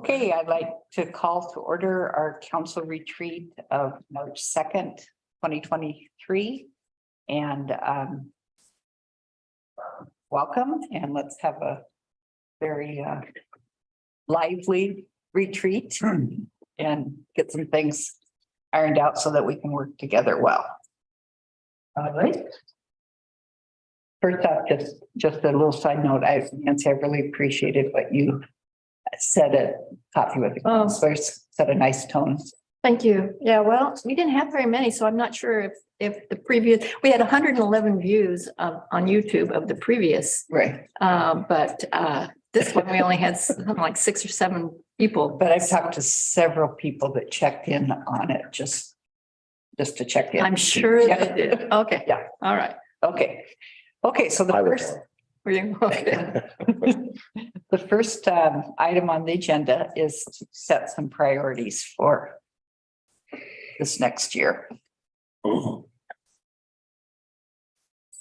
Okay, I'd like to call to order our council retreat of March 2nd, 2023. And welcome, and let's have a very lively retreat and get some things ironed out so that we can work together well. All right. First off, just a little side note, Nancy, I really appreciated what you said at Coffee with the Counselors, set a nice tone. Thank you. Yeah, well, we didn't have very many, so I'm not sure if the previous, we had 111 views on YouTube of the previous. Right. But this one, we only had something like 6 or 7 people. But I've talked to several people that checked in on it, just to check in. I'm sure Yeah. they did. Okay. Yeah. All right. Okay. Okay, so the first. Were you? Okay. The first item on the agenda is to set some priorities for this next year.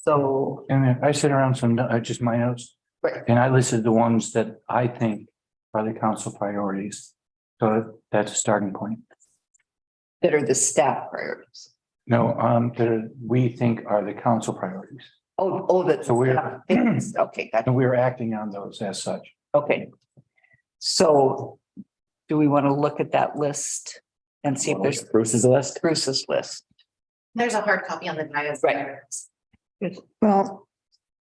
So, And I sit around some, just my notes, right, and I listed the ones that I think are the council priorities. So that's a starting point. that are the staff priorities. No, that we think are the council priorities. Oh, that's. So we're- Okay, gotcha. And we're acting on those as such. Okay. So do we want to look at that list and see if there's Bruce's list. Bruce's list? There's a hard copy on the dais. Right. Well,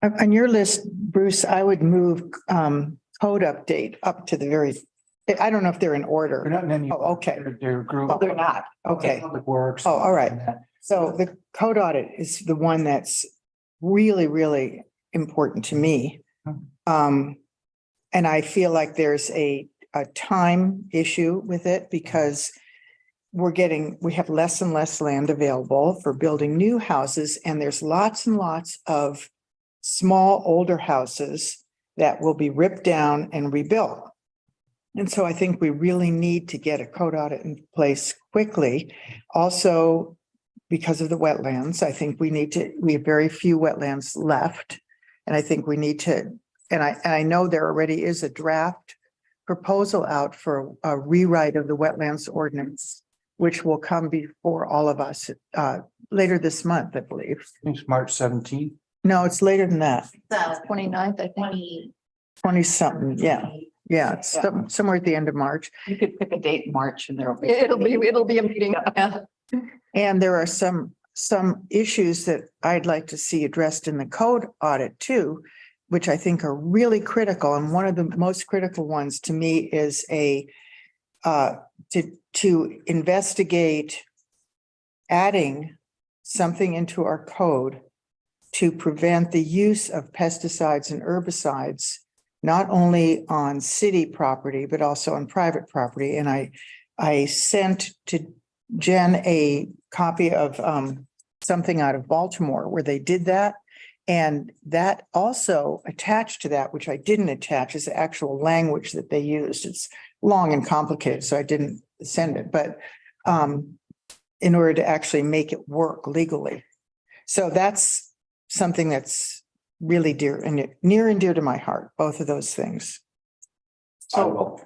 on your list, Bruce, I would move code update up to the very, I don't know if they're in They're order. not in any. Oh, okay. They're group. Oh, they're not. Okay. Public Works. Oh, all right. So the code audit is the one that's really, really important to me. And I feel like there's a time issue with it because we have less and less land available for building new houses, and there's lots and lots of small, older houses that will be ripped down and rebuilt. And so I think we really need to get a code audit in place quickly. Also, because of the wetlands, I think we have very few wetlands left. And I think we need to, and I know there already is a draft proposal out for a rewrite of the wetlands ordinance, which will come before all of us later this month, I believe. It's March 17th. No, it's later than that, 29th, I think. 20 something. Yeah. Yeah, it's somewhere at the end of March. You could pick a date in March and there'll be. It'll be a meeting. Yeah. And there are some issues that I'd like to see addressed in the code audit too, which I think are really critical. And one of the most critical ones to me is to investigate adding something into our code to prevent the use of pesticides and herbicides, not only on city property, but also on private property. And I sent to Jen a copy of something out of Baltimore where they did that. And that also attached to that, which I didn't attach, is the actual language that they used. It's long and complicated, so I didn't send it, but in order to actually make it work legally. So that's something that's really near and dear to my heart, both of those things. So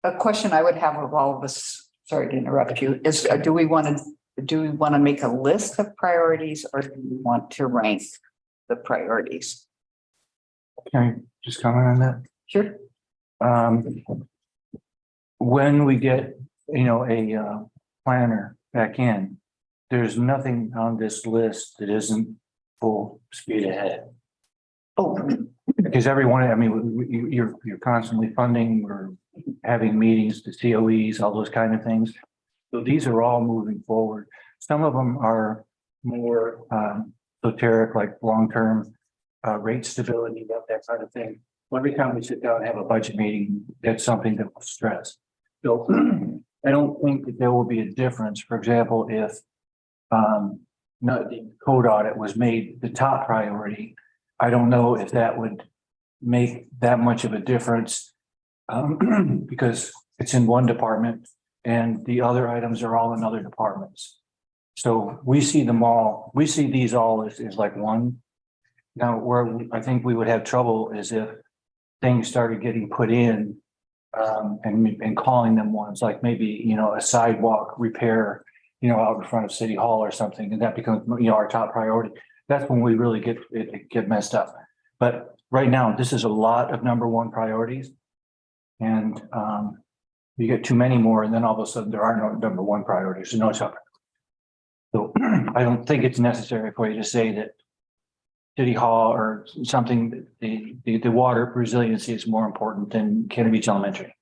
a question I would have of all of us, sorry to interrupt you, is do we want to make a list of priorities, or do we want to rank the priorities? Can I just comment on that? Sure. When we get, a planner back in, there's nothing on this list that isn't full speed ahead. Oh, Because you're constantly funding, we're having meetings, the COEs, all those kind of things. So these are all moving forward. Some of them are more esoteric, like long-term rate stability, that kind of thing. Every time we sit down and have a budget meeting, that's something that we'll stress. So I don't think that there will be a difference. For example, if the code audit was made the top priority, I don't know if that would make that much of a difference because it's in one department and the other items are all in other departments. So we see them all, we see these all as like one. Now, where I think we would have trouble is if things started getting put in And calling them ones, like maybe, a sidewalk repair, out in front of City Hall or something, and that becomes, our top priority. That's when we really get messed up. But right now, this is a lot of number one priorities. And you get too many more, and then all of a sudden there are no number one priorities, so no top. So I don't think it's necessary for you to say that City Hall or something, the water resiliency is more important than Cannon Beach Elementary.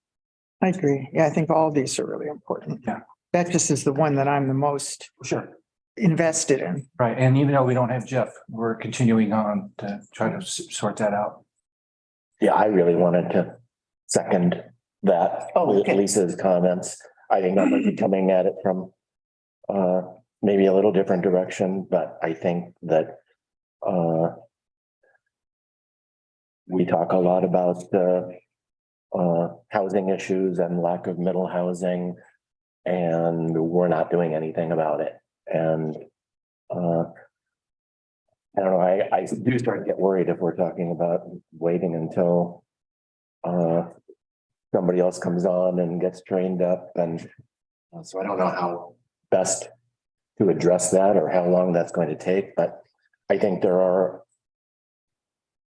I agree. Yeah, I think all these are really important. Yeah. That just is the one that I'm the most Sure. invested in. Right, and even though we don't have Jeff, we're continuing on to try to sort that out. Yeah, I really wanted to second that Oh, with okay. Lisa's comments. I think I might be coming at it from maybe a little different direction, but I think that we talk a lot about housing issues and lack of middle housing, and we're not doing anything about it. And I don't know, I do start to get worried if we're talking about waiting until somebody else comes on and gets trained up, and so I don't know how best to address that or how long that's going to take, but I think there are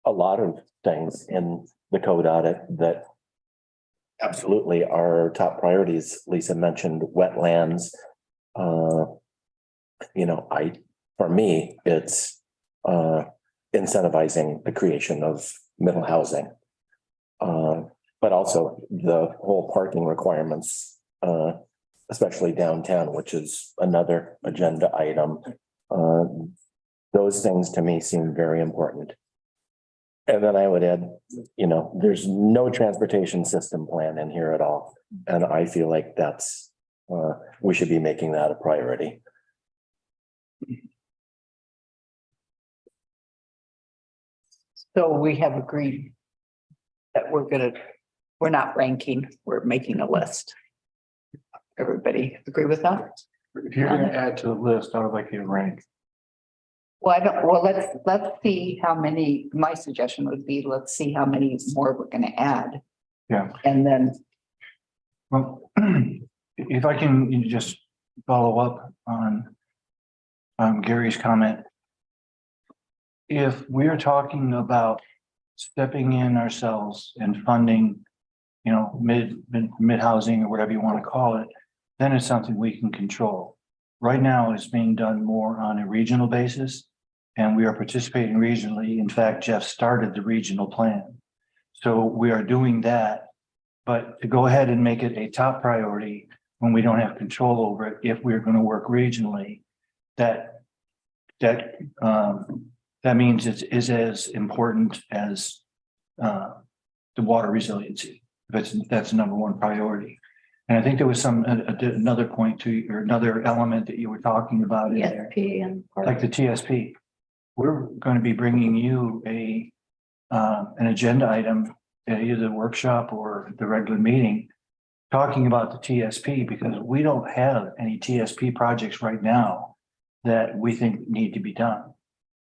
a lot of things in the code audit that absolutely are top priorities. Lisa mentioned wetlands. For me, it's incentivizing the creation of middle housing. But also the whole parking requirements, especially downtown, which is another agenda item. Those things to me seem very important. And then I would add, there's no transportation system plan in here at all. And I feel like that's, we should be making that a priority. So we have agreed that we're not ranking, we're making a list. Everybody agree with that? If you're gonna add to the list, I would like you to rank. Well, let's see how many, my suggestion would be, let's see how many more we're gonna add. Yeah. And then, Well, if I can just follow up on Gary's comment. If we're talking about stepping in ourselves and funding, mid housing or whatever you want to call it, then it's something we can control. Right now, it's being done more on a regional basis, and we are participating regionally. In fact, Jeff started the regional plan. So we are doing that, but to go ahead and make it a top priority when we don't have control over it, if we're going to work regionally, that means it is as important as the water resiliency. That's number one priority. And I think there was another point or another element that you were talking about in there, ESP and. like the TSP. We're going to be bringing you an agenda item at either the workshop or the regular meeting, talking about the TSP, because we don't have any TSP projects right now that we think need to be done.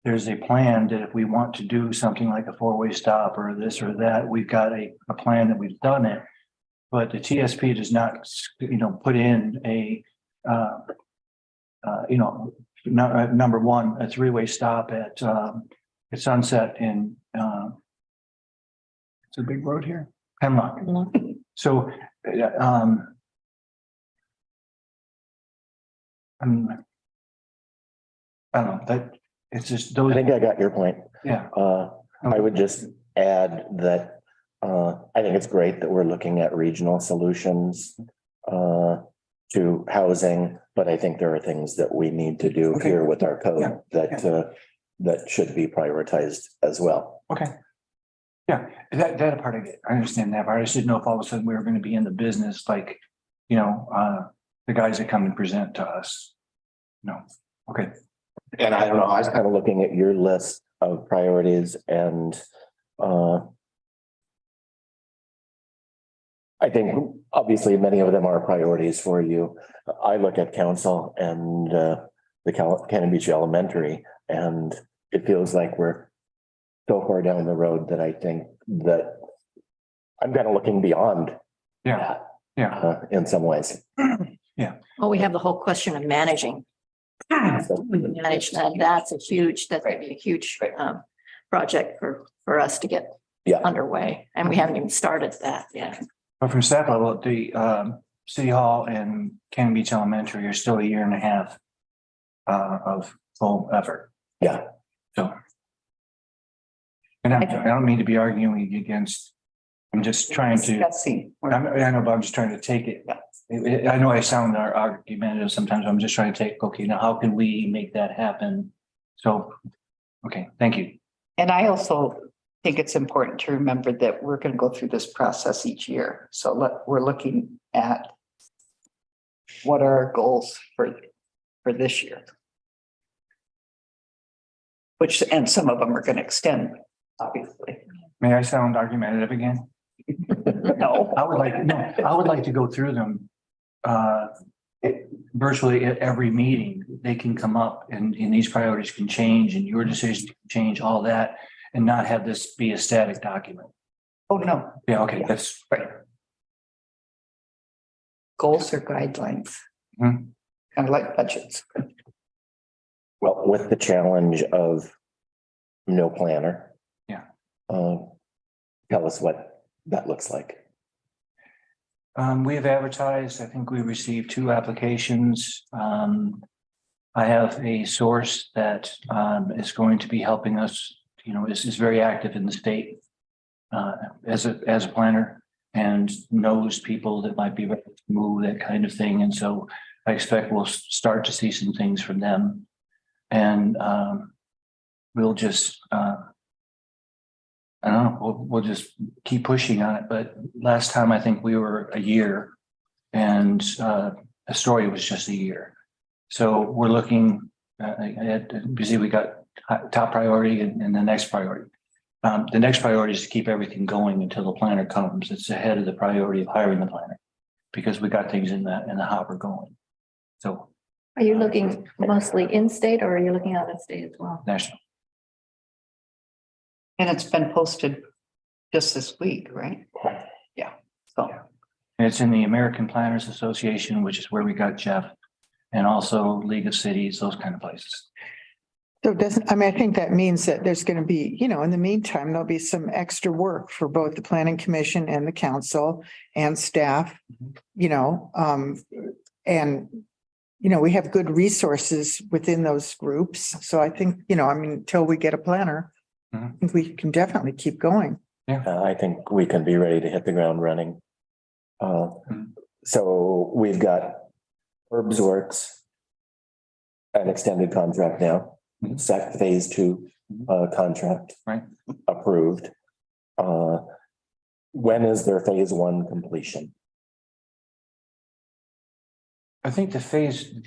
There's a plan that if we want to do something like a four-way stop or this or that, we've got a plan that we've done it. But the TSP does not, put in number one, a three-way stop at Sunset in, it's a big road here, Hemlock. So, I don't know, that it's just those. I think I got your point. Yeah. I would just add that I think it's great that we're looking at regional solutions to housing, but I think there are things that we need to do Okay. here with our code Yeah. that should be prioritized as well. Okay. Yeah, that part I get. I understand that, but I just didn't know if all of a sudden we were going to be in the business, like, the guys that come and present to us. No, okay. And I don't know, I was kind of looking at your list of priorities and I think obviously many of them are priorities for you. I look at council and the Cannon Beach Elementary, and it feels like we're so far down the road that I think that I'm kind of looking beyond Yeah, yeah. in some ways. Well, we have the whole question of managing. So, Manage that. That's gonna be a huge project for us to get Yeah, underway. And we haven't even started that yet. But from staff level, the City Hall and Cannon Beach Elementary are still a year and a half of full effort. yeah, So. And I don't mean to be arguing against, I'm just trying to, Discussing. I know, but I'm just trying to take it. I know I sound argumentative sometimes. I'm just trying to take, okay, now how can we make that happen? So, okay, thank you. And I also think it's important to remember that we're going to go through this process each year. So we're looking at what are our goals for this year? Which, and some of them are going to extend, obviously. May I sound argumentative again? No. I would like to go through them. Virtually at every meeting, they can come up and these priorities can change and your decisions can change, all that, and not have this be a static document. Oh, no. Yeah, okay, that's Right. Goals or guidelines. Mhm. Kind of like budgets. well, with the challenge of no planner. Yeah. Tell us what that looks like. We have advertised, I think we received 2 applications. I have a source that is going to be helping us, is very active in the state as a planner and knows people that might be ready to move, that kind of thing. And so I expect we'll start to see some things from them. And we'll just I don't know, we'll just keep pushing on it, but last time I think we were a year and Astoria was just a year. So we're looking at, you see, we got top priority and the next priority. The next priority is to keep everything going until the planner comes. It's ahead of the priority of hiring the planner because we got things in the hopper going. So Are you looking mostly in-state or are you looking out of state as well? national. And it's been posted just this week, right? Yeah. So, And it's in the American Planners Association, which is where we got Jeff, and also League of Cities, those kind of places. So I think that means that there's going to be, in the meantime, there'll be some extra work for both the planning commission and the council and staff, and, we have good resources within those groups. So I think, until we get a planner, I think we can definitely keep going. I think we can be ready to hit the ground running. So we've got Herbs Works, an extended contract now, phase 2 contract Right. approved. When is their phase 1 completion? I think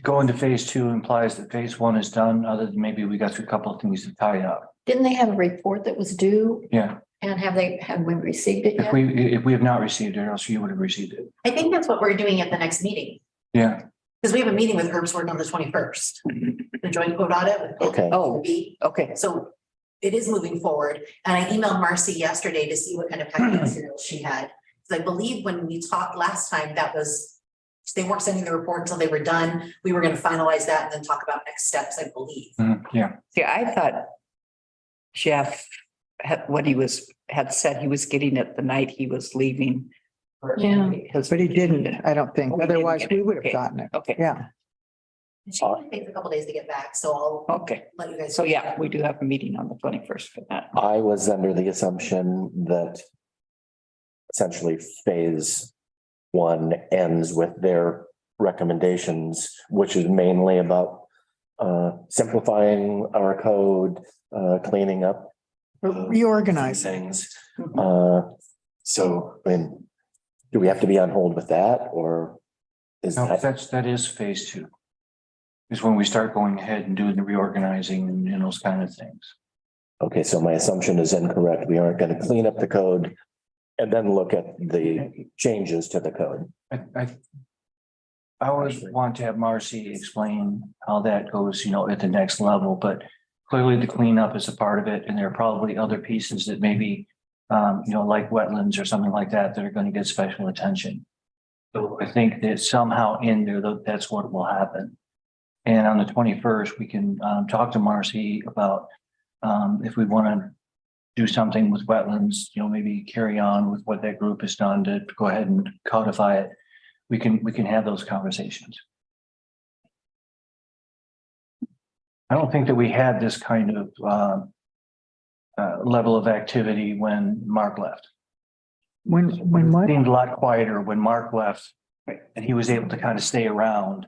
going to phase 2 implies that phase 1 is done, other than maybe we got through a couple of things to tie up. Didn't they have a report that was due Yeah, and have we received it if yet? we have not received it, or else you would have received it. I think that's what we're doing at the next meeting, Yeah, because we have a meeting with Herb's Work on the 21st. The joint code audit with. Okay. Oh. B. okay. So it is moving forward, and I emailed Marcy yesterday to see what kind of packet materials she had. Because I believe when we talked last time, they weren't sending the report until they were done. We were gonna finalize that and then talk about next steps, I believe. yeah. See, I thought Jeff had said he was getting it the night he was leaving. Yeah. Because, But he didn't, I don't think. Oh, he didn't Otherwise, get it. we would have Okay. gotten it. okay, Yeah. She only takes a couple days to get back, so I'll okay. let you guys. So yeah, we do have a meeting on the 21st for that. I was under the assumption that essentially phase 1 ends with their recommendations, which is mainly about simplifying our code, cleaning up Reorganizing. things. So, do we have to be on hold with that, or is No, that? that is phase 2. Is when we start going ahead and doing the reorganizing and those kind of things. Okay, so my assumption is incorrect. We aren't going to clean up the code and then look at the changes to the code. I always want to have Marcy explain how that goes, at the next level, but clearly the cleanup is a part of it, and there are probably other pieces that maybe like wetlands or something like that, that are going to get special attention. So I think that somehow in there, that's what will happen. And on the 21st, we can talk to Marcy about if we want to do something with wetlands, maybe carry on with what that group has done to go ahead and codify it. We can have those conversations. I don't think that we had this kind of level of activity when Mark left. When It what? seemed a lot quieter when Mark left, and he was able to kind of stay around.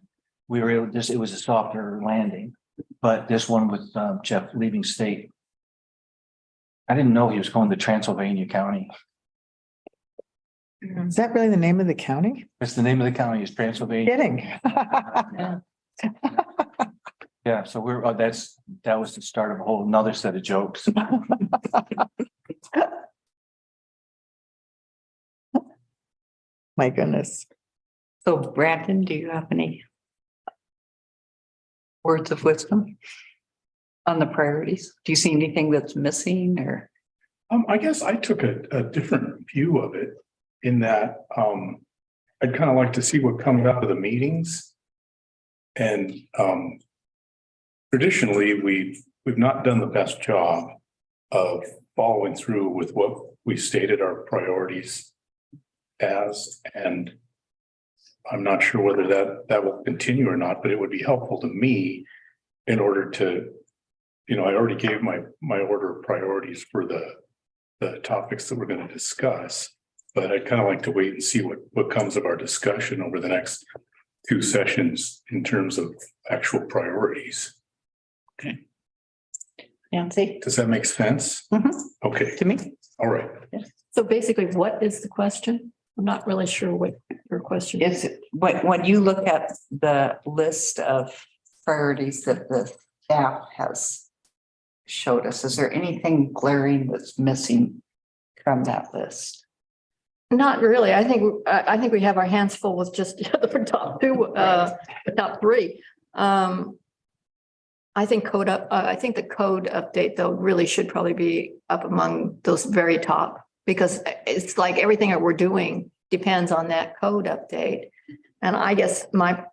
We were able, it was a softer landing, but this one with Jeff leaving state. I didn't know he was going to Transylvania County. Is that really the name of the county? That's the name of the county, is Transylvania. Kidding. Yeah, so that was the start of a whole nother set of jokes. My goodness. So Brandon, do you have any words of wisdom on the priorities? Do you see anything that's missing or? I guess I took a different view of it in that, I'd kind of like to see what comes out of the meetings. And, traditionally, we've not done the best job of following through with what we stated our priorities as, and I'm not sure whether that will continue or not, but it would be helpful to me in order to, I already gave my order of priorities for the topics that we're going to discuss, but I'd kind of like to wait and see what comes of our discussion over the next 2 sessions in terms of actual priorities. Nancy? Does that make sense? Mm-hmm. Mhm. Okay, To me? all right. So basically, what is the question? I'm not really sure what your question is. Is when you look at the list of priorities that the staff has showed us, is there anything glaring that's missing from that list? Not really. I think we have our hands full with just the top 2, the top 3. I think the code update though really should probably be up among those very top, because it's like everything that we're doing depends on that code update. And I guess my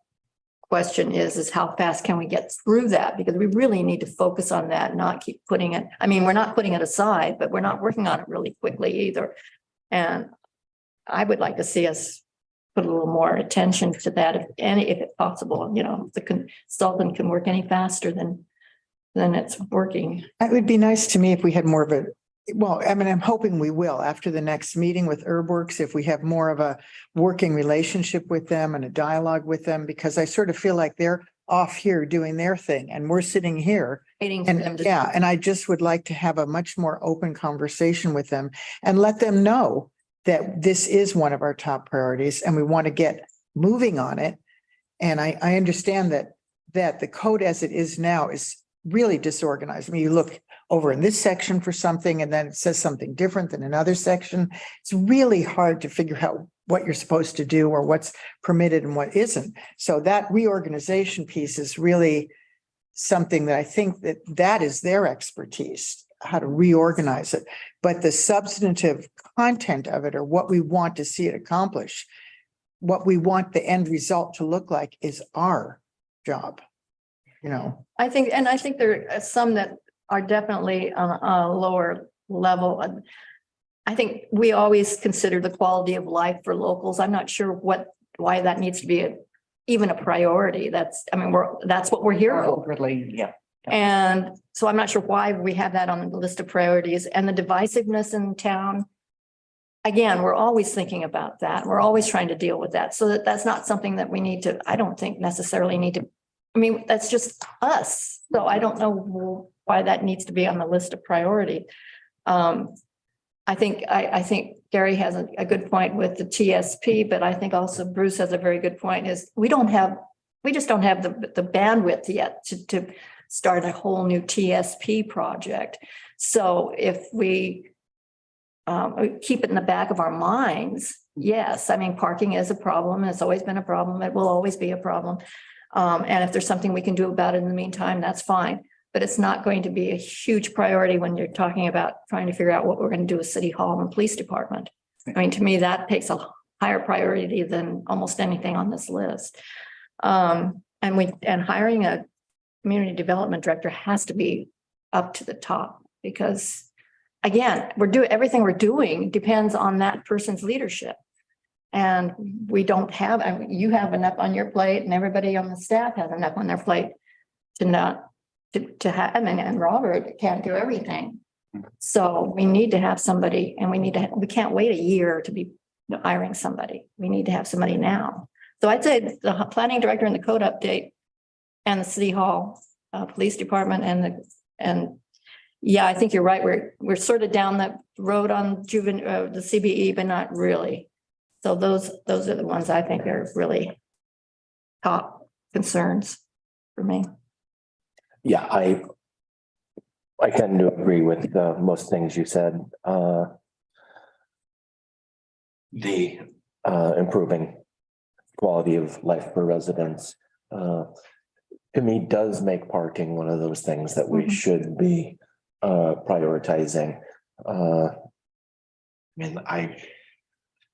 question is how fast can we get through that? Because we really need to focus on that, not keep putting it, we're not putting it aside, but we're not working on it really quickly either. And I would like to see us put a little more attention to that, if it's possible. If the consultant can work any faster than it's working. It would be nice to me if we had more of a, I'm hoping we will after the next meeting with HerbWorks, if we have more of a working relationship with them and a dialogue with them, because I sort of feel like they're off here doing their thing and we're sitting here. Waiting for them And to. yeah, and I just would like to have a much more open conversation with them and let them know that this is one of our top priorities and we want to get moving on it. And I understand that the code as it is now is really disorganized. You look over in this section for something and then it says something different than another section. It's really hard to figure out what you're supposed to do or what's permitted and what isn't. So that reorganization piece is really something that I think that is their expertise, how to reorganize it. But the substantive content of it, or what we want to see it accomplish, what we want the end result to look like, is our job. I think there are some that are definitely on a lower level. And I think we always consider the quality of life for locals. I'm not sure why that needs to be even a priority. That's what we're here for. Overly, yeah. And so I'm not sure why we have that on the list of priorities. And the divisiveness in town, again, we're always thinking about that. We're always trying to deal with that. So that's not something that we need to, I don't think necessarily need to, that's just us. So I don't know why that needs to be on the list of priority. I think Gary has a good point with the TSP, but I think also Bruce has a very good point, is we just don't have the bandwidth yet to start a whole new TSP project. So if we keep it in the back of our minds, yes, parking is a problem. It's always been a problem. It will always be a problem. And if there's something we can do about it in the meantime, that's fine. but it's not going to be a huge priority when you're talking about trying to figure out what we're going to do with City Hall and Police Department. I mean, to me, that takes a higher priority than almost anything on this list. And hiring a community development director has to be up to the top because again, everything we're doing depends on that person's leadership. And we don't have, you have enough on your plate and everybody on the staff has enough on their plate to have, and Robert can't do everything. So we need to have somebody and we can't wait a year to be hiring somebody. We need to have somebody now. So I'd say the planning director and the code update and the City Hall, Police Department and yeah, I think you're right. We're sort of down that road on the CBE, but not really. So those are the ones I think are really top concerns for me. Yeah, I tend to agree with most things you said. The improving quality of life for residents, to me, does make parking one of those things that we should be prioritizing.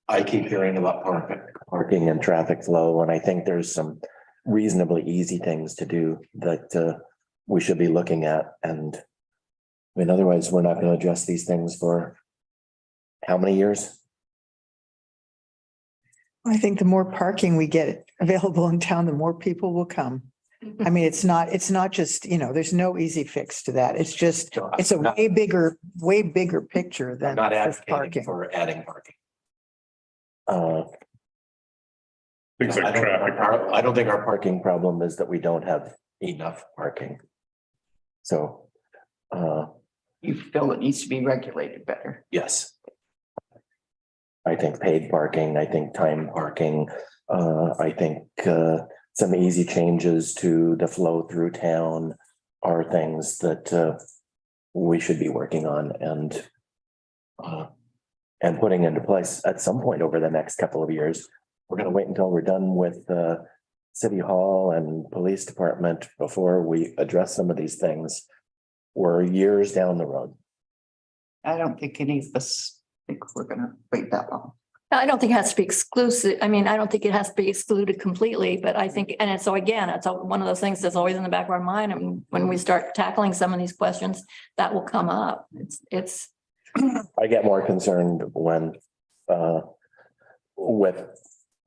I keep hearing about parking and traffic flow, and I think there's some reasonably easy things to do that we should be looking at. And I mean, otherwise, we're not going to address these things for how many years? I think the more parking we get available in town, the more people will come. I mean, it's not just, there's no easy fix to that. It's just, it's a way bigger picture I'm than not just advocating parking. for adding parking. Things like traffic. I don't think our parking problem is that we don't have enough parking. So, You feel it needs to be regulated better. yes. I think paid parking, I think time parking, I think some easy changes to the flow through town are things that we should be working on and putting into place at some point over the next couple of years. We're going to wait until we're done with City Hall and Police Department before we address some of these things. We're years down the road. I don't think any of us think we're gonna wait that long. I don't think it has to be exclusive. I mean, I don't think it has to be excluded completely, but I think, so again, it's one of those things that's always in the back of our mind. And when we start tackling some of these questions, that will come up. It's. I get more concerned when with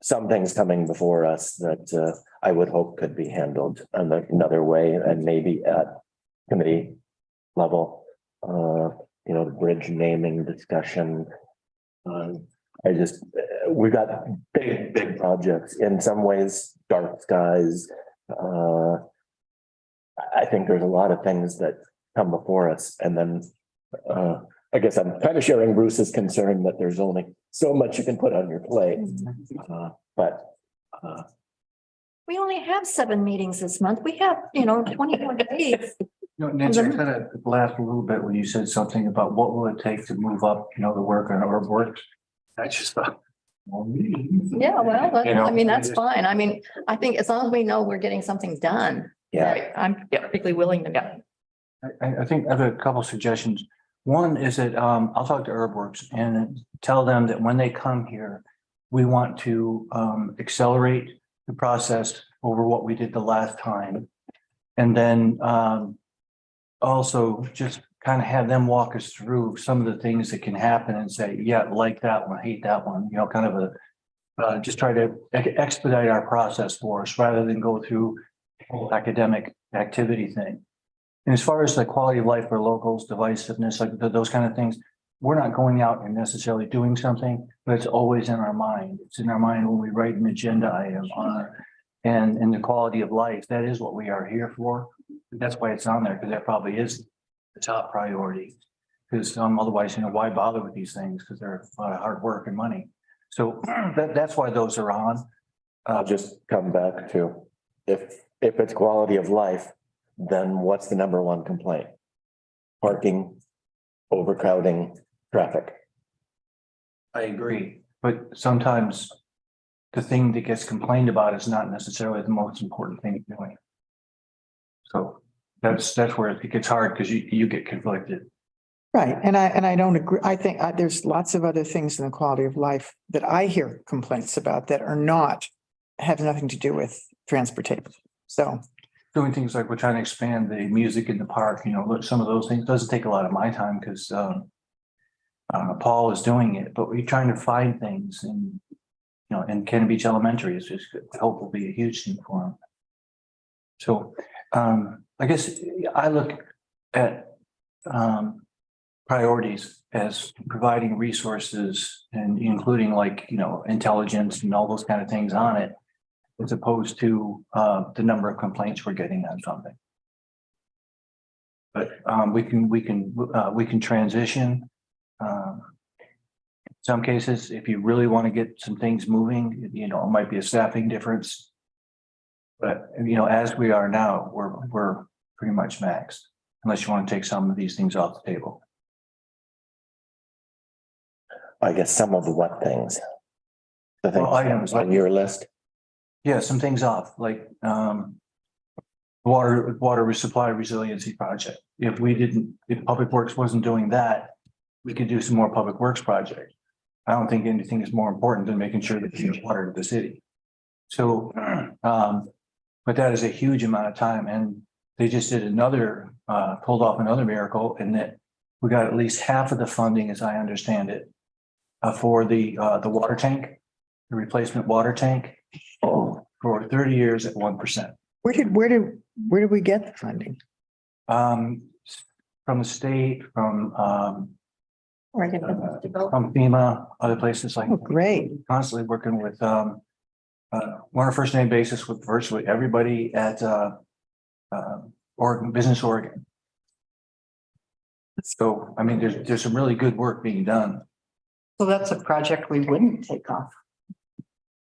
some things coming before us that I would hope could be handled another way and maybe at committee level. The bridge naming discussion. We've got big projects, in some ways, dark skies. I think there's a lot of things that come before us. And then I guess I'm kind of sharing Bruce's concern that there's only so much you can put on your plate. But We only have 7 meetings this month. We have, 21 days. Nancy, I kind of laughed a little bit when you said something about what will it take to move up, the work on our work. I just thought. Yeah, well, that's fine. I mean, I think as long as we know we're getting something done. yeah, I'm perfectly willing to go. I think I have a couple suggestions. One is that I'll talk to Herbworks and tell them that when they come here, we want to accelerate the process over what we did the last time. And then also just kind of have them walk us through some of the things that can happen and say, yeah, like that one, hate that one, kind of just try to expedite our process for us rather than go through the whole academic activity thing. And as far as the quality of life for locals, divisiveness, like those kind of things, we're not going out and necessarily doing something, but it's always in our mind. It's in our mind when we write an agenda item and in the quality of life. That is what we are here for. That's why it's on there, because that probably is the top priority. Because otherwise, why bother with these things? Because they're a lot of hard work and money. So that's why those are on. I'll just come back to if it's quality of life, then what's the number one complaint? Parking, overcrowding, traffic. I agree, but sometimes the thing that gets complained about is not necessarily the most important thing doing. So That's where it gets hard because you get conflicted. Right, and I don't agree. I think there's lots of other things in the quality of life that I hear complaints about that are not, have nothing to do with transportation. So, Doing things like we're trying to expand the music in the park, look, some of those things doesn't take a lot of my time because Paul is doing it, but we're trying to find things and, and Cannon Beach Elementary is just hopefully be a huge thing for him. So, I guess I look at, priorities as providing resources and including like, intelligence and all those kind of things on it, as opposed to the number of complaints we're getting on something. But we can transition. Some cases, if you really want to get some things moving, it might be a staffing difference. But as we are now, we're pretty much maxed, unless you want to take some of these things off the table. I guess some of what things? The Well, items things on your list? Yeah, some things off, like water resupply resiliency project. If Public Works wasn't doing that, we could do some more Public Works project. I don't think anything is more important than making sure that there's water to the city. So, but that is a huge amount of time, and they just did pulled off another miracle in that we got at least half of the funding, as I understand it, for the water tank, the replacement water tank, for 30 years at 1%. where did we get the funding? From the state, from Oregon. FEMA, other places like Oh, great. constantly working with we're on a first name basis with virtually everybody at Oregon, Business Oregon. So, I mean, there's some really good work being done. So that's a project we wouldn't take off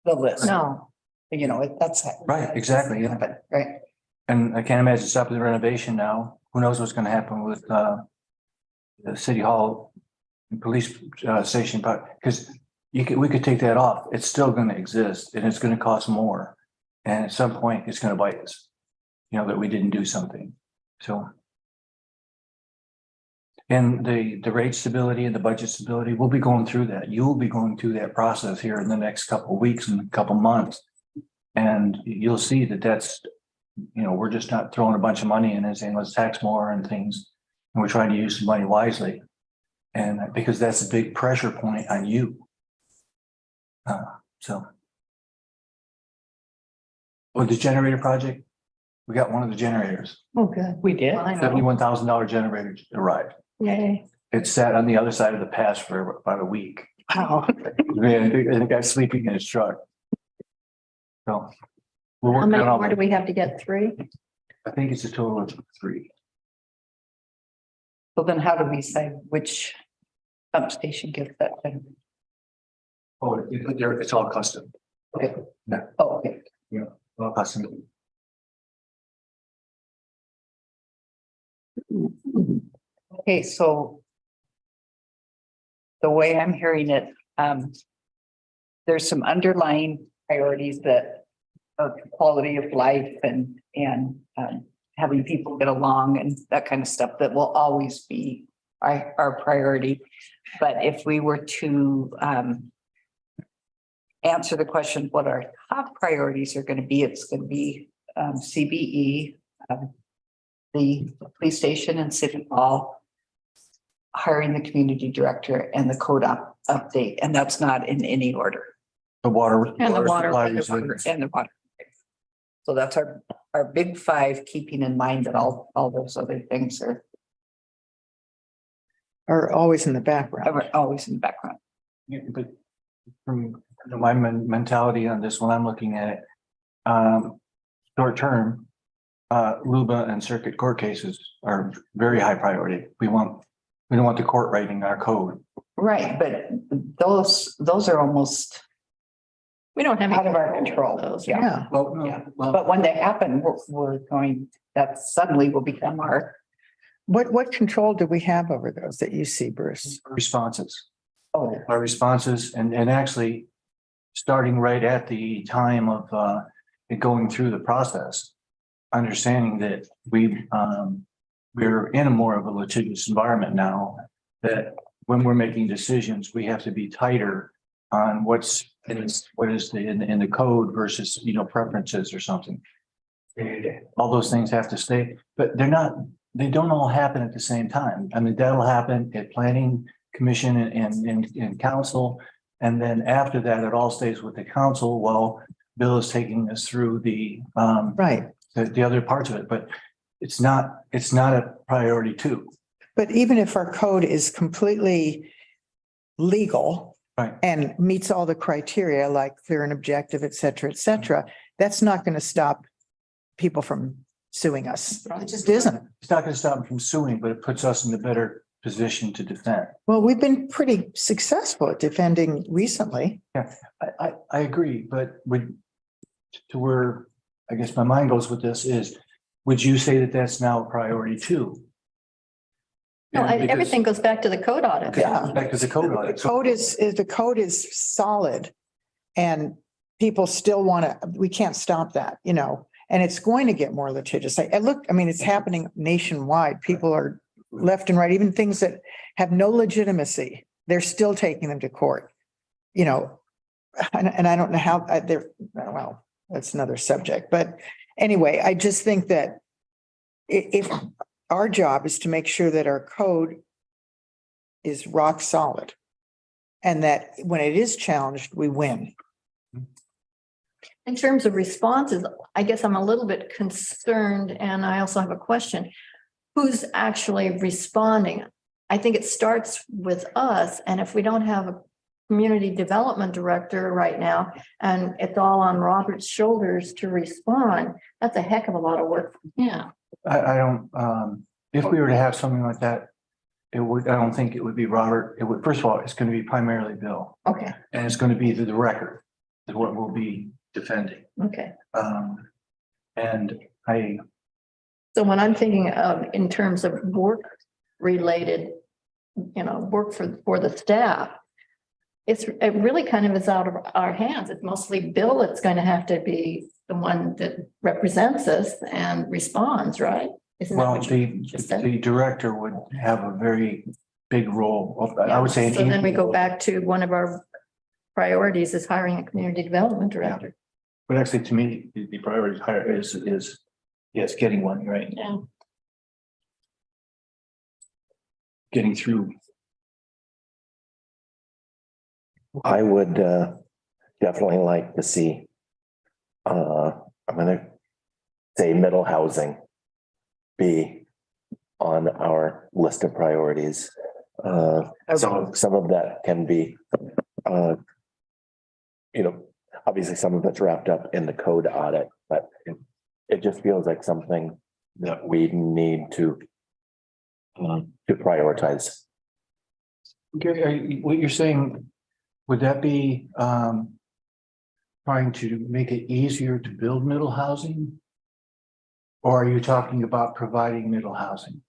the list. No, That's. Right, exactly, yeah. But, right. And I can't imagine stopping the renovation now. Who knows what's gonna happen with the city hall and police station, but because we could take that off. It's still gonna exist and it's gonna cost more. And at some point, it's gonna bite us, that we didn't do something. So. And the rate stability and the budget stability, we'll be going through that. You will be going through that process here in the next couple of weeks and a couple of months. And you'll see that that's, we're just not throwing a bunch of money in and saying, let's tax more and things. And we're trying to use the money wisely. And because that's a big pressure point on you. So. With the generator project, we got one of the generators, oh, good. We did. I know. $71,000 generator arrived. Yay. It sat on the other side of the pass for about a week. Wow. Man, the guy's sleeping in his truck. So. We're How working many on all, more do we have to get? 3? I think it's a total of 3. So then how do we say which pump station gets that thing? Oh, it's all custom. Okay. Yeah. Oh, okay. All custom. Okay, so the way I'm hearing it, there's some underlying priorities that of quality of life and having people get along and that kind of stuff that will always be our priority. But if we were to answer the question, what our top priorities are going to be, it's going to be CBE, the police station and city hall, hiring the community director and the code update, and that's not in any order. The water. And the water. supply And the water. resilience. And the water. So that's our big 5, keeping in mind that all those other things are Always in the background. always in the background. Yeah, but from my mentality on this, when I'm looking at it, short term, LUBA and circuit court cases are very high priority. We don't want the court writing our code. Right, but those are almost We don't have. out of our any control. Those, Yeah. Yeah, Well, no, Yeah. well, But when they happen, we're going, that suddenly will become our, what control do we have over those that you see, Bruce? responses. oh, Our responses and actually starting right at the time of it going through the process. understanding that we're in a more of a litigious environment now. That when we're making decisions, we have to be tighter on what is in the code versus, preferences or something. All those things have to stay, but they don't all happen at the same time. I mean, that'll happen at planning commission and council. And then after that, it all stays with the council while Bill is taking us through the Right. the other parts of it, but it's not a priority too. But even if our code is completely legal Right. and meets all the criteria like clear and objective, et cetera, that's not going to stop people from suing us. It just isn't. It's not going to stop them from suing, but it puts us in a better position to defend. Well, we've been pretty successful at defending recently. I agree, but to where, I guess my mind goes with this is, would you say that that's now a priority too? No, Because- everything goes back to the code audit. Yeah. Back to the code The audit. code is solid and people still want to, we can't stop that, and it's going to get more litigious. I mean, it's happening nationwide. People are left and right, even things that have no legitimacy, they're still taking them to court, and I don't know how well, that's another subject, but anyway, I just think that if our job is to make sure that our code is rock solid and that when it is challenged, we win. In terms of responses, I guess I'm a little bit concerned, and I also have a question. Who's actually responding? I think it starts with us, and if we don't have a community development director right now, and it's all on Robert's shoulders to respond, that's a heck of a lot of work for him. I don't, if we were to have something like that, I don't think it would be Robert. It would, first of all, it's going to be primarily Bill, Okay, and it's going to be the record is what we'll be defending. okay. And So when I'm thinking of in terms of work related, work for the staff, it really kind of is out of our hands. It's mostly Bill that's going to have to be the one that represents us and responds, right? Isn't that well, what you just said? the director would have a very big role. I would say. So then we go back to one of our priorities is hiring a community development director. But actually, to me, the priority higher is, yes, getting one, right? Yeah. Getting through. I would definitely like to see, I'm gonna say middle housing be on our list of priorities. Some of that can be, obviously some of it's wrapped up in the code audit, but it just feels like something that we need to prioritize. Gary, what you're saying, would that be trying to make it easier to build middle housing? Or are you talking about providing middle housing?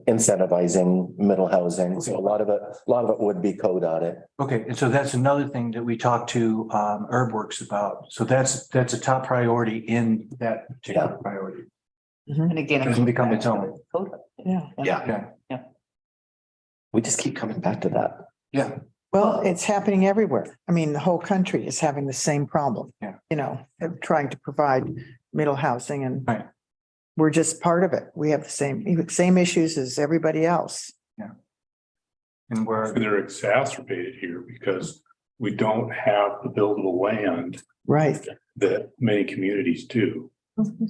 Incentivizing middle housing. So a lot of it would be code audit. Okay, and so that's another thing that we talked to Herbworks about. So that's a top priority in that particular priority. And again. Doesn't become its own. Yeah. Yeah. We just keep coming back to that. Yeah. Well, it's happening everywhere. I mean, the whole country is having the same problem. Yeah. Trying to provide middle housing and Right. we're just part of it. We have the same issues as everybody else. And where, They're exacerbated here because we don't have the buildable land Right. that many communities do.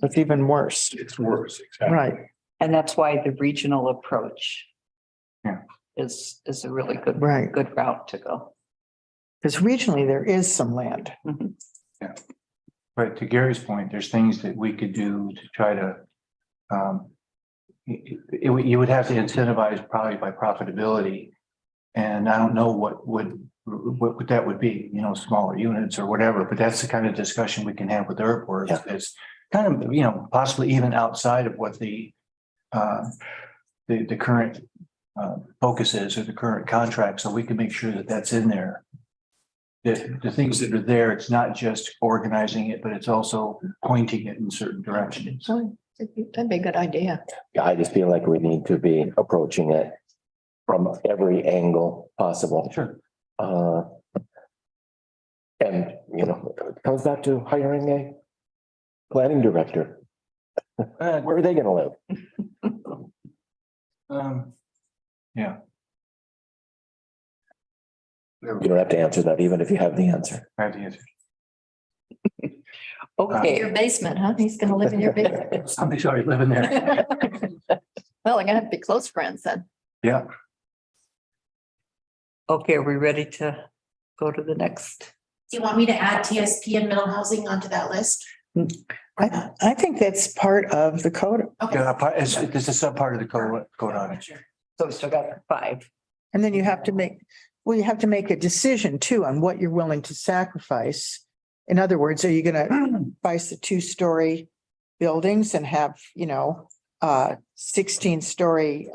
It's even worse. It's worse, exactly. Right. And that's why the regional approach. Yeah. Is a really good Right. route to go. Because regionally there is some land. but to Gary's point, there's things that we could do to try to you would have to incentivize probably by profitability. And I don't know what that would be, smaller units or whatever, but that's the kind of discussion we can have with Earthworks. Yeah. It's kind of, possibly even outside of what the current focus is or the current contract, so we can make sure that that's in there. the things that are there, it's not just organizing it, but it's also pointing it in certain directions. So that'd be a good idea. Yeah, I just feel like we need to be approaching it from every angle possible. Sure. And, you know, it comes back to hiring a planning director. Where are they gonna live? Yeah. You don't have to answer that, even if you have the answer. I have the answer. Your Okay, basement, huh? He's gonna live in your basement. Somebody's already living there. Well, they're gonna have to be close friends then. Yeah. okay, are we ready to go to the next? Do you want me to add TSP and middle housing onto that list? I think that's part of the code. Okay. Yeah, it's a sub part of the code on it. Sure. So we still got 5. And then you have to make, well, you have to make a decision too on what you're willing to sacrifice. In other words, are you gonna sacrifice the 2-story buildings and have, 16-story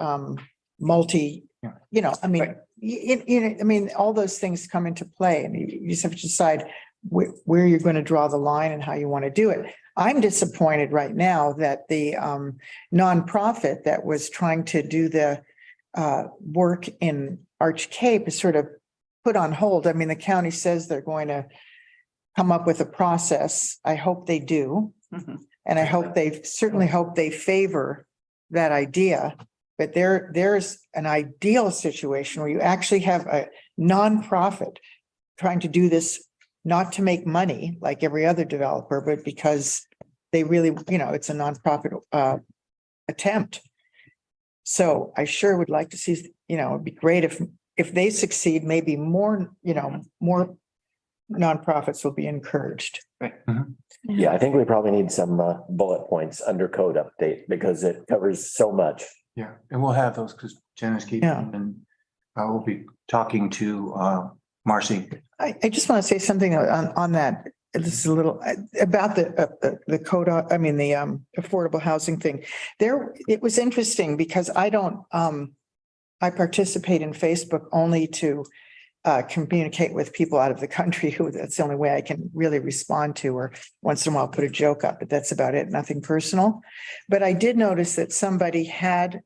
multi, I mean, Right. I mean, all those things come into play and you just have to decide where you're going to draw the line and how you want to do it. I'm disappointed right now that the nonprofit that was trying to do the work in Arch Cape is sort of put on hold. I mean, the county says they're going to come up with a process. I hope they do. Mhm. And I certainly hope they favor that idea. But there's an ideal situation where you actually have a nonprofit trying to do this, not to make money like every other developer, but because they really, it's a nonprofit attempt. So I sure would like to see, it'd be great if they succeed, maybe more, more nonprofits will be encouraged. Yeah, I think we probably need some bullet points under code update because it covers so much. Yeah, and we'll have those because Jenna's keeping Yeah. them, and I will be talking to Marcy. I just want to say something on that. This is a little about the code, I mean, the affordable housing thing. It was interesting because I participate in Facebook only to communicate with people out of the country who that's the only way I can really respond to, or once in a while put a joke up, but that's about it, nothing personal. But I did notice that somebody had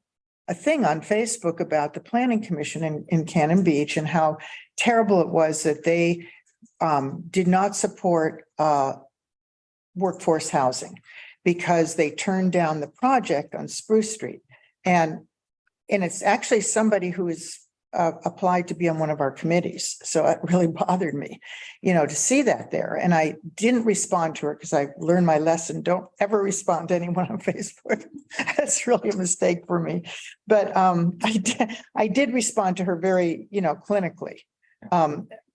a thing on Facebook about the Planning Commission in Cannon Beach and how terrible it was that they did not support workforce housing because they turned down the project on Spruce Street. And it's actually somebody who is applied to be on one of our committees. So it really bothered me, to see that there. And I didn't respond to her because I learned my lesson. Don't ever respond to anyone on Facebook. That's really a mistake for me. But I did respond to her very, clinically.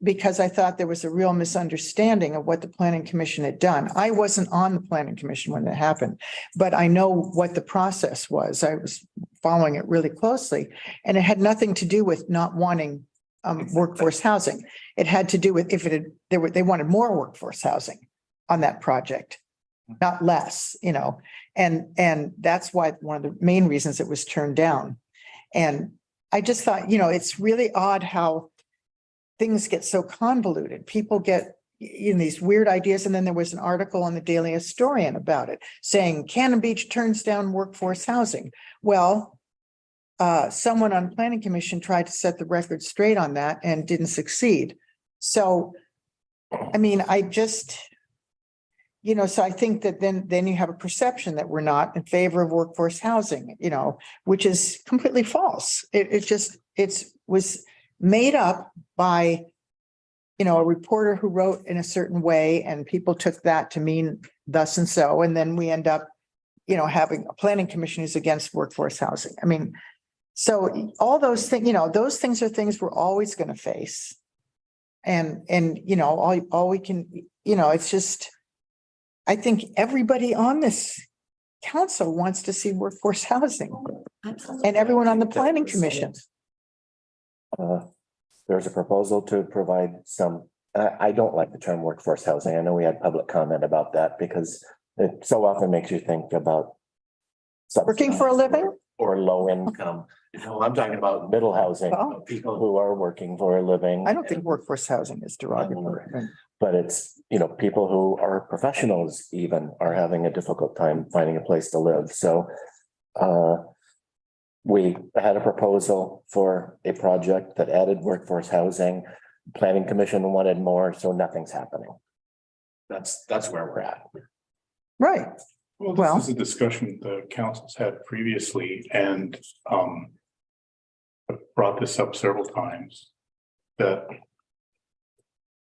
Because I thought there was a real misunderstanding of what the Planning Commission had done. I wasn't on the Planning Commission when that happened, but I know what the process was. I was following it really closely, and it had nothing to do with not wanting workforce housing. It had to do with they wanted more workforce housing on that project, not less, and that's why one of the main reasons it was turned down. And I just thought, it's really odd how things get so convoluted. People get these weird ideas. And then there was an article on the Daily Historian about it saying Cannon Beach turns down workforce housing. Well, someone on Planning Commission tried to set the record straight on that and didn't succeed. So, I mean, so I think that then you have a perception that we're not in favor of workforce housing, which is completely false. It was made up by, a reporter who wrote in a certain way, and people took that to mean thus and so. And then we end up, having a Planning Commission who's against workforce housing. I mean, so all those things, those things are things we're always going to face. And, all we can, it's just, I think everybody on this council wants to see workforce housing, and everyone on the Planning Commission. There's a proposal to provide some, I don't like the term workforce housing. I know we had public comment about that because it so often makes you think about Working for a living? or low income. No, I'm talking about middle housing, Well- people who are working for a living. I don't think workforce housing is derogatory. But it's, people who are professionals even are having a difficult time finding a place to live. So we had a proposal for a project that added workforce housing. Planning Commission wanted more, so nothing's happening. That's where we're at. Right. Well, Well- this is a discussion the council's had previously and I've brought this up several times. That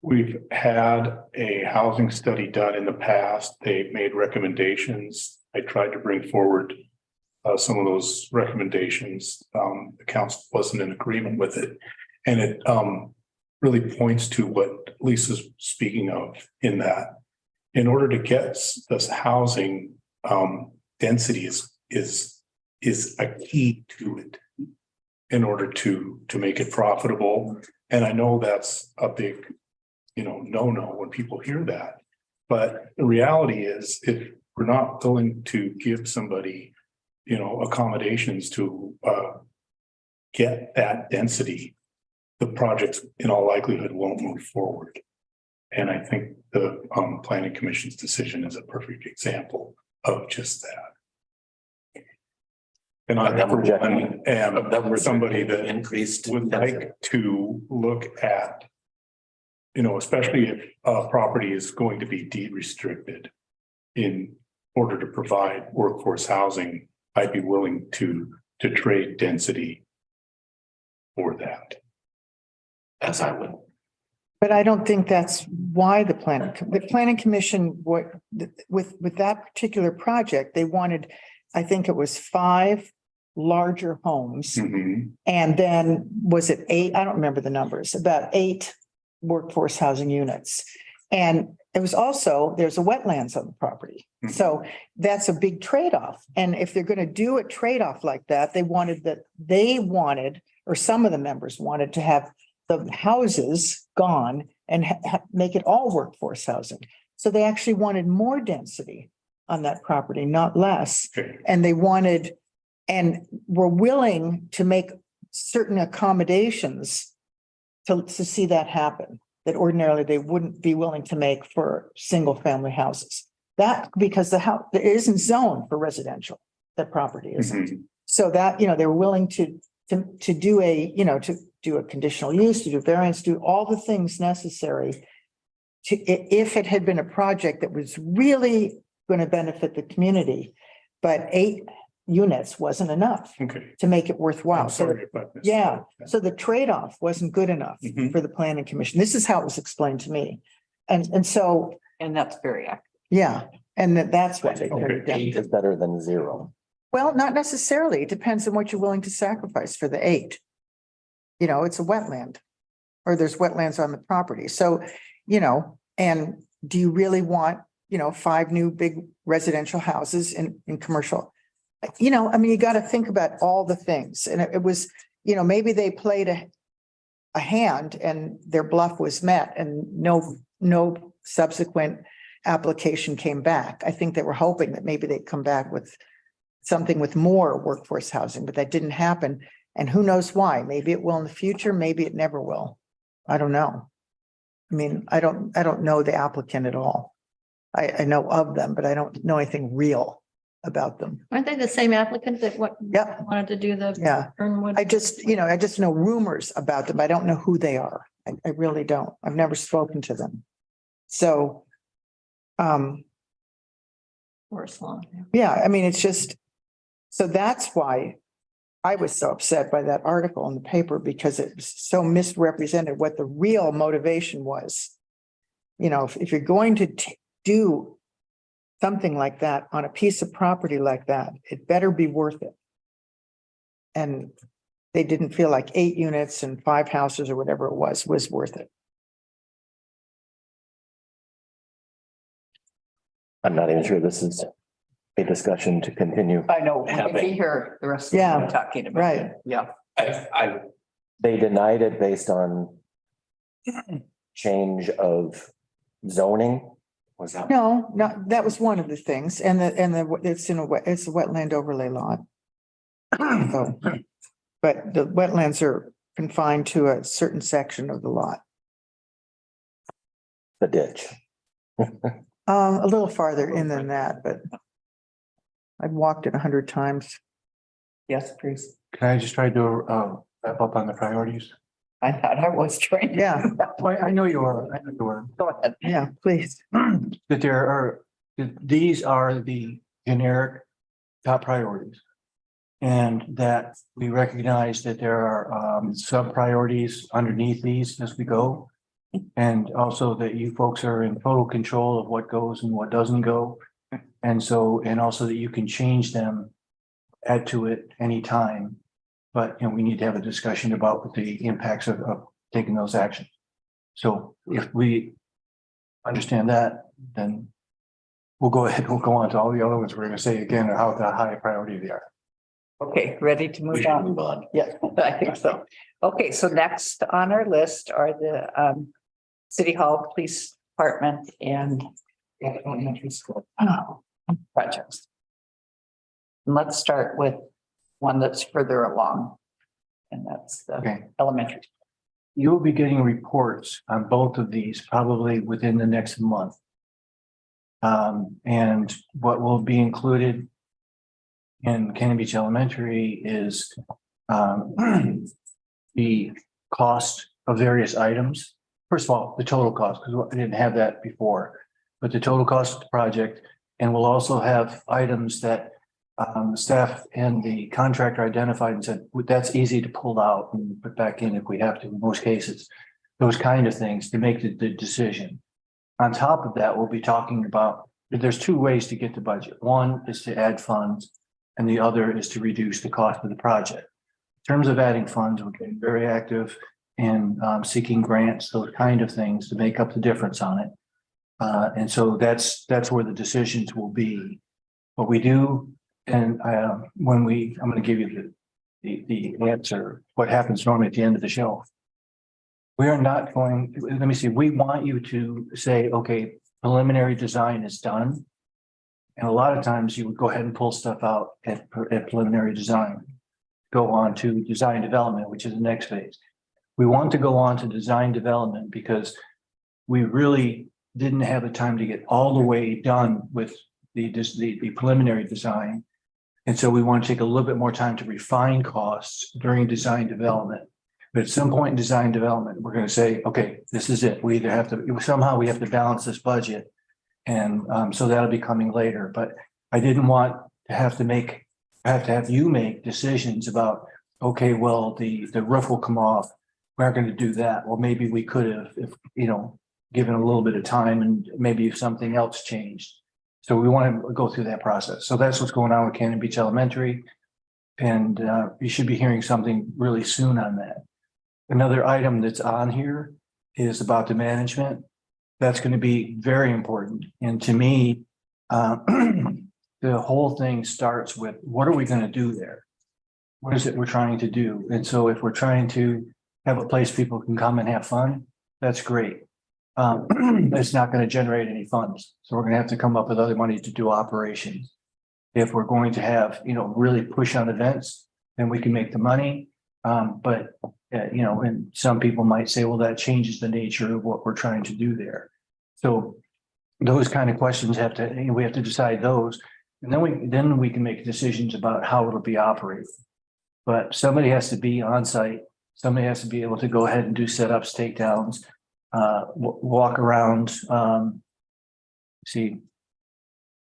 we've had a housing study done in the past. They made recommendations. I tried to bring forward some of those recommendations. The council wasn't in agreement with it. And it really points to what Lisa's speaking of in that. In order to get this housing, density is a key to it. In order to make it profitable. And I know that's a big, no when people hear that. But the reality is, if we're not willing to give somebody, accommodations to get that density, the projects in all likelihood won't move forward. And I think the Planning Commission's decision is a perfect example of just that. And I That we're am somebody that increased would like to look at, especially if a property is going to be deed restricted in order to provide workforce housing, I'd be willing to trade density for that. as I would. But I don't think that's why the planning commission, with that particular project, they wanted, I think it was 5 larger homes. Mhm. And then was it 8? I don't remember the numbers, about 8 workforce housing units. And it was also, there's a wetlands on the property. Mhm. So that's a big trade-off. And if they're going to do a trade-off like that, they wanted, or some of the members wanted to have the houses gone and make it all workforce housing. So they actually wanted more density on that property, not less. Okay. And they wanted, and were willing to make certain accommodations to see that happen, that ordinarily they wouldn't be willing to make for single family houses. That, because the house, it isn't zoned for residential, that property isn't. Mhm. So that, they were willing to do to do a conditional use, to do variance, do all the things necessary to, if it had been a project that was really going to benefit the community, but 8 units wasn't enough Okay. to make it worthwhile. I'm So, sorry if I missed yeah, that. so the trade-off wasn't good enough Mhm. for the planning commission. This is how it was explained to me. And so, And that's very accurate. yeah, and that's I what they think turned it down. 8 is better than 0. Well, not necessarily. It depends on what you're willing to sacrifice for the 8. It's a wetland, or there's wetlands on the property. So, and do you really want, 5 new big residential houses in commercial? You got to think about all the things. And it was, maybe they played a hand and their bluff was met and no subsequent application came back. I think they were hoping that maybe they'd come back with something with more workforce housing, but that didn't happen. And who knows why? Maybe it will in the future, maybe it never will. I don't know. I don't know the applicant at all. I know of them, but I don't know anything real about them. Aren't they the same applicant that Yep, wanted to do the yeah. Fernwood? I just know rumors about them. I don't know who they are. I really don't. I've never spoken to them. So, Forest Lawn. yeah, it's just, so that's why I was so upset by that article in the paper, because it was so misrepresented what the real motivation was. If you're going to do something like that on a piece of property like that, it better be worth it. And they didn't feel like 8 units and 5 houses or whatever it was worth it. I'm not even sure this is a discussion to continue. I know, we could be Having- here the rest of the Yeah, time talking about right. it. Yeah. They denied it based on change of zoning. Was that? No, that was one of the things. And it's a wetland overlay lot. So, but the wetlands are confined to a certain section of the lot. The ditch. A little farther in than that, but I've walked it 100 times. Yes, please. Can I just try to wrap up on the priorities? I thought I was trying. Yeah. Well, I know you are, I know you are. Go ahead. Yeah, please. That there are, that these are the generic top priorities. And that we recognize that there are sub priorities underneath these as we go. And also that you folks are in total control of what goes and what doesn't go. And so, and also that you can change them, add to it anytime. But, you know, we need to have a discussion about the impacts of taking those actions. So if we understand that, then we'll go ahead, we'll go on to all the other ones we're gonna say again, how the high priority they are. Okay, ready to We move should on? move on. Yeah, I think so. Okay, so next on our list are the City Hall, Police Department and elementary school projects. And let's start with one that's further along. And that's the Okay. elementary. You'll be getting reports on both of these probably within the next month. And what will be included in Cannon Beach Elementary is the cost of various items. First of all, the total cost, because I didn't have that before, but the total cost of the project. And we'll also have items that staff and the contractor identified and said, "Well, that's easy to pull out and put back in if we have to, in most cases." Those kind of things to make the decision. On top of that, we'll be talking about, there's two ways to get the budget. One is to add funds and the other is to reduce the cost of the project. In terms of adding funds, we're getting very active in seeking grants, those kind of things to make up the difference on it. And so that's where the decisions will be. What we do, and I'm going to give you the answer, what happens normally at the end of the show. We are not going, let me see, we want you to say, okay, preliminary design is done. And a lot of times you would go ahead and pull stuff out at preliminary design. Go on to design development, which is the next phase. We want to go on to design development because we really didn't have the time to get all the way done with the preliminary design. And so we want to take a little bit more time to refine costs during design development. But at some point in design development, we're going to say, okay, this is it. We either have to, somehow we have to balance this budget. And so that'll be coming later. But I didn't want to have have you make decisions about, okay, well, the roof will come off. We aren't going to do that. Well, maybe we could have, if, you know, given a little bit of time and maybe if something else changed. So we want to go through that process. So that's what's going on with Cannon Beach Elementary. And you should be hearing something really soon on that. Another item that's on here is about the management. That's going to be very important. And to me, the whole thing starts with, what are we going to do there? What is it we're trying to do? And so if we're trying to have a place people can come and have fun, that's great. It's not going to generate any funds. So we're going to have to come up with other money to do operations. If we're going to have, you know, really push on events, then we can make the money. But you know, and some people might say, well, that changes the nature of what we're trying to do there. So those kind of questions we have to decide those. And then we can make decisions about how it'll be operated. But somebody has to be on site. Somebody has to be able to go ahead and do setups, takedowns, walk around. See,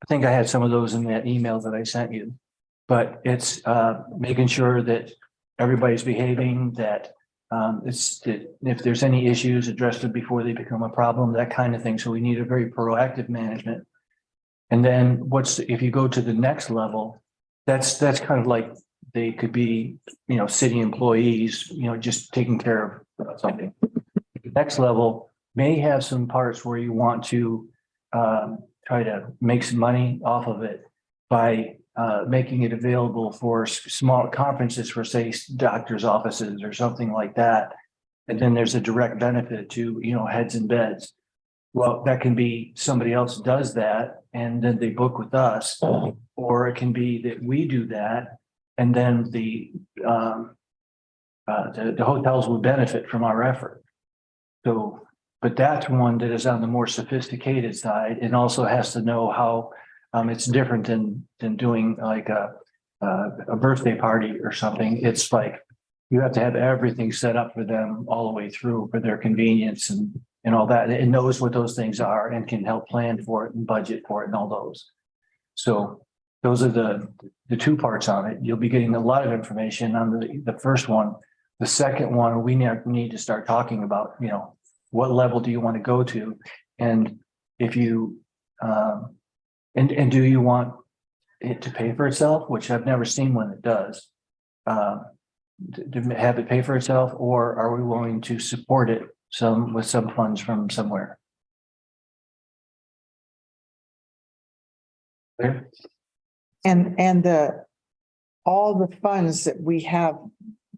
I think I had some of those in that email that I sent you, but it's making sure that everybody's behaving, that if there's any issues, addressed it before they become a problem, that kind of thing. So we need a very proactive management. And then if you go to the next level, that's kind of like they could be, you know, city employees, you know, just taking care of something. The next level may have some parts where you want to try to make some money off of it by making it available for small conferences for, say, doctors' offices or something like that. And then there's a direct benefit to, you know, heads and beds. Well, that can be somebody else does that and then they book with us, or it can be that we do that And then the hotels would benefit from our effort. So, but that's one that is on the more sophisticated side and also has to know how it's different than doing like a birthday party or something. It's like you have to have everything set up for them all the way through for their convenience and all that. It knows what those things are and can help plan for it and budget for it and all those. So those are the two parts on it. You'll be getting a lot of information on the first one. The second one, we need to start talking about, you know, what level do you want to go to? And if you, and do you want it to pay for itself, which I've never seen when it does. To have it pay for itself, or are we willing to support it with some funds from somewhere? There. And all the funds that we have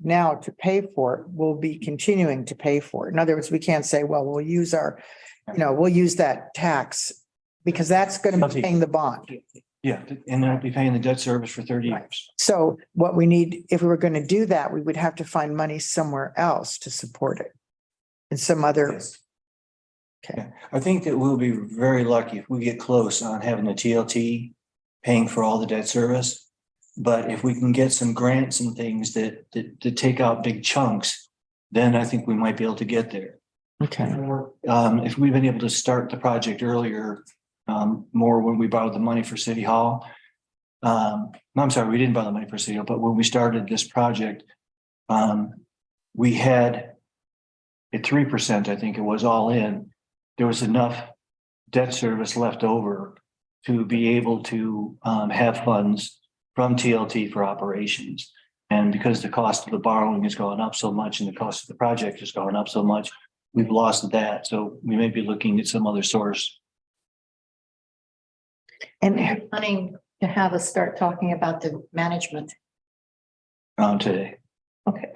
now to pay for it will be continuing to pay for it. In other words, we can't say, well, we'll use that tax because that's going to be paying the bond. Yeah, and they'll be paying the debt service for 30 years. So what we need, if we were going to do that, we would have to find money somewhere else to support it. In some other, okay, I think that we'll be very lucky if we get close on having the TLT paying for all the debt service. But if we can get some grants and things that take out big chunks, then I think we might be able to get there. okay. If we've been able to start the project earlier, more when we borrowed the money for City Hall. No, I'm sorry, we didn't borrow the money for City Hall, but when we started this project, we had at 3%, I think it was all in, there was enough debt service left over to be able to have funds from TLT for operations. And because the cost of the borrowing has gone up so much and the cost of the project has gone up so much, we've lost that. So we may be looking at some other source. And Planning to have us start talking about the management. Today. Okay.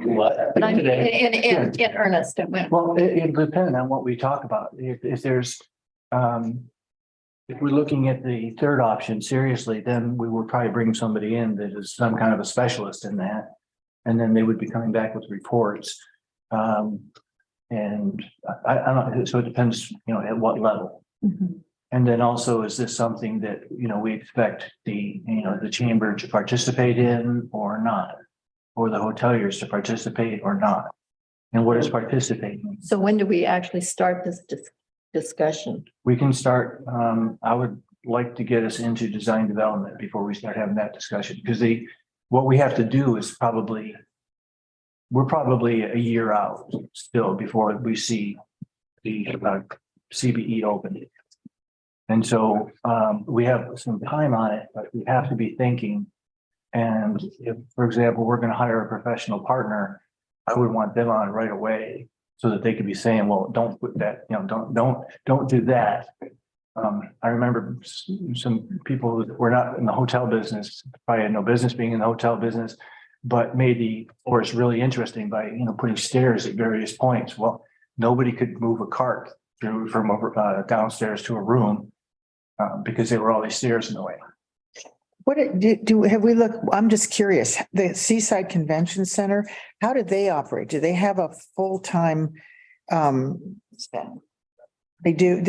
What? But I'm Today. in earnest. Well, it depends on what we talk about. If there's, if we're looking at the third option seriously, then we would probably bring somebody in that is some kind of a specialist in that. And then they would be coming back with reports. And I don't know, so it depends, you know, at what level. Mhm. And then also, is this something that, you know, we expect the chamber to participate in or not? Or the hoteliers to participate or not? And what is participating? So when do we actually start this discussion? We can start, I would like to get us into design development before we start having that discussion, because what we have to do is we're probably a year out still before we see the CBE open. And so we have some time on it, but we have to be thinking. And if, for example, we're going to hire a professional partner, I would want them on right away so that they could be saying, well, don't put that, you know, don't do that. I remember some people who were not in the hotel business, probably had no business being in the hotel business, but made the course really interesting by, you know, putting stairs at various points. Well, nobody could move a cart through from over downstairs to a room because there were all these stairs in the way. what have we looked, I'm just curious, the Seaside Convention Center, how do they operate? Do they have a full-time, they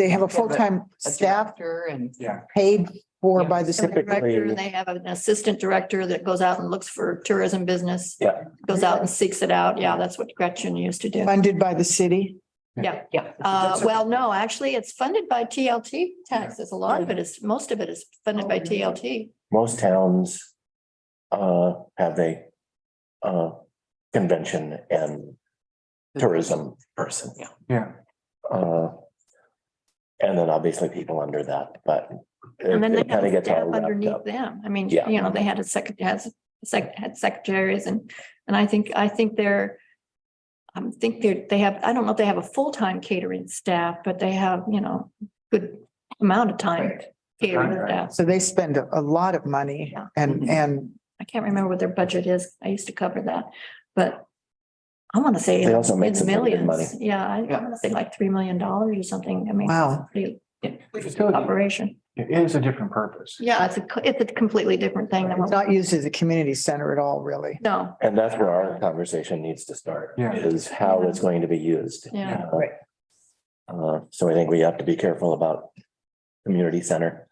have a full-time A staff director and paid for Yeah. by the city? Director, and they have an assistant director that goes out and looks for tourism business. Yeah. Goes out and seeks it out. Yeah, that's what Gretchen used to do. Funded by the city? Yeah. yeah. Well, no, actually, it's funded by TLT taxes. Most of it is funded by TLT. Most towns have a convention and tourism person. Yeah. And then obviously people under that, but And then they it kind have of a gets all staff wrapped underneath up. them. I mean, Yeah. you know, they had had secretaries and I think they have, I don't know if they have a full-time catering staff, but they have, you know, good amount of time catering staff. So they spend a lot of money Yeah. and I can't remember what their budget is. I used to cover that, but I want to say They also make in the some pretty good millions. money. Yeah, I want to say like $3 million or something. I mean, wow. pretty Facility, operation. it is a different purpose. Yeah, it's a completely different thing than It's what, not used as a community center at all, really. no, And that's where our conversation needs to start, Yeah. is how it's going to be used. yeah. So I think we have to be careful about community center.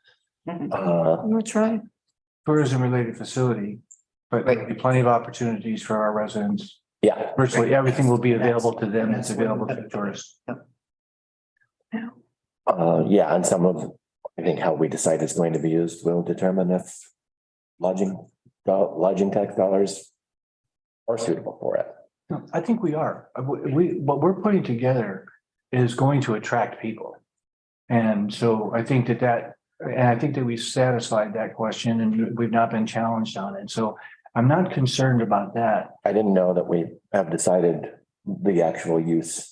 Mhm. That's right. Tourism related facility, but there'll be plenty of opportunities for our residents. Yeah, Virtually everything will be available to them. That's available to tourists. yeah, and some of, I think how we decide it's going to be used will determine if lodging tax dollars are suitable for it. No, I think we are. What we're putting together is going to attract people. And so I think and I think that we've satisfied that question and we've not been challenged on it. So I'm not concerned about that. I didn't know that we have decided the actual use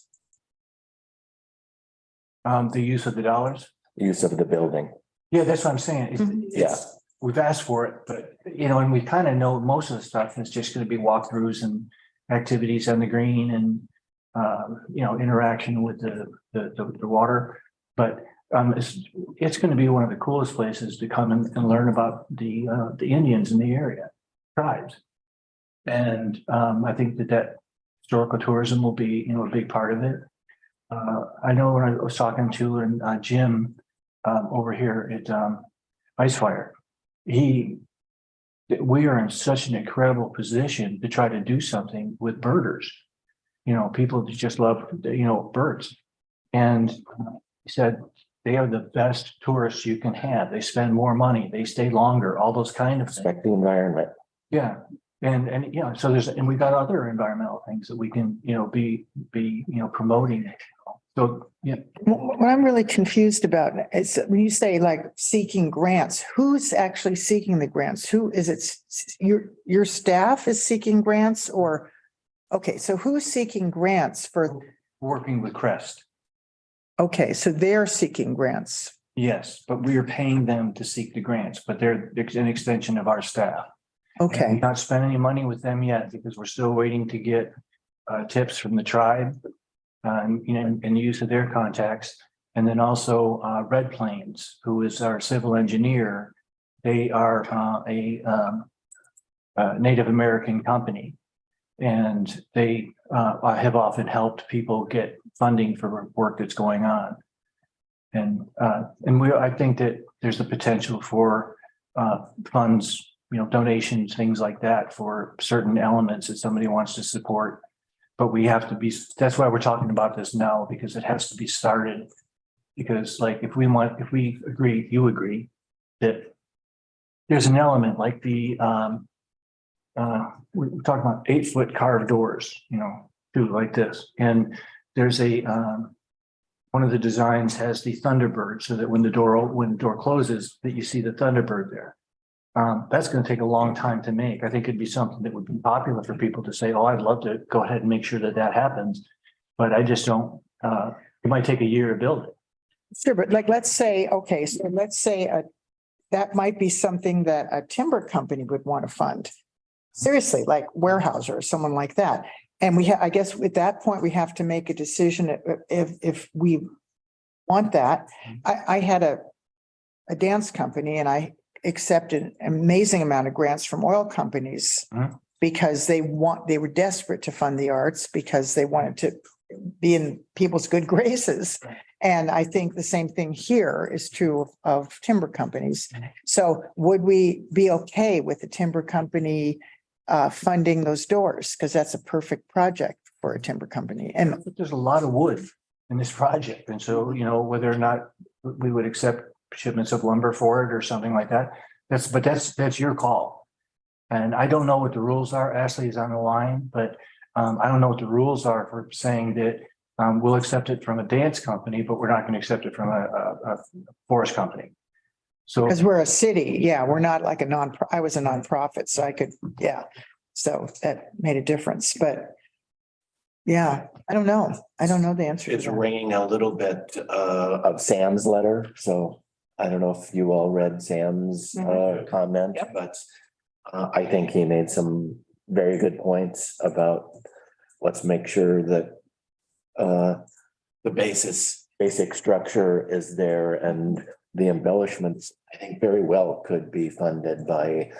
The use of the dollars. of the building. Yeah, that's what I'm saying. Mhm. Yeah. We've asked for it, but and we kind of know most of the stuff is just going to be walkthroughs and activities on the green and interaction with the water. But it's going to be one of the coolest places to come and learn about the Indians in the area, tribes. And I think that historical tourism will be, a big part of it. I know when I was talking to Jim over here at Icefire, we are in such an incredible position to try to do something with birders. People that just love, birds. And he said they are the best tourists you can have. They spend more money, they stay longer, all those kind of things. Respect the environment. Yeah. And so we got other environmental things that we can, be promoting. So, yeah, What I'm really confused about is when you say like seeking grants, who's actually seeking the grants? Who is it? Your staff is seeking grants or? Okay, so who's seeking grants for? working with Crest. Okay, so they're seeking grants. Yes, but we are paying them to seek the grants, but they're an extension of our staff. And Okay, we've not spent any money with them yet because we're still waiting to get tips from the tribe. And use of their contacts. And then also Red Plains, who is our civil engineer. They are a Native American company. And they have often helped people get funding for work that's going on. And I think that there's the potential for funds, donations, things like that for certain elements that somebody wants to support. But we have to be, that's why we're talking about this now, because it has to be started. Because like, if we agree, you agree that there's an element like we're talking about 8-foot carved doors, too, like this. And there's one of the designs has the Thunderbird so that when the door closes, that you see the Thunderbird there. That's going to take a long time to make. I think it'd be something that would be popular for people to say, oh, I'd love to go ahead and make sure that happens. But I just don't, it might take a year to build it. sure, but like, let's say that might be something that a timber company would want to fund. Seriously, like Weyerhaeuser or someone like that. And I guess at that point, we have to make a decision if we want that. I had a dance company and I accepted an amazing amount of grants from oil companies because they were desperate to fund the arts because they wanted to be in people's good graces. And I think the same thing here is true of timber companies. So would we be okay with the timber company funding those doors? Because that's a perfect project for a timber company. And There's a lot of wood in this project. And so, whether or not we would accept shipments of lumber for it or something like that, that's your call. And I don't know what the rules are. Ashley is on the line, but I don't know what the rules are for saying that we'll accept it from a dance company, but we're not going to accept it from a forest company. So, because we're a city, yeah, we're not like I was a nonprofit, so I could, yeah. So that made a difference, but yeah, I don't know. I don't know the answer. to It's that. ringing a little bit of Sam's letter, so I don't know if you all read Sam's comment, but I think he made some very good points about let's make sure that the basis basic structure is there and the embellishments, I think very well could be funded by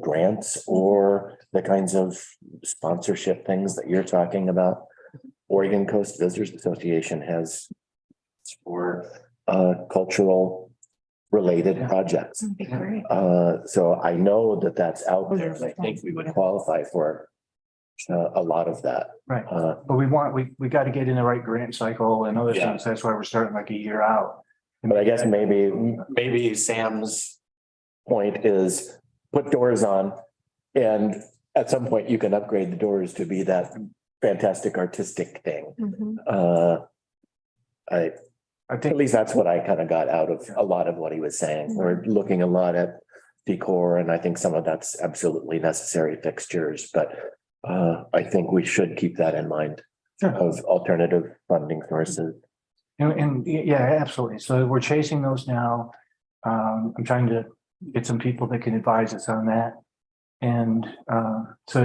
grants or the kinds of sponsorship things that you're talking about. Oregon Coast Visitors Association has for cultural related projects. That'd be great. So I know that that's out there. and I think we would qualify for a lot of that. Right. But we got to get in the right grant cycle and other Yeah. things. That's why we're starting like a year out. But I guess maybe Sam's point is put doors on. And at some point you can upgrade the doors to be that fantastic artistic thing. Mhm. I At think, least that's what I kind of got out of a lot of what he was saying. We're looking a lot at decor and I think some of that's absolutely necessary fixtures, but I think we should keep that in mind Sure. of alternative funding sources. and yeah, absolutely. So we're chasing those now. I'm trying to get some people that can advise us on that. And so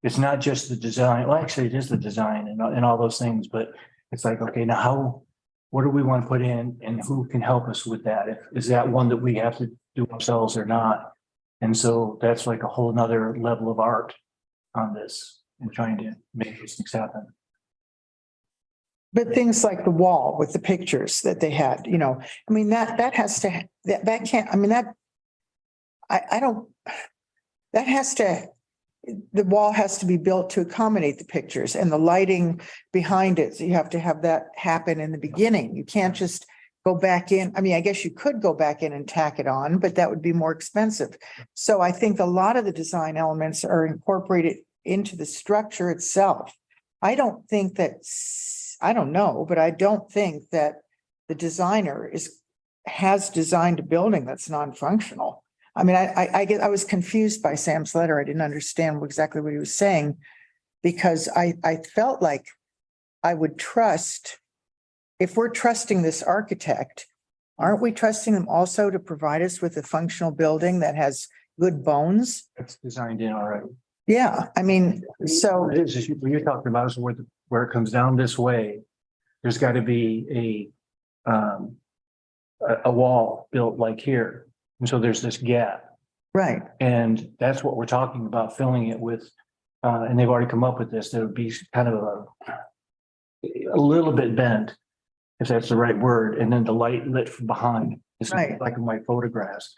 it's not just the design. Well, actually, it is the design and all those things, but it's like, okay, now what do we want to put in and who can help us with that? Is that one that we have to do ourselves or not? And so that's like a whole nother level of art on this and trying to make these things happen. But things like the wall with the pictures that they had, you know, I mean, that has to, that can't, I mean, I don't, that has to, the wall has to be built to accommodate the pictures and the lighting behind it. So you have to have that happen in the beginning. You can't just go back in. I mean, I guess you could go back in and tack it on, but that would be more expensive. So I think a lot of the design elements are incorporated into the structure itself. I don't think that, I don't know, but I don't think that the designer has designed a building that's non-functional. I mean, I was confused by Sam's letter. I didn't understand exactly what he was saying because I felt like I would trust, if we're trusting this architect, aren't we trusting them also to provide us with a functional building that has good bones? It's designed in already. Yeah, I mean, so, It is, what you're talking about is where it comes down this way. There's got to be a wall built like here. And so there's this gap. right, And that's what we're talking about, filling it with, and they've already come up with this, there would be kind of a little bit bent, if that's the right word, and then the light lit from behind. It's Right. like in my photographs.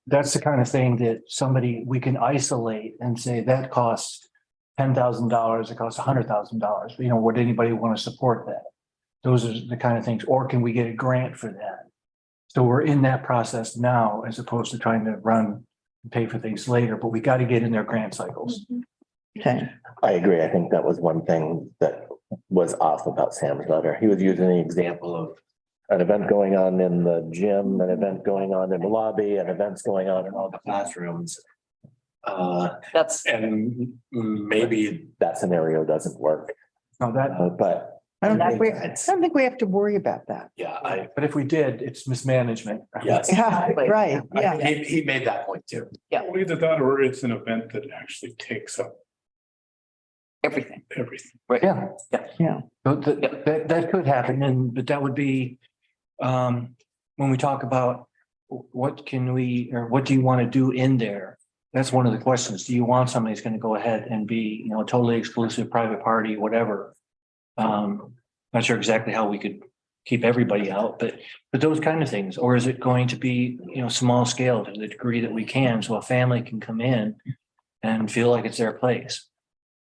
That's the kind of thing that we can isolate and say that costs $10,000, it costs $100,000. You know, would anybody want to support that? Those are the kind of things, or can we get a grant for that? So we're in that process now, as opposed to trying to run and pay for things later, but we got to get in their grant cycles. okay, I agree. I think that was one thing that was off about Sam's letter. He was using the example of an event going on in the gym, an event going on in the lobby, and events going on in all the classrooms. That's, And maybe that scenario doesn't work, Now that, but I don't That- think we have to worry about that. yeah, but if we did, it's mismanagement. Yes. Yeah, right, yeah, he made that point too. Well, either that or it's an event that actually takes up everything. everything. Yeah. yeah. So that could happen, but that would be, when we talk about what can we, or what do you want to do in there? That's one of the questions. Do you want somebody who's going to go ahead and be, you know, totally exclusive, private party, whatever? Not sure exactly how we could keep everybody out, but those kind of things, or is it going to be, you know, small scale to the degree that we can, so a family can come in and feel like it's their place?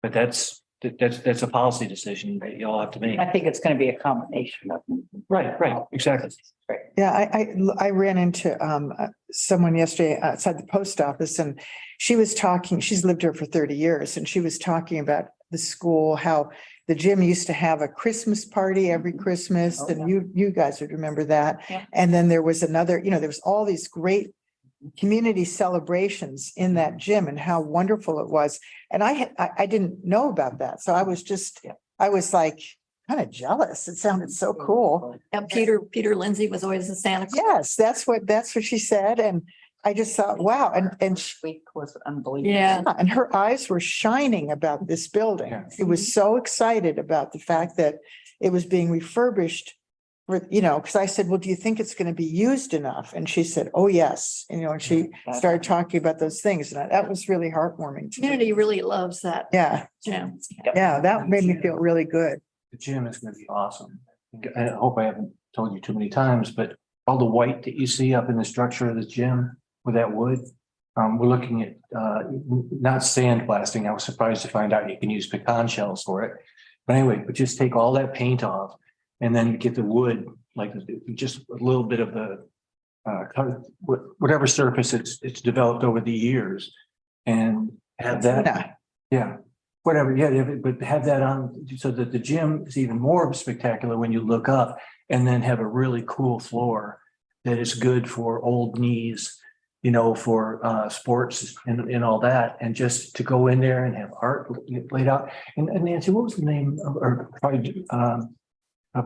But that's a policy decision that you all have to make. I think it's going to be a combination of. Right, exactly. Yeah, I ran into someone yesterday outside the post office and she was talking, she's lived here for 30 years and she was talking about the school, how the gym used to have a Christmas party every Christmas, Oh, and you guys would remember that. Yeah. And then there was another, you know, there was all these great community celebrations in that gym and how wonderful it was. And I didn't know about that. So I was just, I was like kind of jealous. It sounded so cool. And Peter Lindsay was always a Santa Claus. Yes, that's what she said. And I just thought, wow. And Week was unbelievable. Yeah. and her eyes were shining about this building. Yeah. She was so excited about the fact that it was being refurbished because I said, well, do you think it's going to be used enough? And she said, oh, yes. And she started talking about those things. And that was really heartwarming to me. Community really loves that Yeah, gym. yeah, that made me feel really good. The gym is gonna be awesome. I hope I haven't told you too many times, but all the white that you see up in the structure of the gym with that wood. We're looking at not sandblasting. I was surprised to find out you can use pecan shells for it. But anyway, but just take all that paint off and then get the wood, like just a little bit of the whatever surface it's developed over the years and have that. Yeah, whatever, yeah, but have that on so that the gym is even more spectacular when you look up, and then have a really cool floor that is good for old knees, for sports and all that, and just to go in there and have art laid out. And Nancy, what was the name of, or probably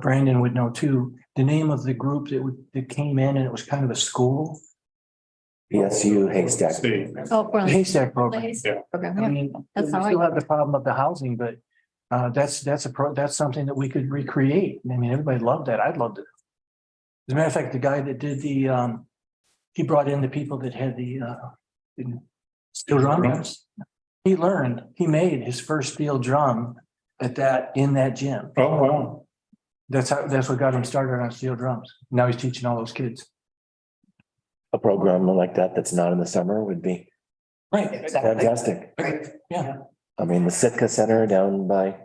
Brandon would know too, the name of the group that came in and it was kind of a school? PSU Haystack. See, Oh, for The the Haystack program. Haystack program, I yeah. mean, we That's how I- still have the problem of the housing, but that's something that we could recreate. I mean, everybody loved that. I'd loved it. As a matter of fact, the guy that did he brought in the people that had the steel drums. He made his first steel drum in that gym. oh, wow. That's what got him started on steel drums. Now he's teaching all those kids. A program like that that's not in the summer would be Right. Exactly. fantastic. Right. Yeah. I mean, the Sitka Center down by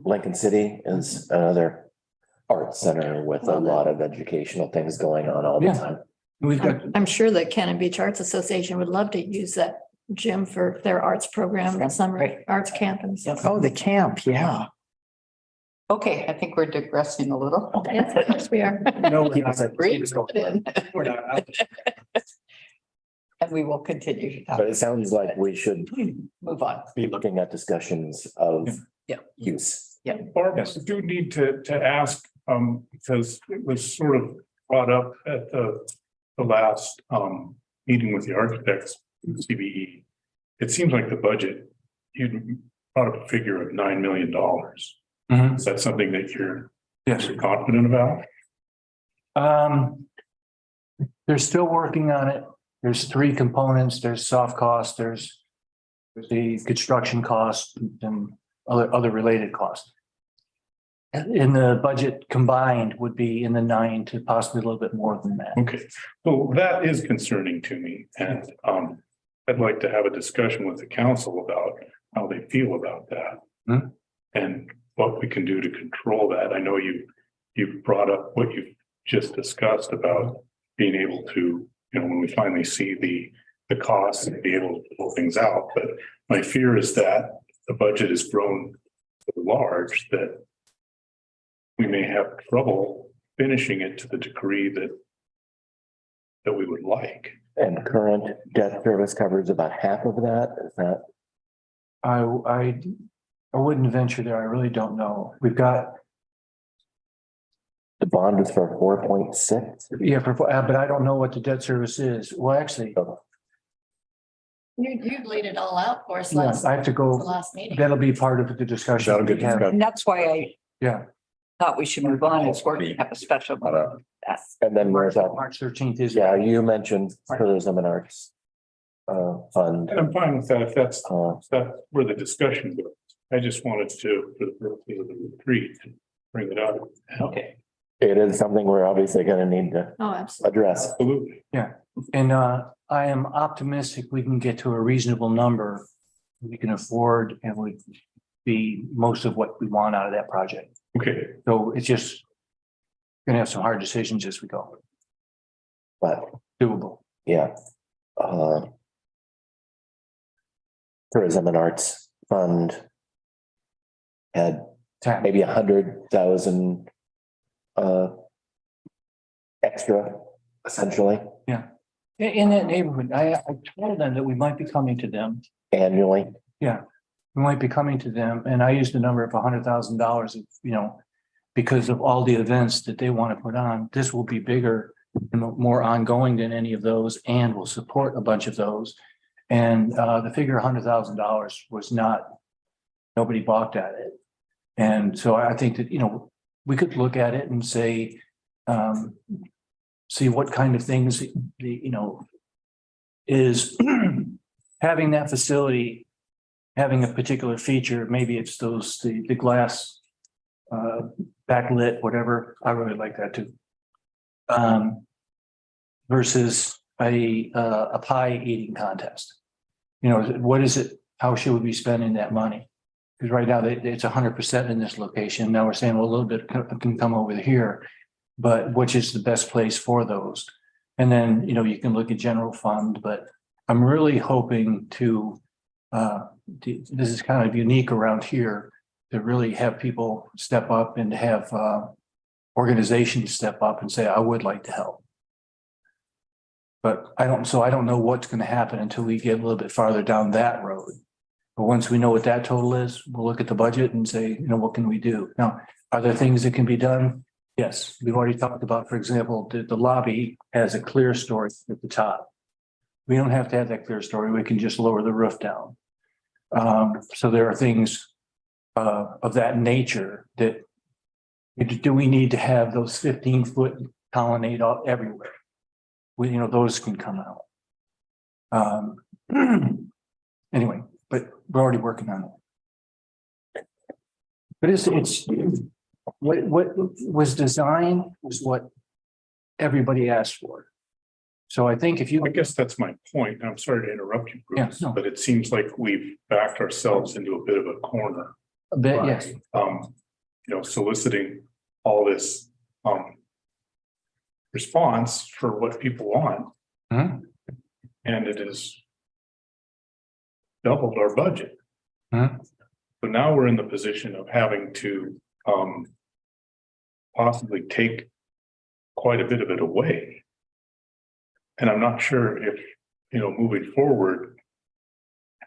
Lincoln City is another art center with a lot of educational things going on all the Yeah. time. We've got, I'm sure the Cannon Beach Arts Association would love to use that gym for their arts program, the summer Right. arts camp and stuff. Oh, the camp, yeah. Okay, I think we're digressing a little. Yes, we are. no, Keep us at- Great. keep us going. And we will continue to talk. But it sounds like we should Move on. be looking at discussions of Yeah. use. Barb, Yes. I do need to ask, because it was sort of brought up at the last meeting with the architects, CBE. It seems like the budget, you brought up a figure of $9 million. Mhm. Is that something that you're Yes. confident about? They're still working on it. There's three components. There's soft costs, there's the construction costs and other related costs. In the budget combined would be in the 9 to possibly a little bit more than that. Okay, so that is concerning to me, and I'd like to have a discussion with the council about how they feel about that. Hmm. And what we can do to control that. I know you've brought up what you've just discussed about being able to, when we finally see the costs and be able to pull things out, but my fear is that the budget has grown so large that we may have trouble finishing it to the degree that we would like. And current debt service covers about half of that. Is that? I wouldn't venture there. I really don't know. We've got, The bond is for 4.6. but I don't know what the debt service is. Well, actually, You laid it all out for us yes, I have to the go, last meeting. that'll be part of the discussion. That'll get we have. discussed. And that's why I Yeah. thought we should move on. It's working, have a special. That's And then there's that, March 13th is. yeah, you mentioned tourism and arts fund. And I'm fine with that, if that's Uh, where the discussion goes. I just wanted to, for the purpose of the retreat, bring it up. okay. It is something we're obviously gonna need to Oh, absolutely. address. Absolutely. And I am optimistic we can get to a reasonable number we can afford and would be most of what we want out of that project. Okay, So it's just gonna have some hard decisions as we go. But Doable. yeah. Tourism and arts fund had Tap. maybe 100,000 extra, essentially, In that neighborhood, I told them that we might be coming to them. annually. We might be coming to them, and I used the number of $100,000, because of all the events that they want to put on. This will be bigger and more ongoing than any of those, and will support a bunch of those. And the figure $100,000 was not, nobody balked at it. And so I think that, we could look at it and say, see what kind of things is having that facility, having a particular feature, maybe it's the glass backlit, whatever. I really like that too. Versus a pie eating contest. What is it? How should we be spending that money? Because right now it's 100% in this location. Now we're saying, well, a little bit can come over here, but which is the best place for those? And then, you can look at general fund, but I'm really hoping to, this is kind of unique around here, to really have people step up and have organizations step up and say, I would like to help. But I don't know what's going to happen until we get a little bit farther down that road. But once we know what that total is, we'll look at the budget and say, what can we do? Now, are there things that can be done? Yes, we've already talked about, for example, the lobby has a clear story at the top. We don't have to have that clear story. We can just lower the roof down. So there are things of that nature that do we need to have those 15-foot colonnade everywhere? Those can come out. Anyway, but we're already working on it. But it's what was designed was what everybody asked for. So I think if you, I guess that's my point. I'm sorry to interrupt you, Bruce, Yeah, no. but it seems like we've backed ourselves into a bit of a corner. a bit, by, yes, soliciting all this, response for what people want. Mhm. And it has doubled our budget. Mhm. So now we're in the position of having to, possibly take quite a bit of it away. And I'm not sure if, moving forward,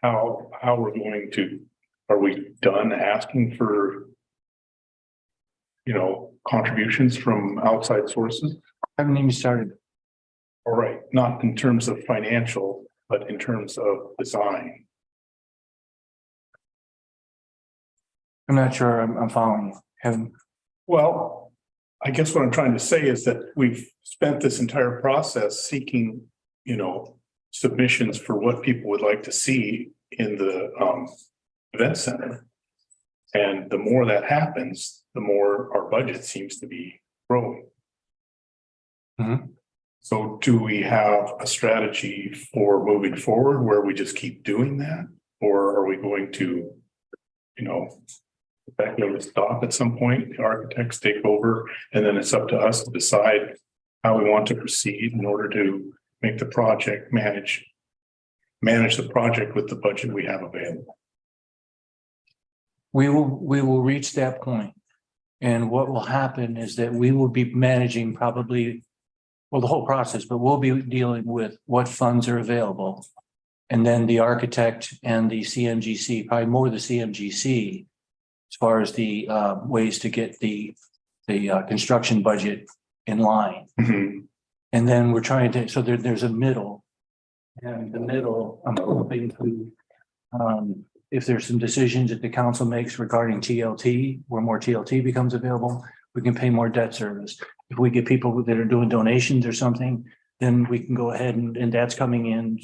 how we're going to, are we done asking for, contributions from outside sources? haven't even started. All right, not in terms of financial, but in terms of design. I'm not sure I'm following you. Haven't, Well, I guess what I'm trying to say is that we've spent this entire process seeking, submissions for what people would like to see in the event center. And the more that happens, the more our budget seems to be growing. Mhm. So do we have a strategy for moving forward where we just keep doing that? Or are we going to, effectively stop at some point, the architects take over, and then it's up to us to decide how we want to proceed in order to make the project manage the project with the budget we have available? we will reach that point. And what will happen is that we will be managing probably, well, the whole process, but we'll be dealing with what funds are available. And then the architect and the CMGC, probably more the CMGC, as far as the ways to get the construction budget in line. Mhm. And then we're trying to, so there's a middle. And the middle, I'm hoping to, if there's some decisions that the council makes regarding TLT, where more TLT becomes available, we can pay more debt service. If we get people that are doing donations or something, then we can go ahead and that's coming in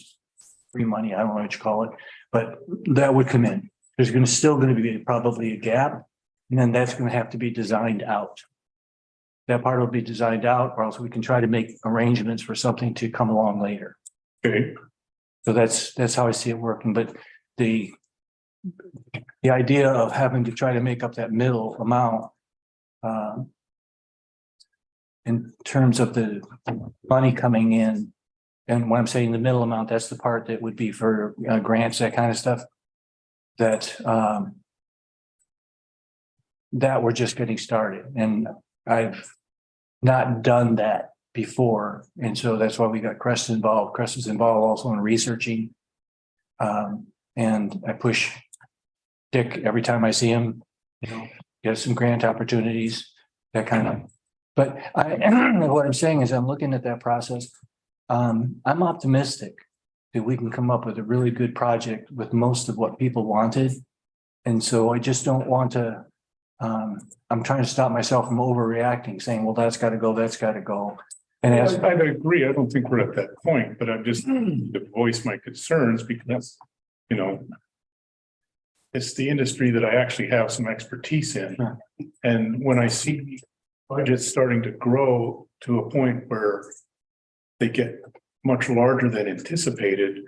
free money. I don't know what you call it, but that would come in. There's still going to be probably a gap, and then that's going to have to be designed out. That part will be designed out, or else we can try to make arrangements for something to come along later. Okay, So that's how I see it working, but the idea of having to try to make up that middle amount in terms of the money coming in, and when I'm saying the middle amount, that's the part that would be for grants, that kind of stuff, that we're just getting started, and I've not done that before, and so that's why we got Crest involved. Crest is involved also in researching, and I push Dick every time I see him, get some grant opportunities, that kind of. But what I'm saying is I'm looking at that process. I'm optimistic that we can come up with a really good project with most of what people wanted. And so I just don't want to I'm trying to stop myself from overreacting, saying, well, that's gotta go, that's gotta go. And as, I agree. I don't think we're at that point, but I'm just to voice my concerns because, you know, it's the industry that I actually have some expertise in. Sure. And when I see budgets starting to grow to a point where they get much larger than anticipated,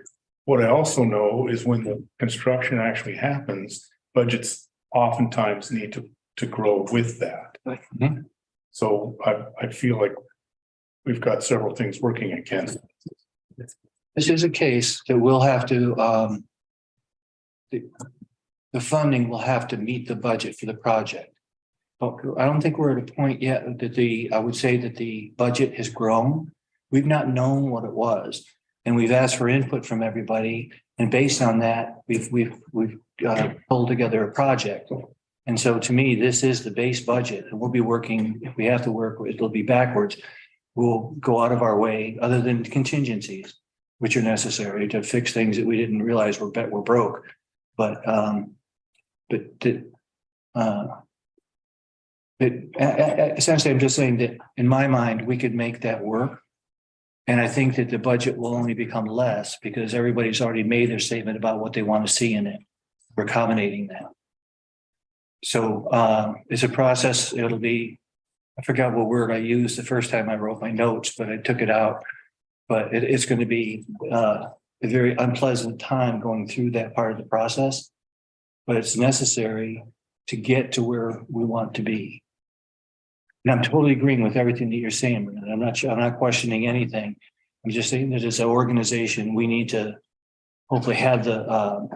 what I also know is when the construction actually happens, budgets oftentimes need to grow with that. Mhm. So I feel like we've got several things working against. This is a case that we'll have to, the funding will have to meet the budget for the project. But I don't think we're at a point yet that I would say that the budget has grown. We've not known what it was, and we've asked for input from everybody. And based on that, we've pulled together a project. And so to me, this is the base budget, and we'll be working, if we have to work, it'll be backwards. We'll go out of our way, other than contingencies, which are necessary to fix things that we didn't realize were broke. But essentially, I'm just saying that in my mind, we could make that work. And I think that the budget will only become less because everybody's already made their statement about what they want to see in it. We're accommodating that. So it's a process. It'll be, I forgot what word I used the first time I wrote my notes, but I took it out. But it's going to be a very unpleasant time going through that part of the process. But it's necessary to get to where we want to be. And I'm totally agreeing with everything that you're saying, Brandon. I'm not questioning anything. I'm just saying that as an organization, we need to hopefully have the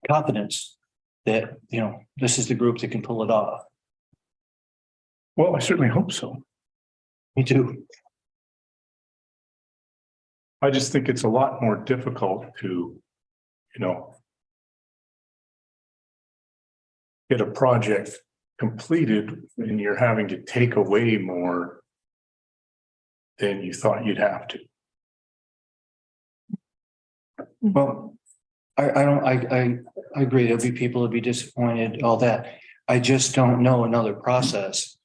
confidence that, you know, this is the group that can pull it off. Well, I certainly hope so. Me too. I just think it's a lot more difficult to, you know, get a project completed when you're having to take away more than you thought you'd have to. Well, I agree. There'll be people who'll be disappointed, all that. I just don't know another process.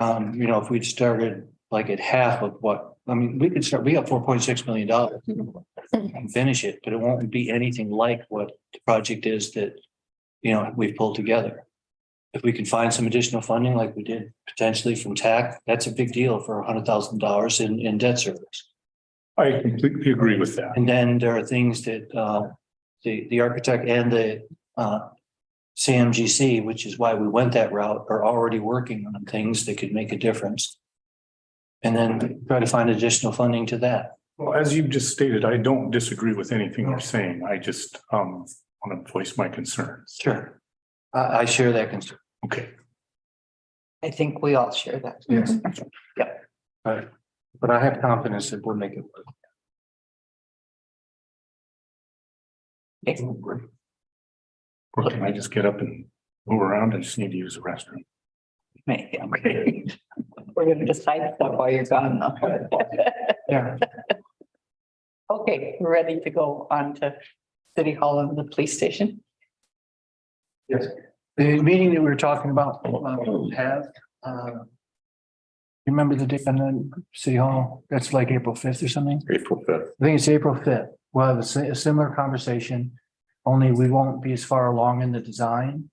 You know, if we'd started like at half of what, I mean, we could start, we got $4.6 million and finish it, but it won't be anything like what the project is that, you know, we've pulled together. If we can find some additional funding like we did potentially from TAC, that's a big deal for $100,000 in debt service. I completely agree with that. And then there are things that the architect and the CMGC, which is why we went that route, are already working on things that could make a difference. And then try to find additional funding to that. Well, as you've just stated, I don't disagree with anything you're saying. I just want to voice my concerns. Sure. I share that concern. Okay. I think we all share that. Yes. But I have confidence that we'll make it work. Or can I just get up and move around? I just need to use the restroom. Okay. We're gonna decide stuff while you're gone though. Yeah. Okay, we're ready to go on to City Hall and the police station. Yes. The meeting that we were talking about, remember the date on the City Hall? That's like April 5th or something? April 5th. I think it's April 5th. We'll have a similar conversation, only we won't be as far along in the design.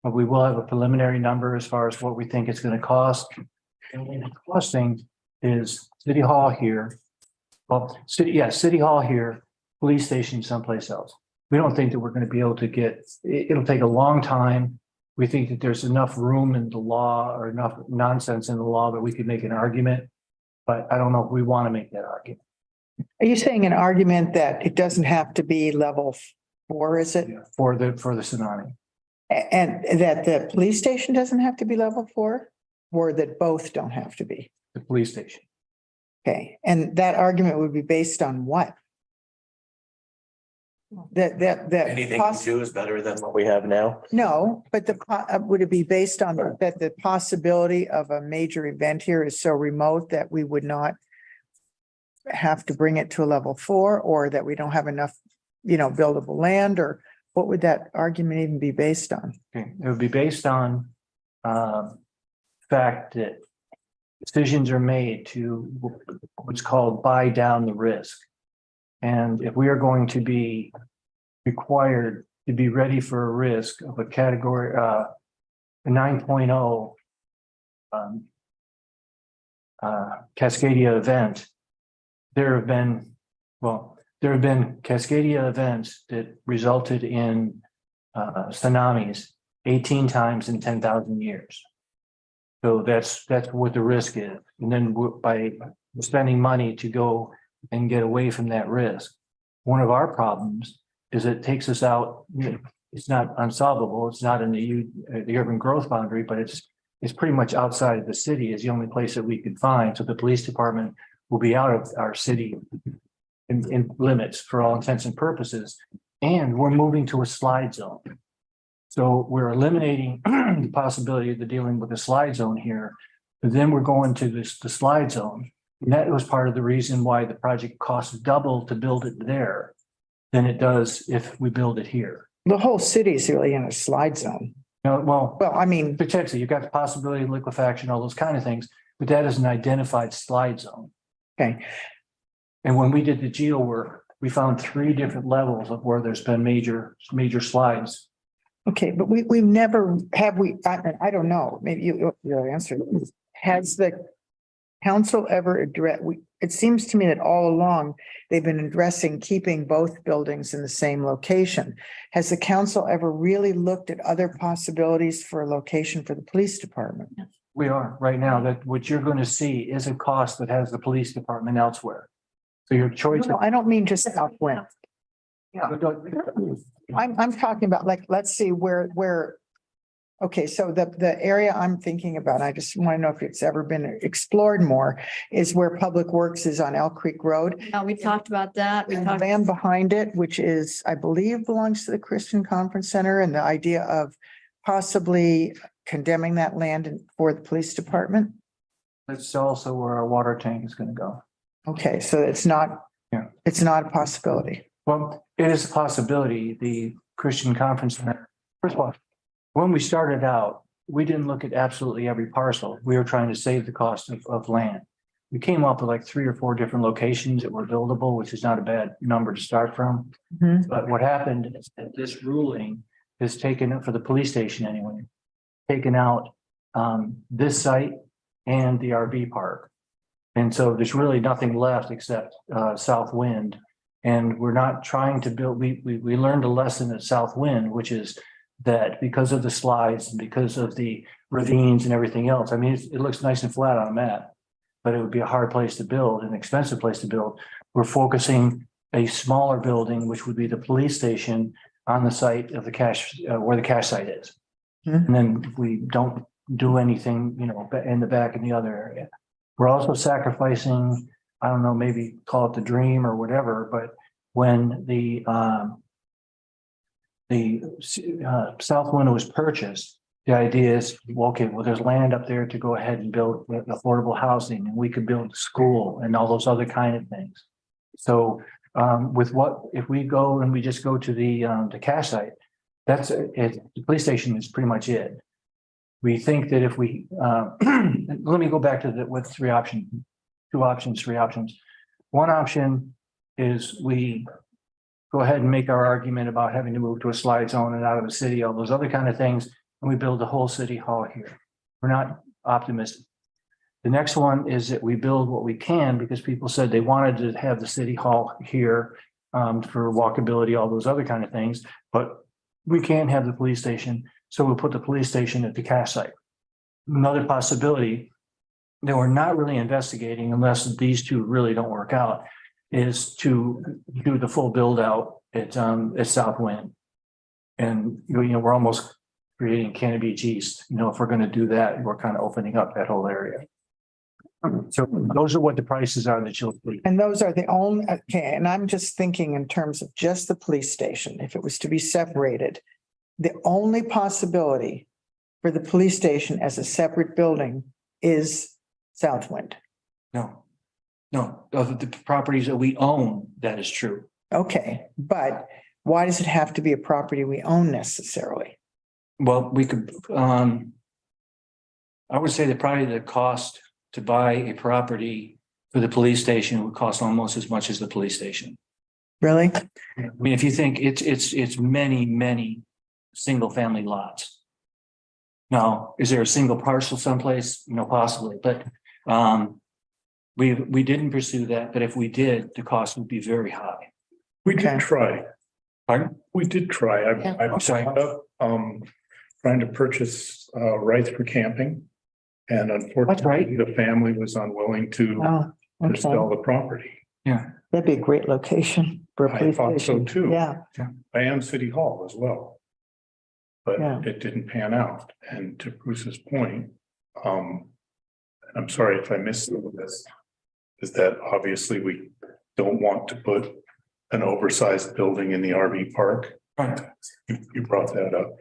But we will have a preliminary number as far as what we think it's going to cost. And the costing is City Hall here. Well, City Hall here, police station someplace else. We don't think that we're going to be able to get, it'll take a long time. We think that there's enough room in the law or enough nonsense in the law that we could make an argument. But I don't know if we want to make that argument. Are you saying an argument that it doesn't have to be level 4, is it? For the tsunami. And that the police station doesn't have to be level 4? Or that both don't have to be? The police station. Okay, and that argument would be based on what? That. Anything we do is better than what we have now. No, but would it be based on that the possibility of a major event here is so remote that we would not have to bring it to a level 4, or that we don't have enough, buildable land, or what would that argument even be based on? Okay, it would be based on fact that decisions are made to what's called buy down the risk. And if we are going to be required to be ready for a risk of a category, a 9.0 Cascadia event, there have been Cascadia events that resulted in tsunamis 18 times in 10,000 years. So that's what the risk is. And then by spending money to go and get away from that risk, one of our problems is it takes us out. It's not unsolvable. It's not in the urban growth boundary, but it's pretty much outside of the city is the only place that we can find. So the police department will be out of our city in limits for all intents and purposes. And we're moving to a slide zone. So we're eliminating the possibility of the dealing with the slide zone here. But then we're going to the slide zone. And that was part of the reason why the project costs double to build it there than it does if we build it here. The whole city is really in a slide zone. No, well, Well, I mean, potentially, you've got the possibility of liquefaction, all those kind of things, but that is an identified slide zone. okay, And when we did the geo work, we found 3 different levels of where there's been major slides. okay, but we've never, have we, I don't know, maybe you'll answer. Has the council ever addressed, it seems to me that all along they've been addressing keeping both buildings in the same location. Has the council ever really looked at other possibilities for a location for the police department? We are right now, that what you're going to see is a cost that has the police department elsewhere. So your choice. No, I don't mean just Southwind. I'm talking about like, let's see where. Okay, so the area I'm thinking about, I just want to know if it's ever been explored more, is where Public Works is on Elk Creek Road. Now, we talked about that. We And talked, land behind it, which is, I believe, belongs to the Christian Conference Center, and the idea of possibly condemning that land for the police department. That's also where our water tank is going to go. Okay, so it's not, Yeah. it's not a possibility. Well, it is a possibility. The Christian Conference Center, first of all, when we started out, we didn't look at absolutely every parcel. We were trying to save the cost of land. We came up with like 3 or 4 different locations that were buildable, which is not a bad number to start from. Mhm. But what happened is that this ruling is taken for the police station anyway, taken out this site and the RV park. And so there's really nothing left except Southwind. And we're not trying to build, we learned a lesson at Southwind, which is that because of the slides and because of the ravines and everything else, I mean, it looks nice and flat on a map, but it would be a hard place to build, an expensive place to build. We're focusing a smaller building, which would be the police station, on the site of the cash, where the cash site is. Mhm. And then we don't do anything, in the back in the other area. We're also sacrificing, I don't know, maybe call it the dream or whatever, but when the Southwind was purchased, the idea is, well, okay, well, there's land up there to go ahead and build affordable housing, and we could build a school and all those other kind of things. So if we go and we just go to the cash site, that's it. The police station is pretty much it. We think that if we, let me go back to with 3 options, 2 options, 3 options. One option is we go ahead and make our argument about having to move to a slide zone and out of the city, all those other kind of things, and we build the whole city hall here. We're not optimistic. The next one is that we build what we can, because people said they wanted to have the city hall here for walkability, all those other kind of things, but we can't have the police station, so we'll put the police station at the cash site. Another possibility that we're not really investigating, unless these 2 really don't work out, is to do the full build out at Southwind. And, we're almost creating Cannon Beach East. If we're going to do that, we're kind of opening up that whole area. So those are what the prices are that you'll see. And those are the only, okay, and I'm just thinking in terms of just the police station, if it was to be separated, the only possibility for the police station as a separate building is Southwind. No, of the properties that we own, that is true. Okay, but Why does it have to be a property we own necessarily? Well, we could, I would say that probably the cost to buy a property for the police station would cost almost as much as the police station. Really? I mean, if you think it's many single family lots. Now, is there a single parcel someplace? You know, possibly, but we didn't pursue that, but if we did, the cost would be very high. We Okay. did try. Pardon? We did try. Yeah. I'm sorry. Trying to purchase rights for camping. And unfortunately, the family was unwilling to Oh, to sell okay. the property. Yeah, That'd be a great location for a I police thought so station. too. Yeah, And City Hall as well. But Yeah. it didn't pan out. And to Bruce's point, and I'm sorry if I missed some of this, is that obviously we don't want to put an oversized building in the RV park. right. You brought that up.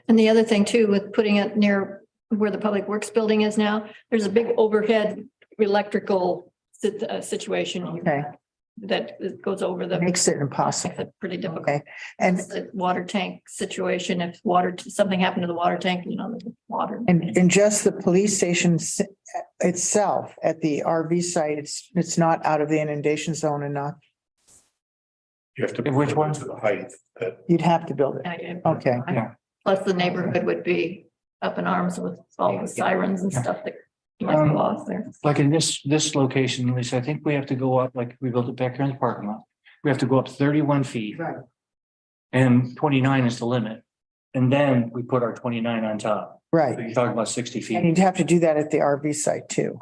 And the other thing too, with putting it near where the Public Works building is now, there's a big overhead electrical situation okay. that goes over the. Makes it impossible. It's pretty difficult. Okay. And, The water tank situation, if something happened to the water tank, you know, the water. and just the police station itself at the RV site, it's not out of the inundation zone enough. You have to. Which build it one? To the height that, You'd have to build it. Okay. Yeah. Plus the neighborhood would be up in arms with all the sirens and stuff that might go off there. Like in this location, Lisa, I think we have to go up, like we built it back here in the parking lot. We have to go up 31 feet. Right. And 29 is the limit. And then we put our 29 on top. So Right. you're talking about 60 And feet. you'd have to do that at the RV site too.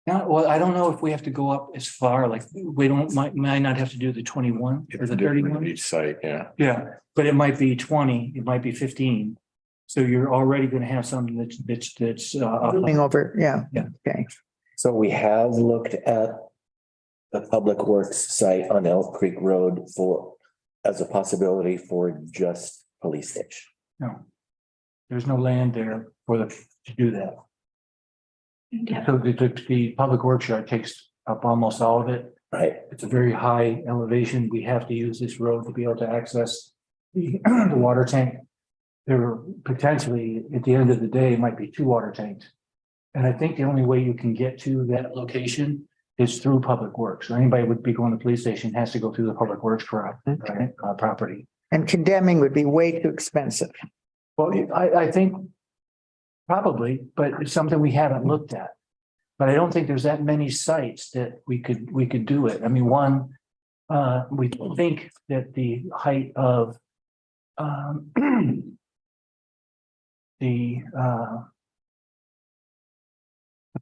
Now, well, I don't know if we have to go up as far, like we might not have to do the 21 or the 31. Each site, yeah. Yeah, but it might be 20, it might be 15. So you're already going to have something that's Moving over, yeah. Yeah. Okay. So we have looked at the Public Works site on Elk Creek Road as a possibility for just police station. no. There's no land there to do that. Yeah. So the public works yard takes up almost all of it. Right, It's a very high elevation. We have to use this road to be able to access the water tank. There are potentially, at the end of the day, might be 2 water tanks. And I think the only way you can get to that location is through Public Works. Or anybody would be going to the police station has to go through the Public Works property. And condemning would be way too expensive. Well, I think probably, but it's something we haven't looked at. But I don't think there's that many sites that we could do it. I mean, we think that the height of the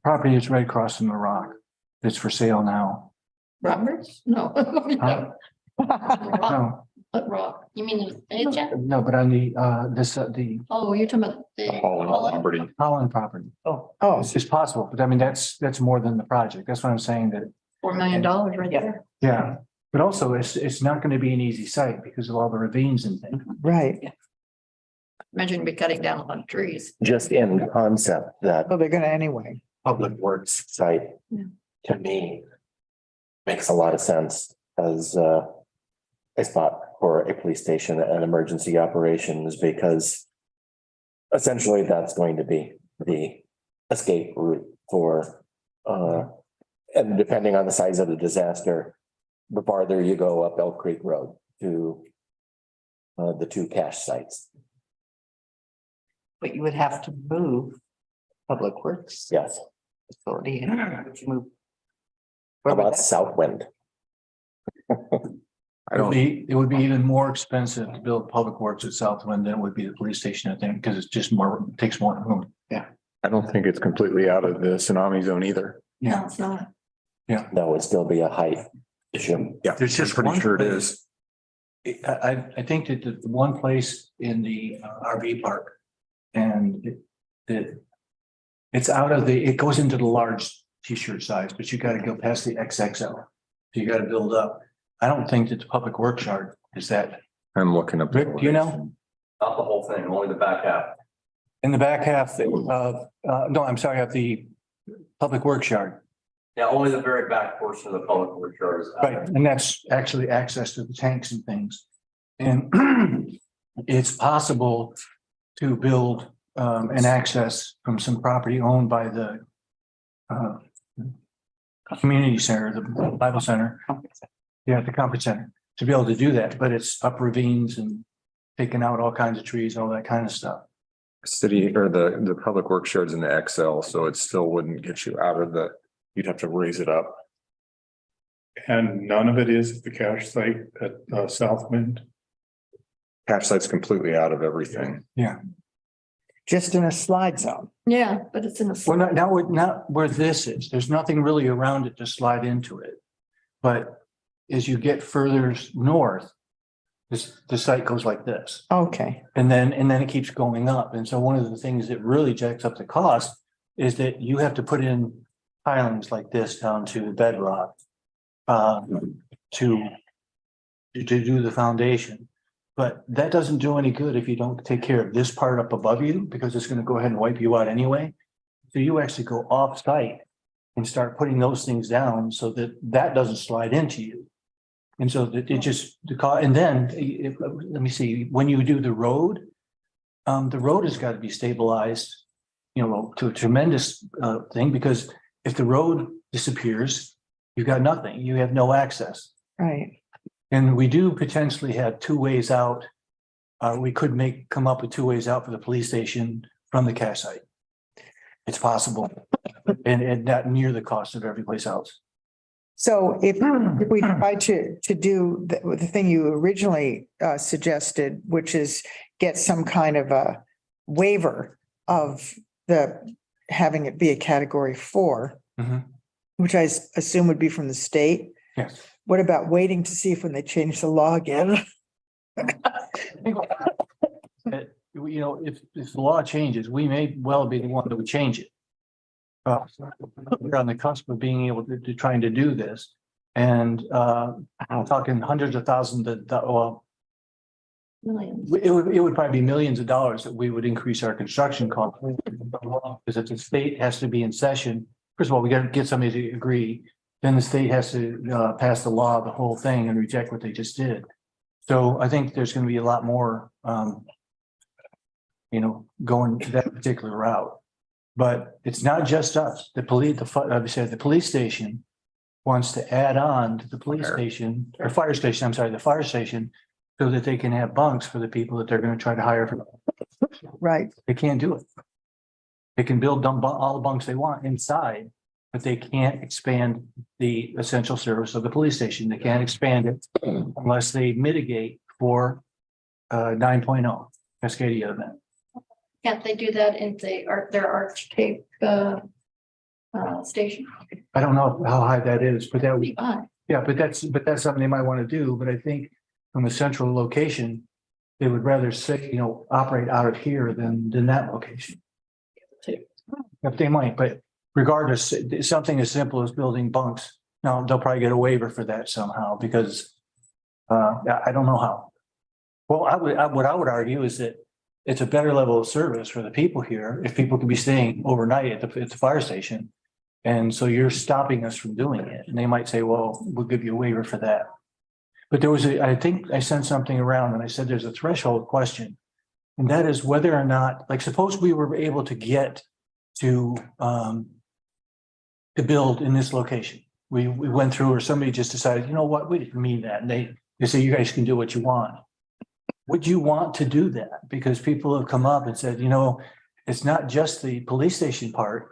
property is right across from the rock that's for sale now. Roberts? No. Huh? Rock, No, what rock? You mean the agent? no, but on the the Oh, you're talking about the. Holland property. Oh, It's possible, but I mean, that's more than the project. That's what I'm saying that, $4 million right Yeah. there. yeah. But also it's not going to be an easy site because of all the ravines and things. right. Imagine be cutting down a lot of trees. just in concept, that Well, they're gonna anyway. Public Works site, Yeah. to me, makes a lot of sense as a spot for a police station and emergency operations, because essentially that's going to be the escape route for, and depending on the size of the disaster, the farther you go up Elk Creek Road to the 2 cache sites. But you would have to move Public Works Yes. facility and move. How Where would about that- Southwind? It would be even more expensive to build public works at Southwind than it would be the police station, I think, because it's just more, it takes more room. I don't think it's completely out of the tsunami zone either. No, it's not. That would still be a height issue. Yeah, There's just I'm pretty one sure it place- is. I think that the one place in the RV park and it's out of it goes into the large t-shirt size, but you got to go past the XXL. So you got to build up. I don't think that the public works yard is that. I'm looking up. the Rick, do you know? Not the whole thing, only the back half. In the back half of, no, I'm sorry, of the public works yard. Yeah, only the very back portion of the public works yard is. out. Right, and that's actually access to the tanks and things. And it's possible to build an access from some property owned by the community center, the Bible center, the conference center, to be able to do that, but it's up ravines and taking out all kinds of trees, all that kind of stuff. City or the public works shares in the Excel, so it still wouldn't get you out of the, you'd have to raise it up. And none of it is at the cache site at Southwind. Cache site's completely out of everything. Just in a slide zone. Yeah, but it's in a. Well, not where this is. There's nothing really around it to slide into it. But as you get further north, the site goes like this. Okay, And then it keeps going up. And so one of the things that really jacks up the cost is that you have to put in pilings like this down to bedrock. To do the foundation. But that doesn't do any good if you don't take care of this part up above you, because it's gonna go ahead and wipe you out anyway. So you actually go off site and start putting those things down so that that doesn't slide into you. And so that it just, and then, let me see, when you do the road has got to be stabilized, to a tremendous thing, because if the road disappears, you've got nothing, you have no access. right. And we do potentially have two ways out. We could come up with two ways out for the police station from the cache site. It's possible, and not near the cost of every place else. So if we try to do the thing you originally suggested, which is get some kind of a waiver of having it be a category 4, Mhm. which I assume would be from the state. Yes. What about waiting to see if when they change the law again? If the law changes, we may well be the one that would change it. We're on the cusp of being able to trying to do this. And I'm talking hundreds of thousands well, Millions. it would probably be millions of dollars that we would increase our construction cost. Because if the state has to be in session, first of all, we got to get somebody to agree. Then the state has to pass the law, the whole thing, and reject what they just did. So I think there's going to be a lot more, going that particular route. But it's not just us. The police station wants to add on to the police station or fire station. I'm sorry, the fire station, so that they can have bunks for the people that they're going to try to hire for. Right. They can't do it. They can build all the bunks they want inside, but they can't expand the essential service of the police station. They can't expand it unless they mitigate for 9.0 Cascadia event. Can't they do that in their Arch Cape station? I don't know how high that is, but that would Be fine. yeah, but that's something they might want to do. But I think from a central location, they would rather say, operate out of here than that location. If they might, but regardless, something as simple as building bunks. Now, they'll probably get a waiver for that somehow because I don't know how. Well, what I would argue is that it's a better level of service for the people here if people could be staying overnight at the fire station. And so you're stopping us from doing it. And they might say, well, we'll give you a waiver for that. But I think I sent something around and I said there's a threshold question. And that is whether or not, like, suppose we were able to get to build in this location. We went through, or somebody just decided, you know what, we didn't mean that. And they say, you guys can do what you want. Would you want to do that? Because people have come up and said, it's not just the police station part.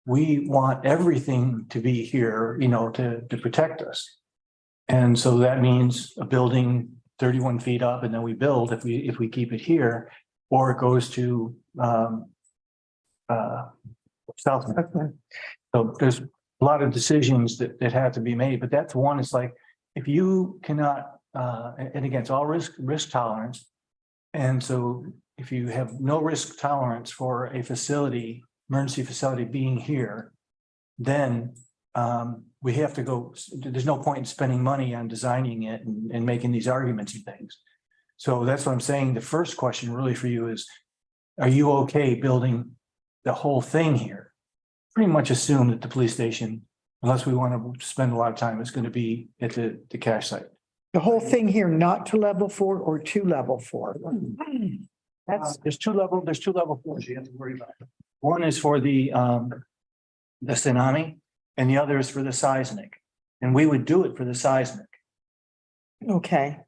We want everything to be here, to protect us. And so that means a building 31 feet up and then we build if we keep it here, or it goes to south. So there's a lot of decisions that have to be made, but that's one. It's like, if you cannot, and again, it's all risk tolerance. And so if you have no risk tolerance for a facility, emergency facility being here, then we have to go, there's no point in spending money on designing it and making these arguments and things. So that's what I'm saying. The first question really for you is, are you okay building the whole thing here? Pretty much assume that the police station, unless we want to spend a lot of time, is going to be at the cache site. The whole thing here, not to level 4 or to level 4. There's two level fours you have to worry about. One is for the tsunami and the other is for the seismic. And we would do it for the seismic. Okay.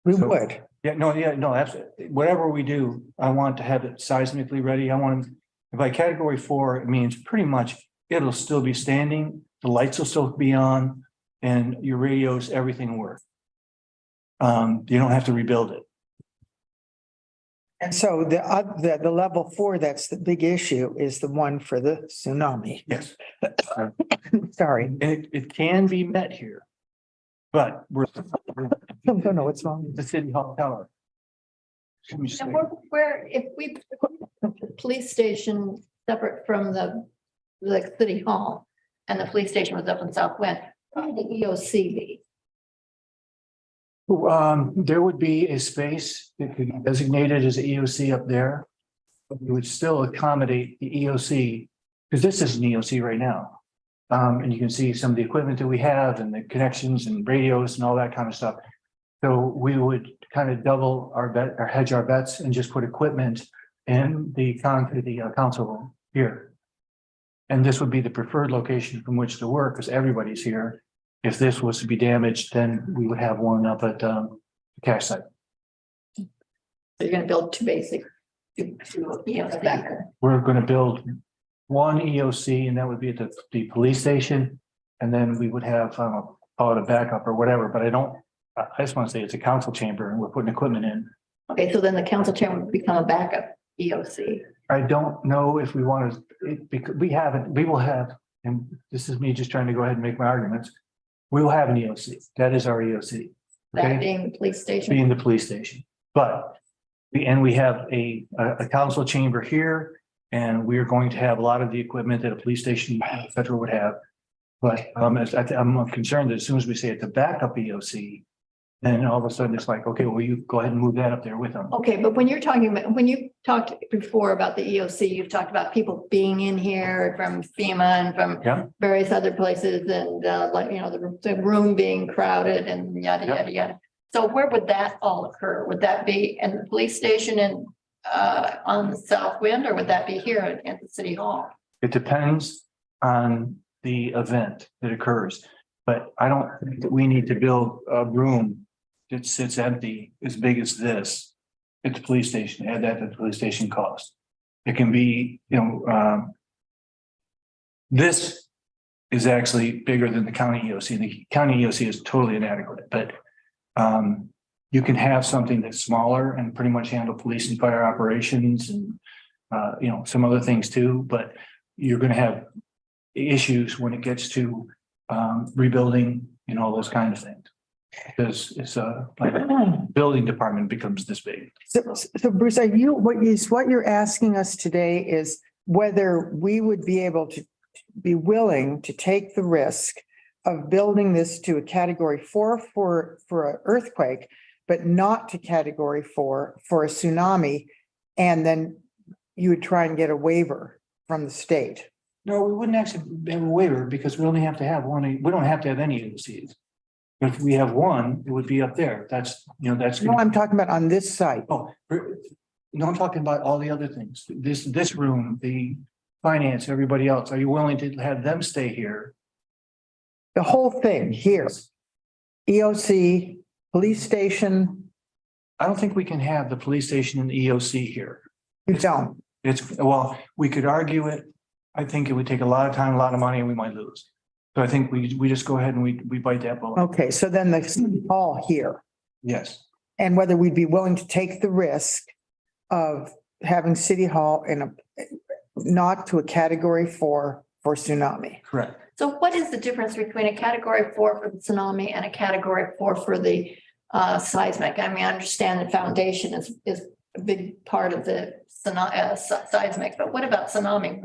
We So- would. Yeah, no, absolutely. Whatever we do, I want to have it seismically ready. I want to, by category 4, it means pretty much it'll still be standing, the lights will still be on, and your radios, everything will work. You don't have to rebuild it. And so the level 4, that's the big issue, is the one for the tsunami. Yes. Sorry. And it can be met here. But we're No, what's wrong? the city hall tower. Let me just And say- where, if we put the police station separate from the city hall and the police station was up in South Wind, where would the EOC be? There would be a space that could be designated as a EOC up there. But we would still accommodate the EOC, because this is an EOC right now. And you can see some of the equipment that we have and the connections and radios and all that kind of stuff. So we would kind of double our bet or hedge our bets and just put equipment in the council room here. And this would be the preferred location from which to work, because everybody's here. If this was to be damaged, then we would have one up at the cash site. So you're gonna build two basic, two EOC. We're gonna build one EOC, and that would be at the police station. And then we would have, call it a backup or whatever, but I just want to say it's a council chamber and we're putting equipment in. Okay, so then the council chamber would become a backup EOC. I don't know if we want to, because we haven't, we will have, and this is me just trying to go ahead and make my arguments. We will have an EOC. That is our EOC. That Okay, being the police station. being the police station, but we have a council chamber here. And we are going to have a lot of the equipment that a police station federal would have. But I'm concerned that as soon as we say it's a backup EOC, then all of a sudden it's like, okay, well, you go ahead and move that up there with them. Okay, but when you're talking about, when you talked before about the EOC, you've talked about people being in here from FEMA and from Yeah. various other places and like, you know, the room being crowded and yada, Yeah. yada, yada. So where would that all occur? Would that be in the police station and on the South Wind, or would that be here at the city hall? It depends on the event that occurs. But I don't think that we need to build a room that sits empty as big as this at the police station, add that to the police station cost. It can be, this is actually bigger than the county EOC. The county EOC is totally inadequate, but you can have something that's smaller and pretty much handle police and fire operations and some other things too, but you're gonna have issues when it gets to rebuilding and all those kind of things. Because it's like building department becomes this big. So Bruce, what you're asking us today is whether we would be able to be willing to take the risk of building this to a category 4 for an earthquake, but not to category 4 for a tsunami. And then you would try and get a waiver from the state. No, we wouldn't actually have a waiver because we only have to have one. We don't have to have any EOCs. If we have one, it would be up there. That's. No, I'm talking about on this site. Oh, no, I'm talking about all the other things. This room, the finance, everybody else. Are you willing to have them stay here? The whole thing here. EOC, police station, I don't think we can have the police station and the EOC here. you don't. Well, we could argue it. I think it would take a lot of time, a lot of money, and we might lose. So I think we just go ahead and we bite that bullet. Okay, so then the city hall here, Yes, and whether we'd be willing to take the risk of having city hall not to a category 4 for tsunami. correct. So what is the difference between a category 4 for the tsunami and a category 4 for the seismic? I mean, I understand the foundation is a big part of the seismic, but what about tsunami?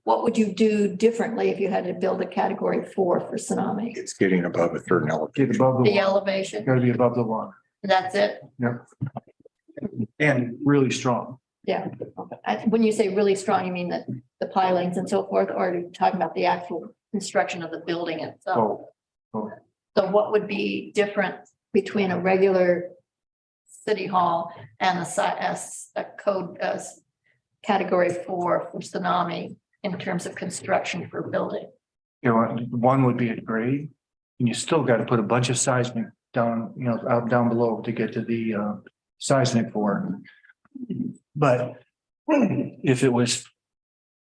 What would you do differently if you had to build a category 4 for tsunami? It's getting above a certain Get elevation. above the The water. elevation, Got to be above the water. that's it? Yep. And really strong. Yeah. When you say really strong, you mean that the pilings and so forth, or are you talking about the actual construction of the building itself? Oh, So So what would be different between a regular city hall and a code as category 4 for tsunami in terms of construction for building? You know, one would be at grade, and you still got to put a bunch of seismic down, you know, out down below to get to the seismic for. But if it was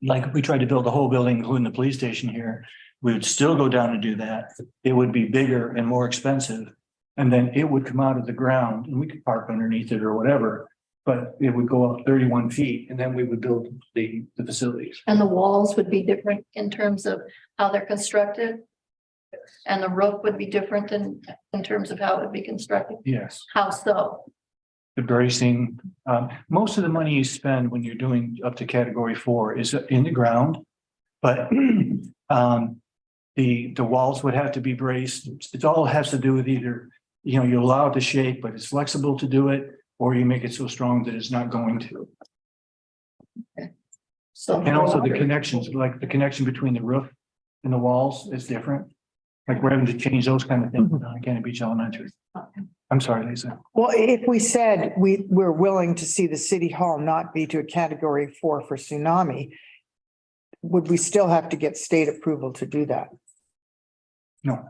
like we tried to build the whole building, including the police station here, we would still go down and do that. It would be bigger and more expensive. And then it would come out of the ground and we could park underneath it or whatever. But it would go up 31 feet and then we would build the facilities. And the walls would be different in terms of how they're constructed? And the roof would be different in terms of how it would be constructed? Yes. How so? The bracing, most of the money you spend when you're doing up to category 4 is in the ground. But the walls would have to be braced. It all has to do with either, you know, you allow it to shake, but it's flexible to do it, or you make it so strong that it's not going to. So. And also the connections, like the connection between the roof and the walls is different. Like we're having to change those kind of things on Cannon Beach Elementary. I'm sorry, Lisa. Well, if we said we're willing to see the city hall not be to a category 4 for tsunami, would we still have to get state approval to do that? No,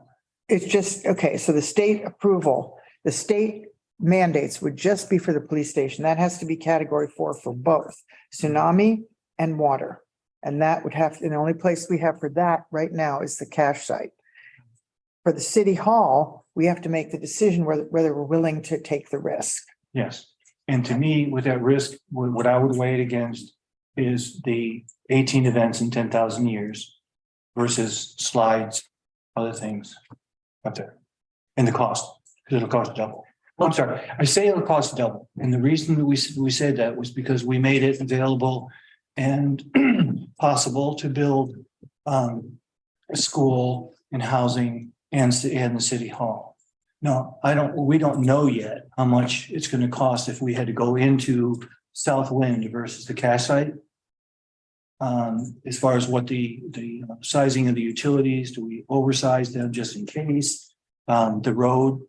It's just, okay, so the state approval, the state mandates would just be for the police station. That has to be category 4 for both tsunami and water. And that would have, and the only place we have for that right now is the cash site. For the city hall, we have to make the decision whether we're willing to take the risk. yes. And to me, with that risk, what I would weigh it against is the 18 events in 10,000 years versus slides, other things up there. And the cost, because it'll cost double. I'm sorry, I say it'll cost double. And the reason that we said that was because we made it available and possible to build a school and housing and the city hall. No, we don't know yet how much it's going to cost if we had to go into Southwind versus the cash site. As far as what the sizing of the utilities, do we oversize them just in case? The road,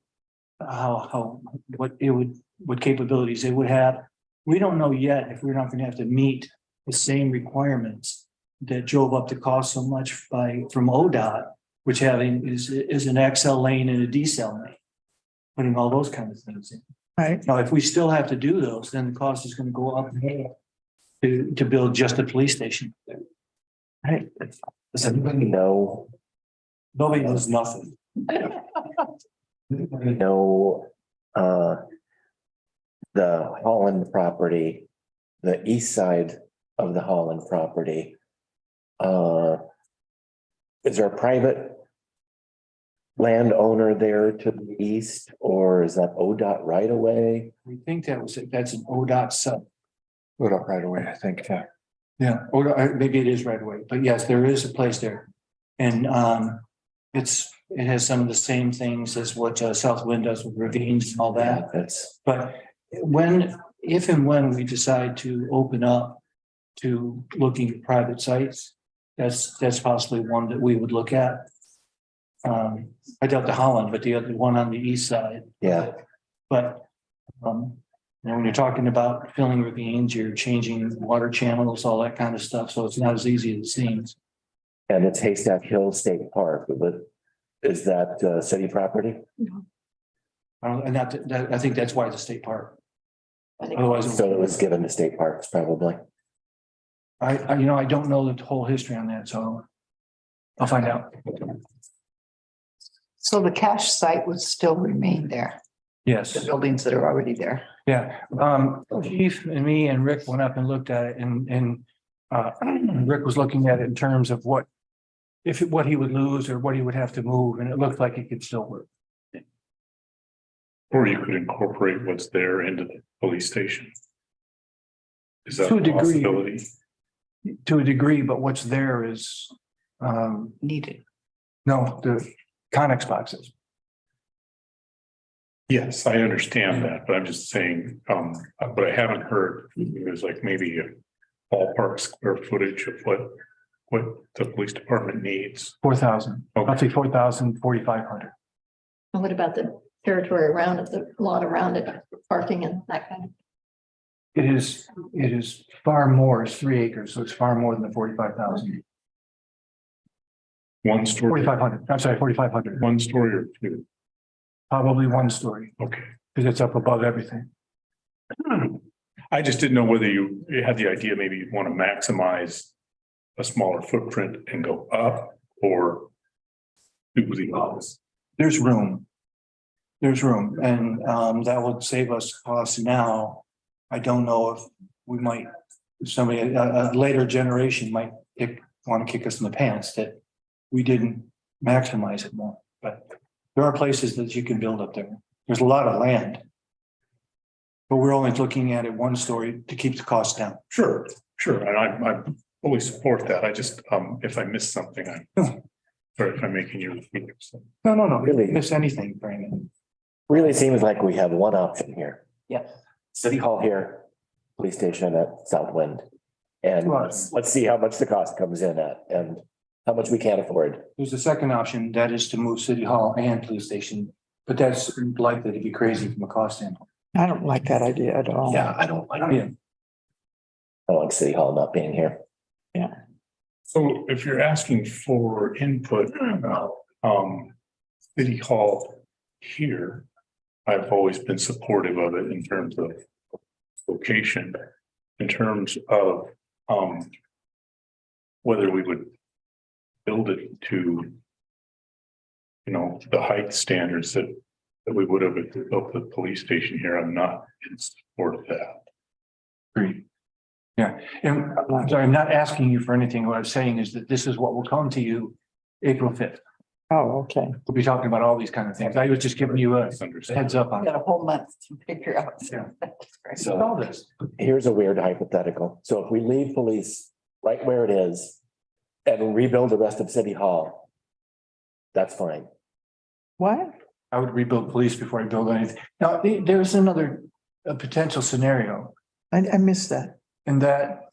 what capabilities they would have. We don't know yet if we're not going to have to meet the same requirements that drove up the cost so much from ODOT, which is an XL lane and a decel lane. Putting all those kind of things in. Right. Now, if we still have to do those, then the cost is going to go up to build just a police station. Right. Does anybody know, Nobody knows nothing. anybody know, the Holland property, the east side of the Holland property? Is there a private landowner there to the east, or is that ODOT right away? We think that's an ODOT sub. ODOT right away, I think, yeah. Yeah, ODOT, maybe it is right away, but yes, there is a place there. And it has some of the same things as what Southwind does with ravines and all that. That's, But if and when we decide to open up to looking at private sites, that's possibly one that we would look at. I doubt the Holland, but the other one on the east side. yeah, But you know, when you're talking about filling ravines, you're changing water channels, all that kind of stuff. So it's not as easy as it seems. and it's Haystack Hill State Park, but is that city property? And I think that's why it's a state park. Otherwise, So it was given to state parks, probably. I don't know the whole history on that, so I'll find out. So the cash site would still remain there, Yes. the buildings that are already there. Yeah, Chief and me and Rick went up and looked at it and Rick was looking at it in terms of what he would lose or what he would have to move, and it looked like it could still work. Or you could incorporate what's there into the police station. Is that To a a degree. possibility? To a degree, but what's there is, Needed. no, the Connex boxes. Yes, I understand that, but I'm just saying, but I haven't heard, there's like maybe a ballpark square footage of what the police department needs. 4,000, Okay. roughly 4,000, 4,500. And what about the territory around it, the lot around it, parking and that kind of? It is far more, it's 3 acres, so it's far more than the 45,000. One story, 4,500, I'm sorry, 4,500, one story or two? probably one story, Okay. because it's up above everything. I just didn't know whether you had the idea, maybe you'd want to maximize a smaller footprint and go up or do the opposite. There's room. There's room, and that would save us costs now. I don't know if we might, if somebody, a later generation might want to kick us in the pants that we didn't maximize it more, but there are places that you can build up there. There's a lot of land. But we're only looking at it one story to keep the cost down. Sure, sure. And I fully support that. I just, if I missed something, I'm sorry if I'm making you repeat yourself. No, Really? miss anything, Brandon. Really seems like we have one option here. Yes. City Hall here, police station at Southwind. And Right. let's see how much the cost comes in at and how much we can't afford. There's a second option, that is to move City Hall and police station, but that's likely to be crazy from a cost standpoint. I don't like that idea at all. Yeah, I don't like, Yeah. I don't like City Hall not being here. So if you're asking for input about, City Hall here, I've always been supportive of it in terms of location, in terms of, whether we would build it to, you know, the height standards that we would have built the police station here. I'm not in support of that. Agreed. Yeah, and I'm sorry, I'm not asking you for anything. What I'm saying is that this is what will come to you April 5th. Oh, okay. We'll be talking about all these kind of things. I was just giving you a Misunderstood. heads up on Got a whole month to figure out. Yeah. That's great. So all this. here's a weird hypothetical. So if we leave police right where it is and rebuild the rest of City Hall, that's fine. What? I would rebuild police before I build anything. Now, there's another potential scenario. I missed that. And that,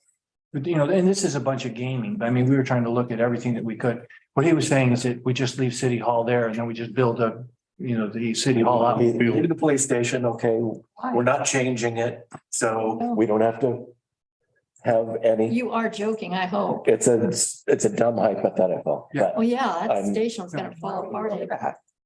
but you know, and this is a bunch of gaming. I mean, we were trying to look at everything that we could. What he was saying is that we just leave City Hall there and then we just build a, you know, the City Hall out. Leave the police station, okay, we're not changing it, so we don't have to have any. You are joking, I hope. It's a dumb hypothetical, but Oh, yeah, that I'm- station's gonna fall apart.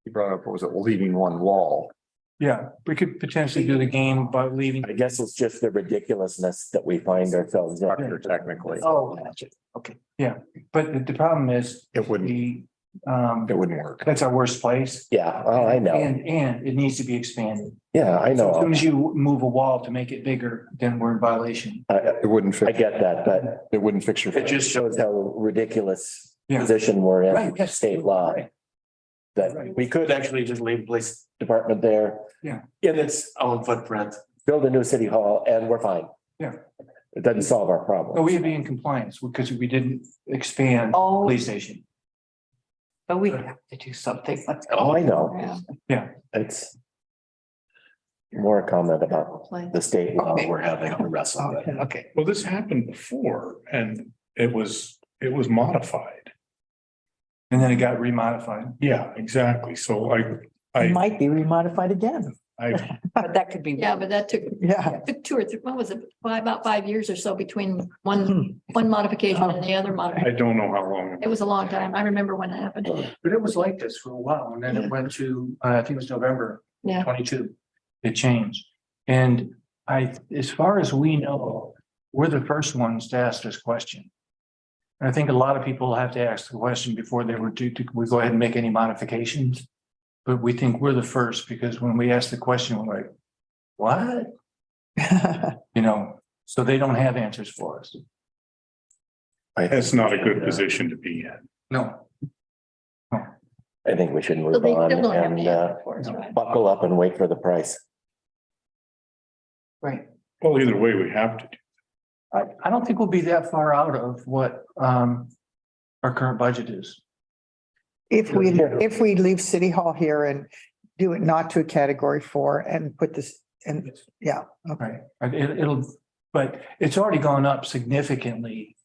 You brought up, what was it, leaving one wall? Yeah, we could potentially do the game by leaving. I guess it's just the ridiculousness that we find ourselves in. Structure technically, Oh, gotcha. Okay. But the problem is it wouldn't, the, it wouldn't work. that's our worst place. Yeah, oh, I know. And it needs to be expanded. Yeah, I So as soon know. as you move a wall to make it bigger, then we're in violation. It wouldn't I fit, get that, but it wouldn't fix your. it just shows how ridiculous Yeah. position we're Right, in, yes. state law. Right. That we could actually just leave the police department there. Yeah. In its own footprint, build a new city hall and we're fine. Yeah. It doesn't solve our But problem. we'd be in compliance because we didn't expand Oh, police station. but we have to do something. Let's go. Oh, I know. Yeah. It's more a comment about Play. the state law Okay. we're having to wrestle with. Okay. Okay. Well, this happened before and it was modified. And then it got remodified. Yeah, exactly. So It I, might be remodified again. But that could be. Yeah, but that took Yeah. 2 or 3, what was it, about 5 years or so between one modification and the other I modification. don't know how long. It was a long time. I remember when it happened. But it was like this for a while and then it went to, I think it was November Yeah. 22. It changed. And as far as we know, we're the first ones to ask this question. And I think a lot of people have to ask the question before they were we go ahead and make any modifications. But we think we're the first because when we ask the question, we're like, what? You know, so they don't have answers for us. It's not a good position to be in. No. I think we should So move they on still don't have and any answer for us, right? buckle up and wait for the price. Right. Well, either way, we have to. I don't think we'll be that far out of what our current budget is. If we leave City Hall here and do it not to a category 4 and put this, and yeah, okay. Right. It'll, but it's already gone up significantly.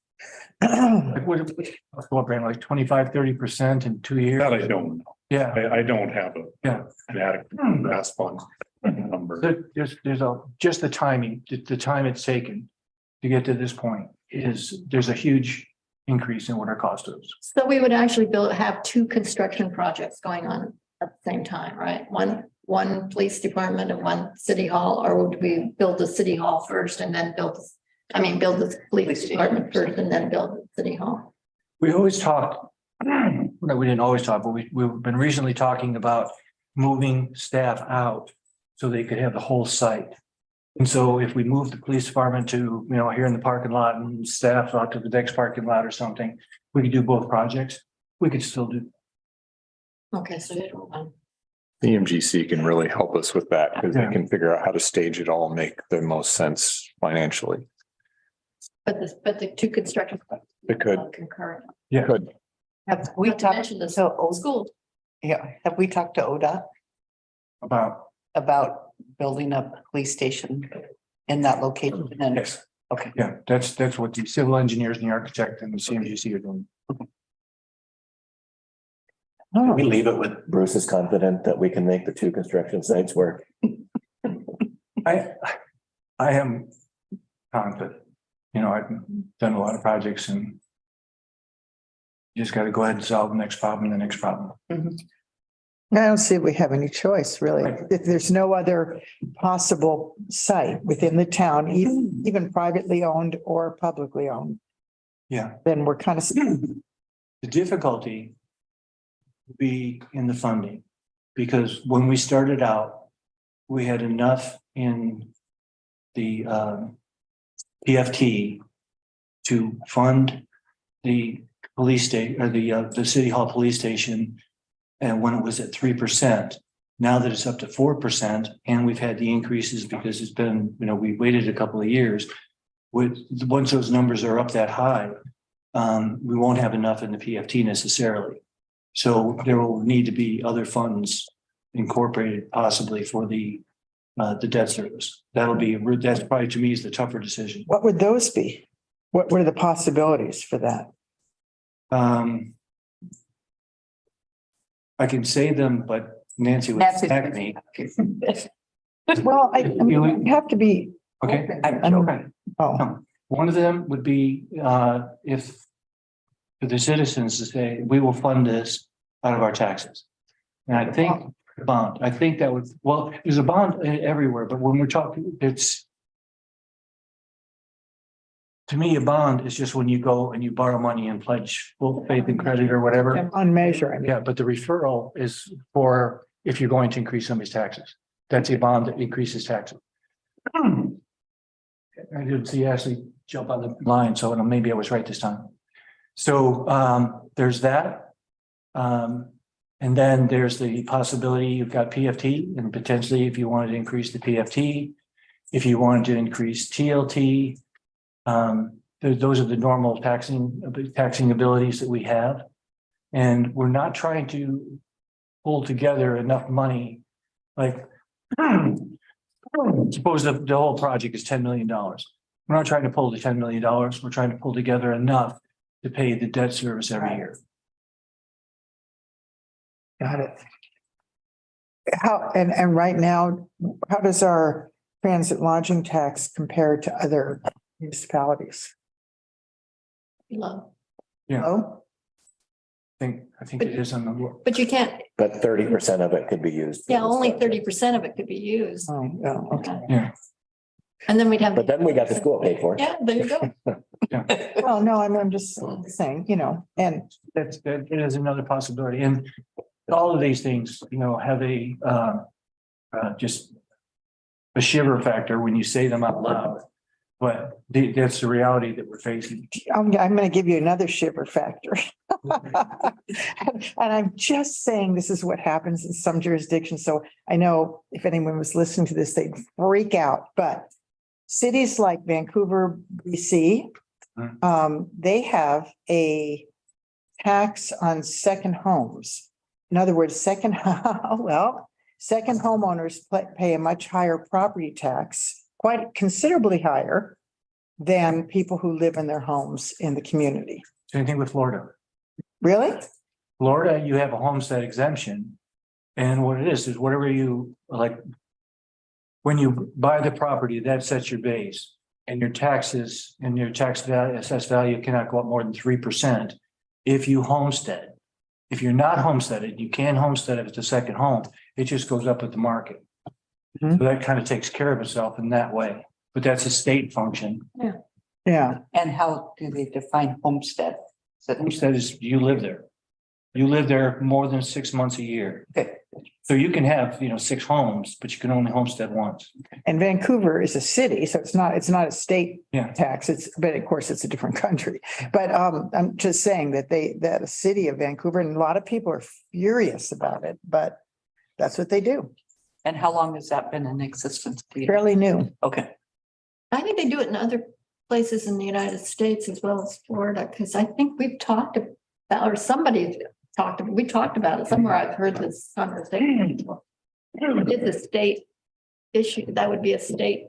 Like what, Brandon, like 25, 30% in 2 years? That I don't know. Yeah. I don't have Yeah. an adequate grasp on the number. Just the timing, the time it's taken to get to this point there's a huge increase in what our cost is. So we would actually have two construction projects going on at the same time, right? One police department and one city hall, or would we build the city hall first and then build the police department first and then build the city hall? We always talked, no, we didn't always talk, but we've been recently talking about moving staff out so they could have the whole site. And so if we move the police department to, here in the parking lot and staff out to the next parking lot or something, we could do both projects. We could still do. Okay, so you don't want. EMGC can really help us with that because they can figure out how to stage it all and make the most sense financially. But the two construction. It could. Concurrent. Yeah. Could. Have we Not to talked mention the to, school. yeah, have we talked to ODOT about building a police station in that location? And Yes. okay. Yeah, that's what the civil engineers and the architect and the CMGC are doing. We leave it with Bruce is confident that we can make the two construction sites work. I am confident, I've done a lot of projects and you just got to go ahead and solve the next problem, I don't see we have any choice, really. If there's no other possible site within the town, even privately owned or publicly owned, Yeah, then we're kind of, the difficulty would be in the funding. Because when we started out, we had enough in the PFT to fund the police station or the city hall police station. And when it was at 3%, now that it's up to 4%, and we've had the increases because it's been, we waited a couple of years. Once those numbers are up that high, we won't have enough in the PFT necessarily. So there will need to be other funds incorporated possibly for the debt service. That's probably to me is the tougher decision. what would those be? What are the possibilities for that? I can say them, but Nancy would attack me. Well, I mean, you have to be. Okay. Okay. Oh, One of them would be if for the citizens to say, we will fund this out of our taxes. And I think bond, I think that would, well, there's a bond everywhere, but when we're talking, to me, a bond is just when you go and you borrow money and pledge full faith and credit or whatever. on measure, I mean. Yeah, but the referral is for if you're going to increase somebody's taxes. That's a bond that increases taxes. I didn't see Ashley jump on the line, so maybe I was right this time. So there's that. And then there's the possibility you've got PFT and potentially if you wanted to increase the PFT, if you wanted to increase TLT, those are the normal taxing abilities that we have. And we're not trying to pull together enough money. Like suppose the whole project is $10 million. We're not trying to pull the $10 million. We're trying to pull together enough to pay the debt service every year. Got it. How, and right now, how does our transit lodging tax compare to other municipalities? Low. Yeah. Oh, I think it is on the. But you can't, But 30% of it could be used. for yeah, this only project. 30% of it could be used. oh, yeah, okay. Yeah. And then we'd have. But then we got the school paid for. Yeah, there you go. Well, no, I'm just saying, and That is another possibility. And all of these things, have a just a shiver factor when you say them out loud. But that's the reality that we're facing. I'm going to give you another shiver factor. And I'm just saying this is what happens in some jurisdictions. So I know if anyone was listening to this, they'd freak out. But cities like Vancouver, BC, they have a tax on second homes. In other words, second homeowners pay a much higher property tax, quite considerably higher than people who live in their homes in the community. Same thing with Florida. Really? Florida, you have a homestead exemption. And what it is whatever you like. When you buy the property, that sets your base and your taxes and your tax value, assessed value cannot go up more than 3% if you homestead. If you're not homesteaded, you can homestead if it's a second home. It just goes up with the market. Mhm. So that kind of takes care of itself in that way, but that's a state function. Yeah, And how do they define homestead? So Homestead is you live there. You live there more than 6 months a year. Okay. So you can have, 6 homes, but you can only homestead once. and Vancouver is a city, so it's not a state Yeah. tax. But of course, it's a different country. But I'm just saying that the city of Vancouver, and a lot of people are furious about it, but that's what they do. And how long has that been in existence? Fairly new. Okay. I think they do it in other places in the United States as well as Florida, because I think we've talked about, or somebody we talked about it somewhere. I've heard this conversation. It's a state issue. That would be a state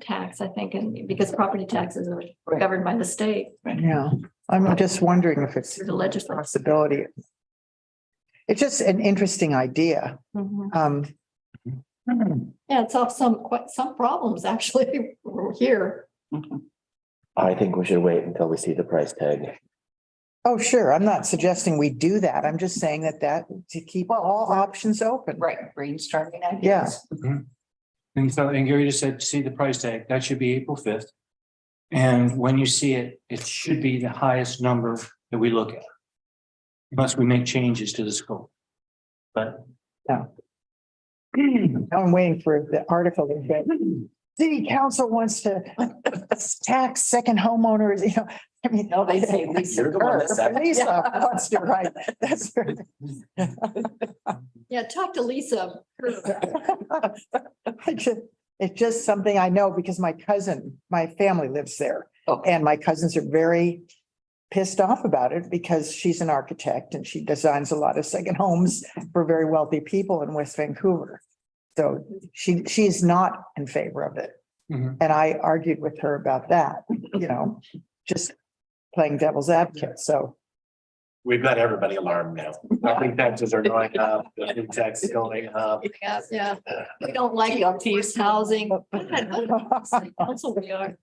tax, I think, and because property taxes are governed by the state Yeah, I'm just wondering if it's through the legislature. possibility. It's just an interesting idea. Mhm. Yeah, it solves quite some problems actually here. I think we should wait until we see the price tag. Oh, sure. I'm not suggesting we do that. I'm just saying that to keep all options open. Right, brainstorming Yeah. ideas. And so, and Gary just said, see the price tag, that should be April 5th. And when you see it, it should be the highest number that we look at. Unless we make changes to the scope. But I'm waiting for the article that said, city council wants to tax second homeowners, I mean. No, they say Lisa You're the one that said it. Lisa wants to write. That's. Yeah, talk to Lisa. It's just something I know because my family lives there. Oh. And my cousins are very pissed off about it because she's an architect and she designs a lot of second homes for very wealthy people in West Vancouver. So she's not in favor of it. Mhm. And I argued with her about that, just playing devil's advocate. So We've got everybody alarmed now. Property taxes are going up, the new tax is going up. Yeah, we don't like these housing. Council we are.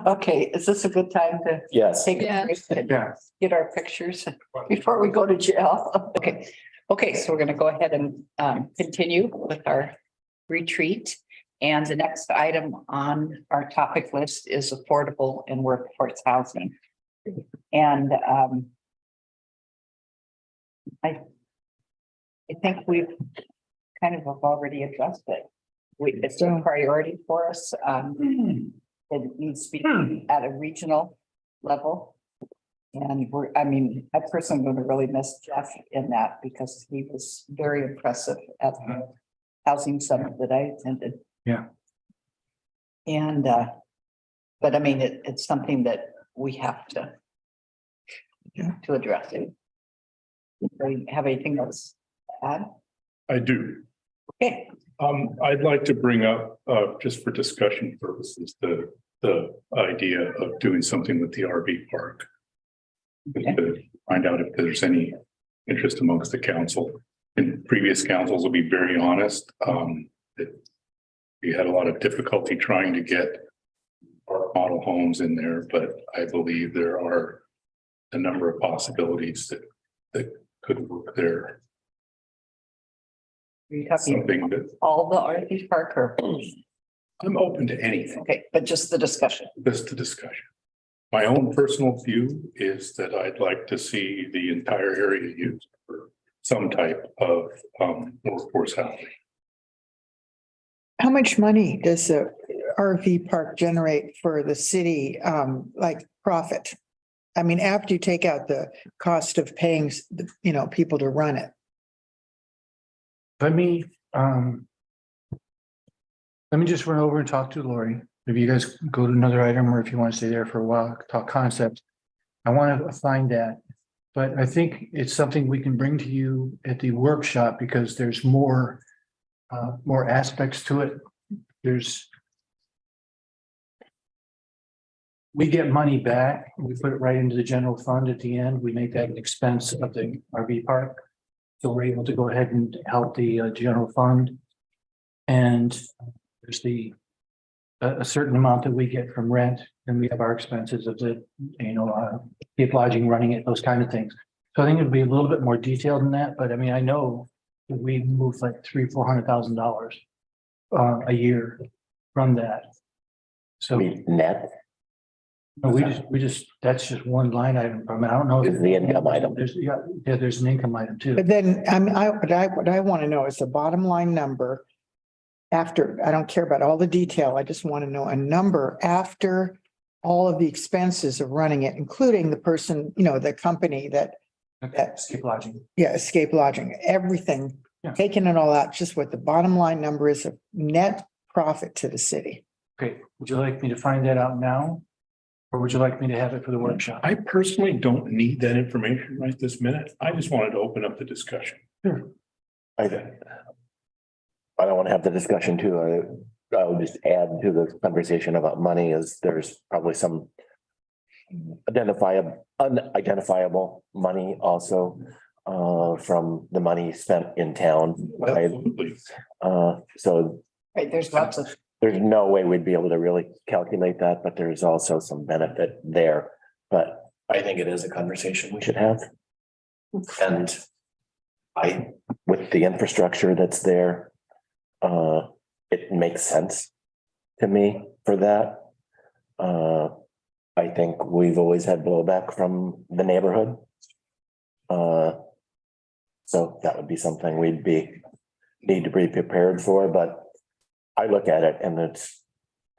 Okay, is this a good time to Yes. take Yeah. a break and Yeah. get our pictures before we go to jail? Okay, so we're gonna go ahead and continue with our retreat. And the next item on our topic list is affordable and workforce housing. And I think we've kind of have already addressed it. It's a priority for us. It needs to be at a regional level. And I personally am going to really miss Jeff in that because he was very impressive at the housing summit that I attended. Yeah. And, but it's something that we have to address it. Do you have anything else to add? I do. Okay, I'd like to bring up, just for discussion purposes, the idea of doing something with the RV park. To find out if there's any interest amongst the council. And previous councils, will be very honest, that we had a lot of difficulty trying to get our model homes in there, but I believe there are a number of possibilities that could work there. are you talking Something that all the RV park or, I'm open to anything. okay, but just the discussion. Just a discussion. My own personal view is that I'd like to see the entire area used for some type of workforce housing. how much money does the RV park generate for the city, like profit? I mean, after you take out the cost of paying, people to run it. Let me just run over and talk to Lori. If you guys go to another item or if you want to stay there for a while, talk concepts. I want to find that. But I think it's something we can bring to you at the workshop because there's more aspects to it. There's we get money back, we put it right into the general fund at the end, we make that an expense of the RV park. So we're able to go ahead and help the general fund. And there's a certain amount that we get from rent, and we have our expenses of the, keep lodging, running it, those kind of things. So I think it'd be a little bit more detailed than that, but I mean, I know that we move like $300,000-400,000 a year from that. I So mean, net we just, that's just one line item from it. I don't know. if- is the income item. There's, there's an income item too. But then, what I want to know is the bottom line number. After, I don't care about all the detail. I just want to know a number after all of the expenses of running it, including the person, the company that, Skip lodging. Escape Lodging, everything. Yeah. Taking it all out, just what the bottom line number is of net profit to the city. Okay, would you like me to find that out now? Or would you like me to have it for the workshop? I personally don't need that information right this minute. I just wanted to open up the discussion. I don't want to have the discussion too. I would just add to the conversation about money is there's probably some unidentifiable money also from the money spent in town. Absolutely. So Right, there's lots of, there's no way we'd be able to really calculate that, but there's also some benefit there. But I think it is a conversation we should have. And with the infrastructure that's there, it makes sense to me for that. I think we've always had blowback from the neighborhood. So that would be something we'd need to be prepared for, but I look at it and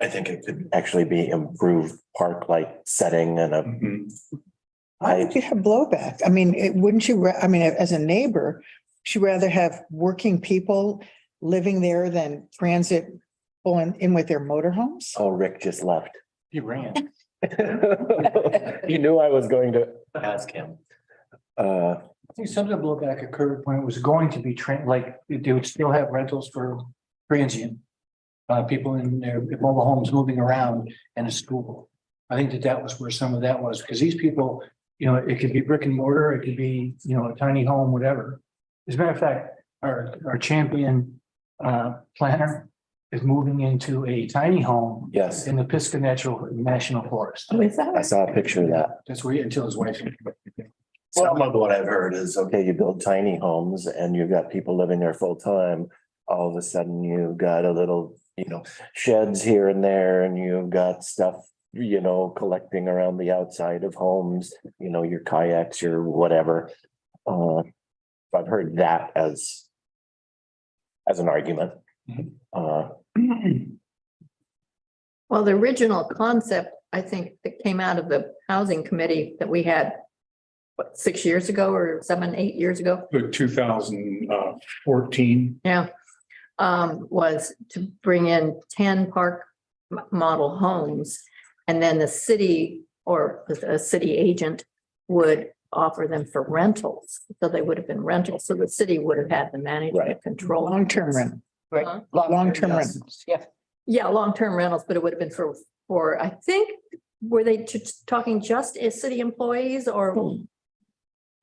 I think it could actually be improved park-like setting and Mhm. Why would you have blowback? I mean, wouldn't you, as a neighbor, would you rather have working people living there than transit pulling in with their motorhomes? oh, Rick just left. He ran. You knew I was going to ask him. I think some of the blowback occurred when it was going to be like they would still have rentals for transient. People in their mobile homes moving around and a school. I think that was where some of that was, because these people, it could be brick and mortar, it could be, a tiny home, whatever. As a matter of fact, our champion planner is moving into a tiny home Yes, in the Pisgah National Forest. oh, is that I right? saw a picture of that. That's where until his wife. Some of what I've heard is, okay, you build tiny homes and you've got people living there full time. All of a sudden you've got a little, sheds here and there and you've got stuff, collecting around the outside of homes, your kayaks, your whatever. I've heard that as an argument. Well, the original concept, I think, that came out of the housing committee that we had, 6 years ago or 7, 8 years ago? 2014. Yeah. Was to bring in 10 park model homes. And then the city or the city agent would offer them for rentals. So they would have been rentals. So the city would have had the management Right. control. Long-term rent. Right. Huh? Long-term yes. rentals. Yeah, Yeah, long-term rentals, but it would have been for, I think, were they talking just as city employees or?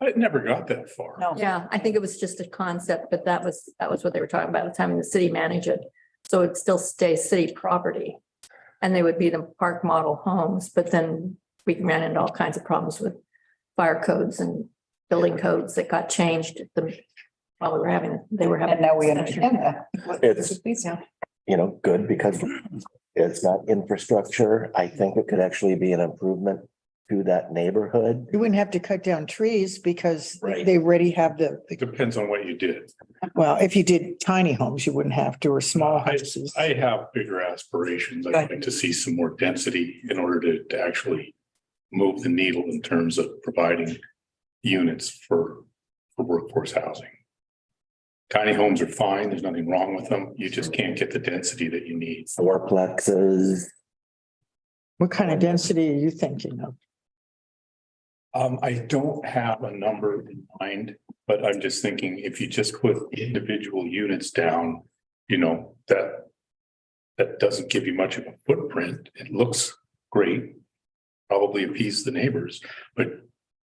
I never got that far. no. Yeah, I think it was just a concept, but that was what they were talking about, the time the city manage it. So it still stays city property. And they would be the park model homes, but then we ran into all kinds of problems with fire codes and building codes that got changed while they were having. And now we understand that. It's- Yeah. Good because it's got infrastructure. I think it could actually be an improvement to that neighborhood. You wouldn't have to cut down trees because Right. they already have It depends on what you did. well, if you did tiny homes, you wouldn't have to, or small houses. I have bigger aspirations. I'd like to see some more density in order to actually move the needle in terms of providing units for workforce housing. Tiny homes are fine. There's nothing wrong with them. You just can't get the density that you need. Fourplexes. What kind of density are you thinking of? I don't have a number in mind, but I'm just thinking if you just put individual units down, that doesn't give you much of a footprint. It looks great. probably appease the neighbors, but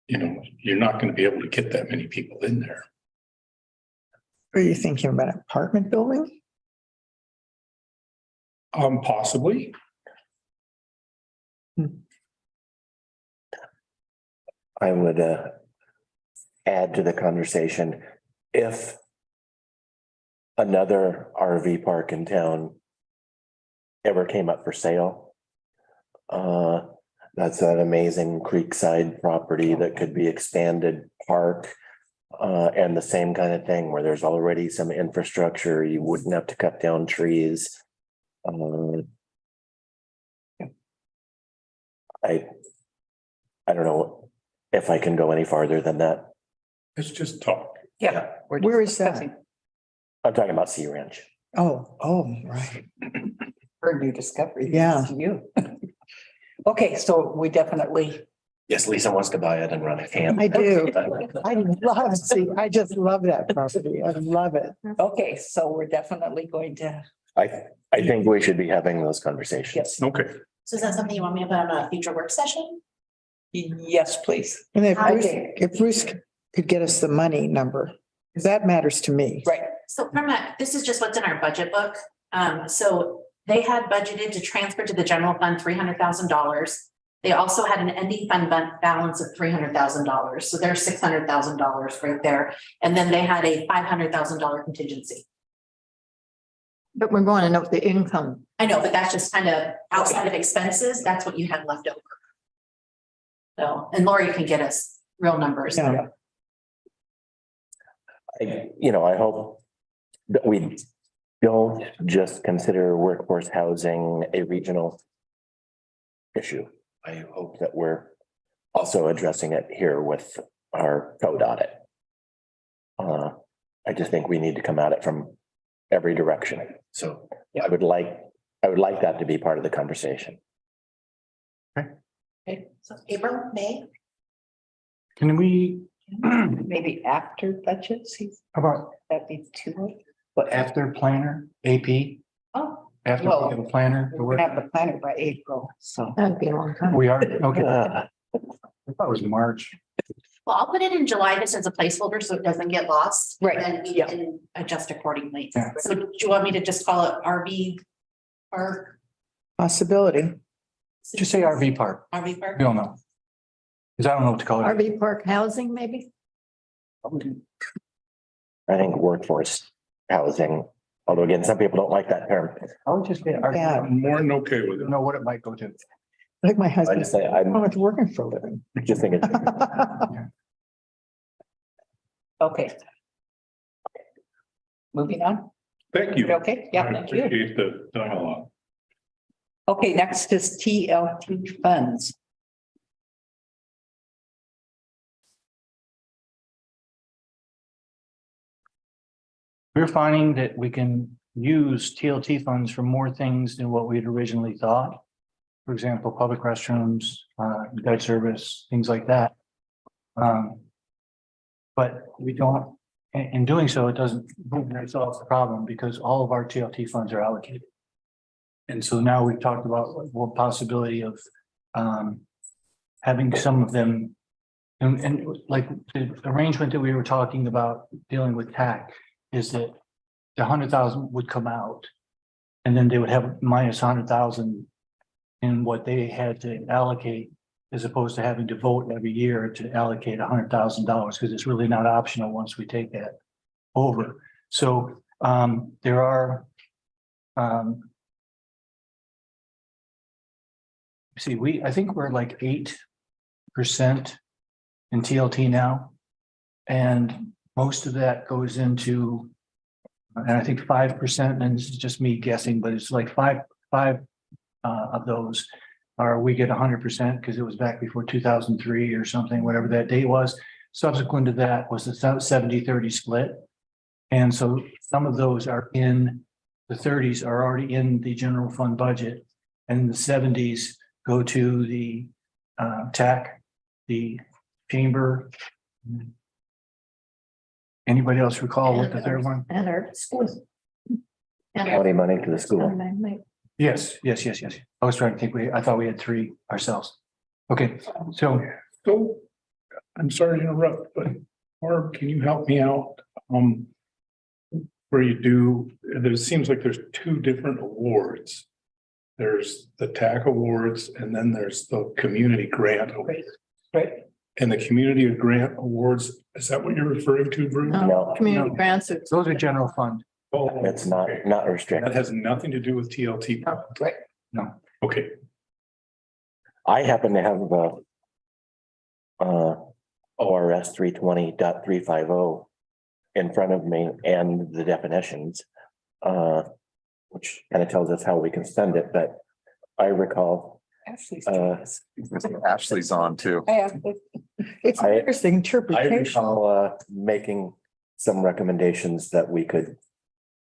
you know, you're not gonna be able to get that many people in there. Are you thinking about an apartment building? Possibly. I would add to the conversation, if another RV park in town ever came up for sale, that's an amazing creekside property that could be expanded park. And the same kind of thing where there's already some infrastructure, you wouldn't have to cut down trees. I don't know if I can go any farther than that. It's just talk. Yeah. we're Where is that? discussing I'm talking about Sea Ranch. Oh, right. For new discovery. Yeah. thanks to You. Okay, so we definitely, Yes, Lisa wants to buy it and run a camp. I do. I just love that property. I love it. okay, so we're definitely going to, I think we should be having those conversations. yes, Okay, So is that something you want me to put on a future work session? yes, please. And Okay. if Bruce could get us the money number, because that matters to me. Right, So this is just what's in our budget book. So they had budgeted to transfer to the general fund $300,000. They also had an ending fund balance of $300,000. So there's $600,000 right there. And then they had a $500,000 contingency. But we're going to know the income. I know, but that's just kind of outside of expenses. That's what you had left over. So, and Lori can get us real numbers. Yeah. I hope that we don't just consider workforce housing a regional issue. I hope that we're also addressing it here with our code audit. I just think we need to come at it from every direction. So I would like that to be part of the conversation. Okay, so April, May, Can we, maybe after budget season, about, that'd be too late. but after planner, AP, Oh, after Well, we have a planner? to we're work- gonna have the planner by April, so. That'd be a long time. We are, okay. Uh, I thought it was March. well, I'll put it in July just as a placeholder so it doesn't get lost. Right, And we yeah. can adjust accordingly. Yeah. So do you want me to just call it RV park? Possibility. Just say RV park. RV park? We don't know. Because I don't know what to call it. RV park housing, maybe? I think workforce housing, although again, some people don't like that term. I would just say Yeah. RV. I'm more than okay with I it. don't know what it might go to. Like my I husband just said, say, I'm not working for a living. just think it's, Okay. Moving on, Thank you. okay, yeah, I thank you. appreciate the dialogue. Okay, next is TLT funds. We're finding that we can use TLT funds for more things than what we had originally thought. For example, public restrooms, debt service, things like that. But we don't, in doing so, it doesn't solve the problem because all of our TLT funds are allocated. And so now we've talked about what possibility of having some of them. And like the arrangement that we were talking about dealing with TAC is that the 100,000 would come out. And then they would have minus 100,000 in what they had to allocate, as opposed to having to vote every year to allocate $100,000, because it's really not optional once we take that over. So there are I think we're like 8% in TLT now. And most of that goes into, and I think 5%, and this is just me guessing, but it's like five of those are, we get 100% because it was back before 2003 or something, whatever that date was. Subsequent to that was the 70-30 split. And so some of those are in the 30s are already in the general fund budget, and the 70s go to the TAC, the chamber. Anybody else recall what the third one? And our schools. And county money to the school. Yes. I was trying to think, I thought we had 3 ourselves. Okay, so So, I'm sorry to interrupt, but Barb, can you help me out? Where you do, there seems like there's two different awards. There's the TAC awards and then there's the community grant. awards. Right. And the community grant awards, is that what you're referring to, Bruce? No. Community No. grants are. those are general fund. Oh, It's not, okay. not That restricted. has nothing to do with TLT. Right. No, Okay, I happen to have ORS 320.350 in front of me and the definitions. Which kind of tells us how we can spend it, but I recall, Ashley's. Ashley's on too. Yeah. It's I- interesting I interpretation. recall making some recommendations that we could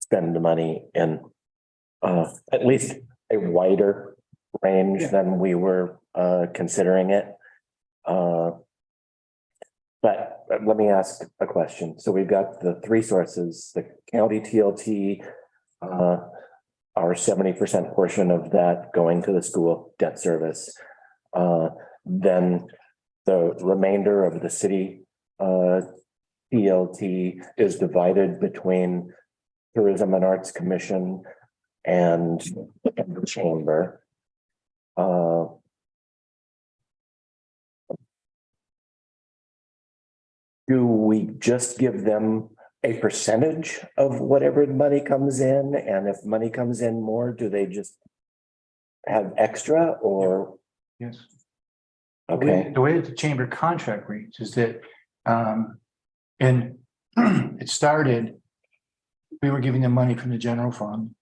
spend the money in at least a wider range Yeah. than we were considering it. But let me ask a question. So we've got the three sources, the county TLT, our 70% portion of that going to the school debt service. Then the remainder of the city TLT is divided between Tourism and Arts Commission and the Chamber. Do we just give them a percentage of whatever money comes in? And if money comes in more, do they just have extra or, yes. okay, The way that the chamber contract reads is that, and it started, we were giving them money from the general fund.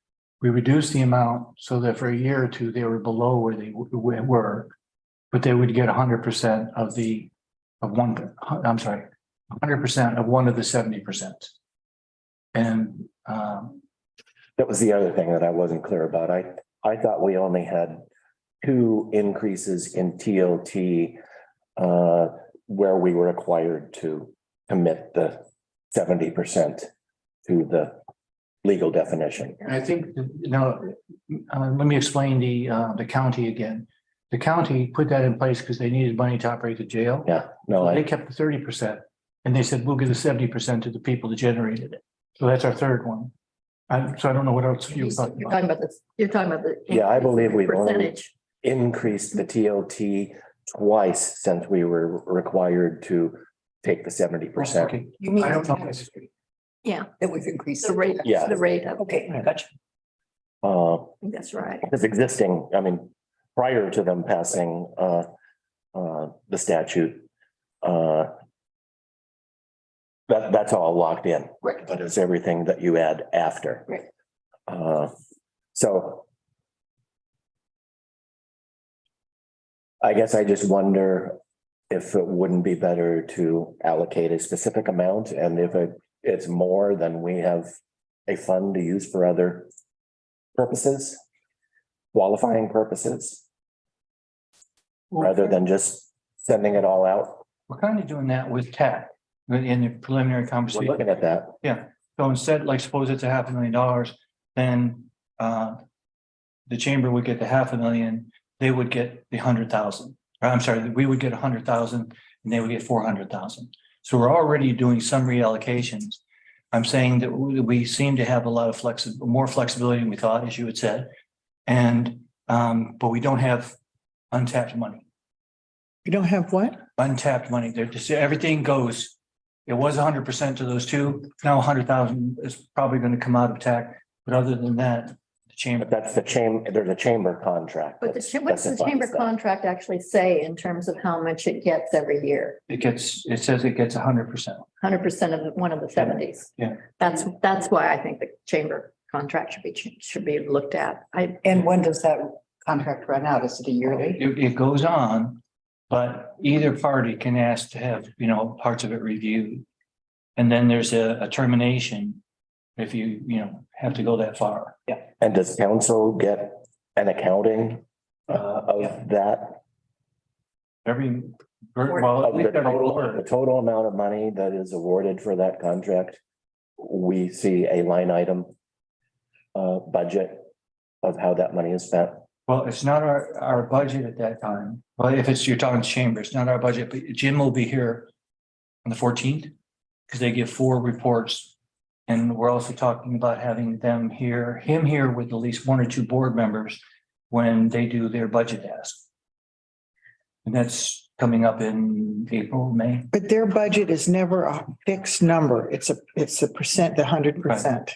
We reduced the amount so that for a year or two, they were below where they were. But they would get 100% of the, of one, I'm sorry, 100% of one of the 70%. And, that was the other thing that I wasn't clear about. I thought we only had two increases in TLT where we were required to commit the 70% to the legal definition. and I think, let me explain the county again. The county put that in place because they needed money to operate the jail. Yeah, no, They I, kept the 30% and they said, we'll give the 70% to the people that generated it. So that's our third one. So I don't know what else you were talking You're about. talking about this, you're talking about the. Yeah, I believe we've only- Percentage. increased the TLT twice since we were required to take the 70%. Okay. You mean I don't know. Yeah, that we've increased? the rate, Yeah. the rate of. Okay, gotcha. Uh, I think that's right. It's existing, I mean, prior to them passing the statute. That's all locked in. Right. But it's everything that you add after. Right. So. I guess I just wonder if it wouldn't be better to allocate a specific amount, and if it's more, then we have a fund to use for other purposes, qualifying purposes, rather than just sending it all out. We're kind of doing that with TAC in the preliminary We're conversation. looking at that. So instead, like suppose it's $500,000, then the chamber would get the 500,000, they would get the 100,000. I'm sorry, we would get 100,000 and they would get 400,000. So we're already doing some reallocations. I'm saying that we seem to have a lot of more flexibility than we thought, as you had said. And but we don't have untapped money. You don't have what? Untapped money. They're just, everything goes. It was 100% to those two. Now 100,000 is probably going to come out of TAC. But other than that, the chamber. But that's the chamber, there's a chamber contract. But that what's the specifies chamber that. contract actually say in terms of how much it gets every year? It says it gets 100%. 100% of one of the 70s. Yeah. That's why I think the chamber contract should be looked at. And when does that contract run out? Is it a yearly? It goes on, but either party can ask to have, parts of it reviewed. And then there's a termination if you have to go that far. Yeah. And does council get an accounting of that? Every, Of the total amount of money that is awarded for that contract? We see a line item budget of how that money is spent. Well, it's not our budget at that time. Well, if it's, you're talking chamber, it's not our budget, but Jim will be here on the 14th. Because they give 4 reports. And we're also talking about having him here with at least 1 or 2 board members when they do their budget ask. And that's coming up in April, May. But their budget is never a fixed number. It's a percent, the 100%.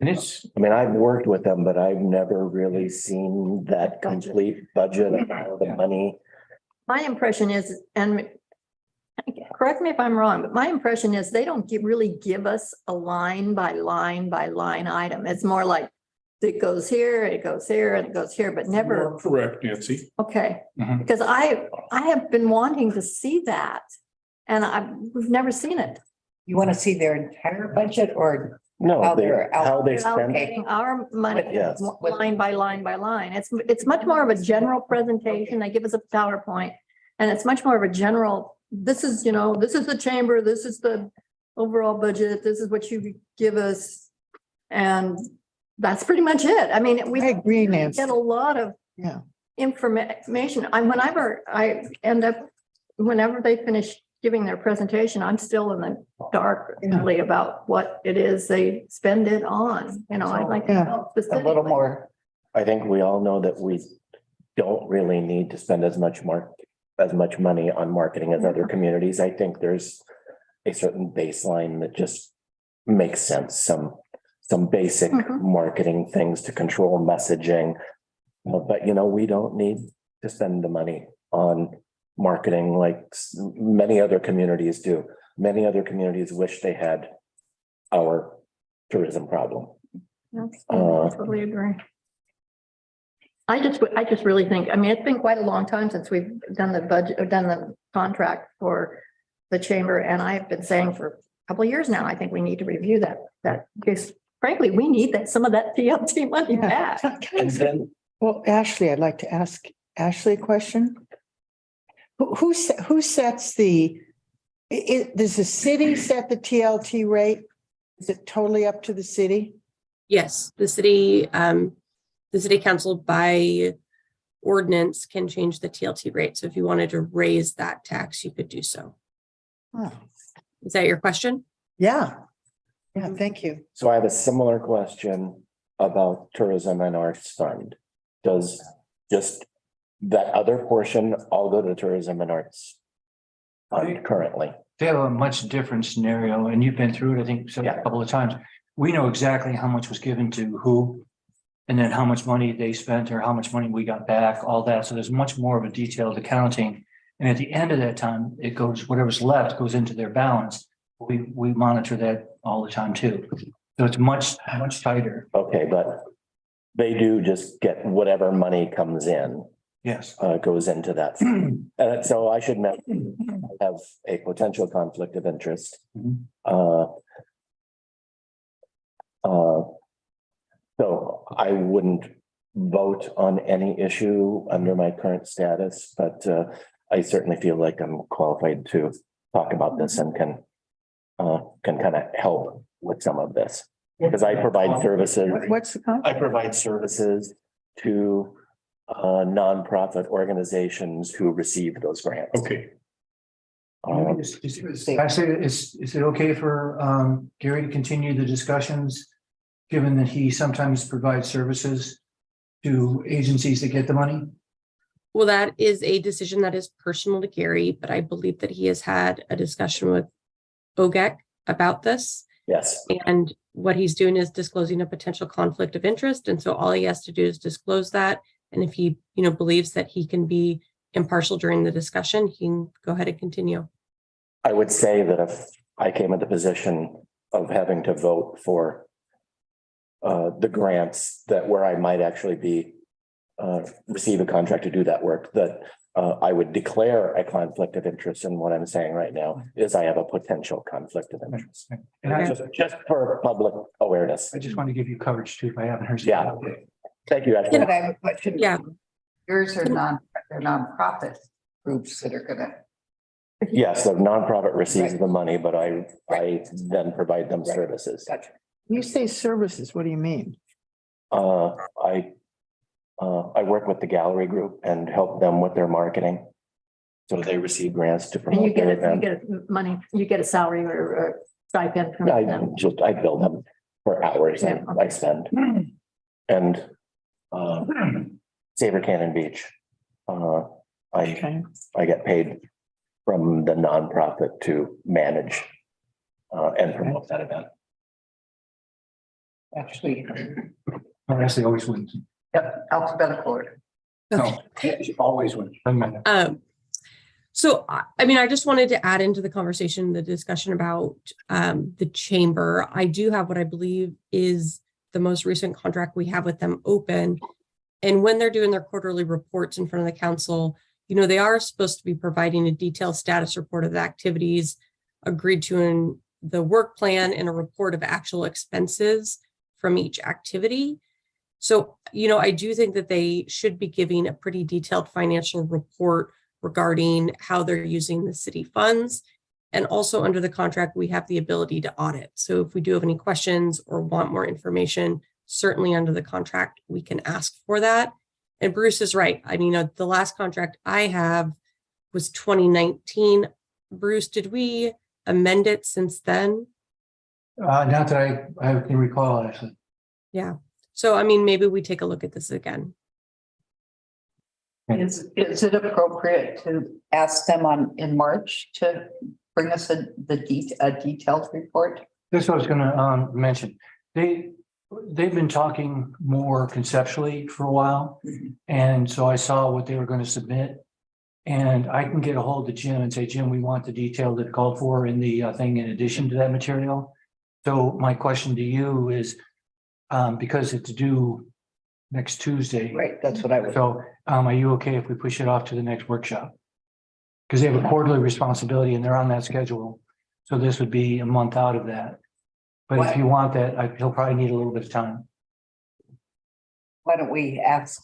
And it's, I mean, I've worked with them, but I've never really seen that complete budget of all the money. My impression is, and correct me if I'm wrong, but my impression is they don't really give us a line by line item. It's more like it goes here, and it goes here, but never, You're correct, Nancy. okay. Mhm. Because I have been wanting to see that and we've never seen it. You want to see their entire budget or No, How they, they're how they They're spend. allocating our money Yes. line by line by line. It's much more of a general presentation. They give us a PowerPoint. And it's much more of a general, this is, this is the chamber, this is the overall budget, this is what you give us. And that's pretty much it. I mean, we I agree, Nancy. get a lot of Yeah. information. Whenever they finish giving their presentation, I'm still in the dark really about what it is they spend it on. I'd like to Yeah. know a little specifically. more? I think we all know that we don't really need to spend as much money on marketing as other communities. I think there's a certain baseline that just makes sense, some basic Mhm. marketing things to control messaging. But we don't need to spend the money on marketing like many other communities do. Many other communities wish they had our tourism problem. Yes, I totally agree. I just really think, it's been quite a long time since we've done the budget, or done the contract for the chamber, and I've been saying for a couple of years now, I think we need to review that, because frankly, we need some of that TLT money back. And then Well, Ashley, I'd like to ask Ashley a question. Who sets does the city set the TLT rate? Is it totally up to the city? Yes, the city council by ordinance can change the TLT rate. So if you wanted to raise that tax, you could do so. Oh, Is that your question? yeah. Yeah, thank you. So I have a similar question about tourism and arts fund. Does just that other portion all go to tourism and arts fund currently? they have a much different scenario, and you've been through it, I think, so a couple of times. We know exactly how much was given to who, and then how much money they spent or how much money we got back, all that. So there's much more of a detailed accounting. And at the end of that time, it goes, whatever's left goes into their balance. We monitor that all the time too. So it's much tighter. Okay, but they do just get whatever money comes in, Yes. goes into that. And so I should have a potential conflict of interest. Mhm. So I wouldn't vote on any issue under my current status, but I certainly feel like I'm qualified to talk about this and can kind of help with some of this. Because I provide services. What's the con? I provide services to nonprofit organizations who receive those grants. Okay, Is it okay for Gary to continue the discussions? Given that he sometimes provides services to agencies that get the money? Well, that is a decision that is personal to Gary, but I believe that he has had a discussion with OGEC about this. Yes, And what he's doing is disclosing a potential conflict of interest. And so all he has to do is disclose that. And if he, believes that he can be impartial during the discussion, he can go ahead and continue. I would say that if I came in the position of having to vote for the grants that where I might actually be receive a contract to do that work, that I would declare a conflict of interest. And what I'm saying right now is I have a potential conflict of interest. And I Just for public awareness. just want to give you coverage too, if I haven't heard. Yeah. Thank you, Ashley. But I have a question. Yeah. Yours are they're nonprofit groups that are gonna, Yes, the nonprofit receives the money, but I then provide them services. gotcha. You say services, what do you mean? I I work with the gallery group and help them with their marketing. So they receive grants to And you promote get their it, you event. get money, you get a salary or stipend from them. I bill them for hours Yeah, I spend. And Saber Cannon Beach. Okay. I get paid from the nonprofit to manage and promote that event. Actually, Or actually always wins. yep, alphabetical order. No, she always wins. Doesn't matter. So, I mean, I just wanted to add into the conversation, the discussion about the chamber. I do have what I believe is the most recent contract we have with them open. And when they're doing their quarterly reports in front of the council, you know, they are supposed to be providing a detailed status report of the activities agreed to in the work plan and a report of actual expenses from each activity. So, you know, I do think that they should be giving a pretty detailed financial report regarding how they're using the city funds. And also under the contract, we have the ability to audit. So if we do have any questions or want more information, certainly under the contract, we can ask for that. And Bruce is right. I mean, the last contract I have was 2019. Bruce, did we amend it since then? Not that I can recall, actually. Yeah. So, I mean, maybe we take a look at this again. Is it appropriate to ask them in March to bring us a detailed report? This I was gonna mention. They've been talking more conceptually for a while. And so I saw what they were going to submit. And I can get a hold of Jim and say, Jim, we want the detail that called for in the thing in addition to that material. So my question to you is, because it's due next Tuesday. Right, that's what I was. So are you okay if we push it off to the next workshop? Because they have a quarterly responsibility and they're on that schedule. So this would be a month out of that. But if you want that, he'll probably need a little bit of time. Why don't we ask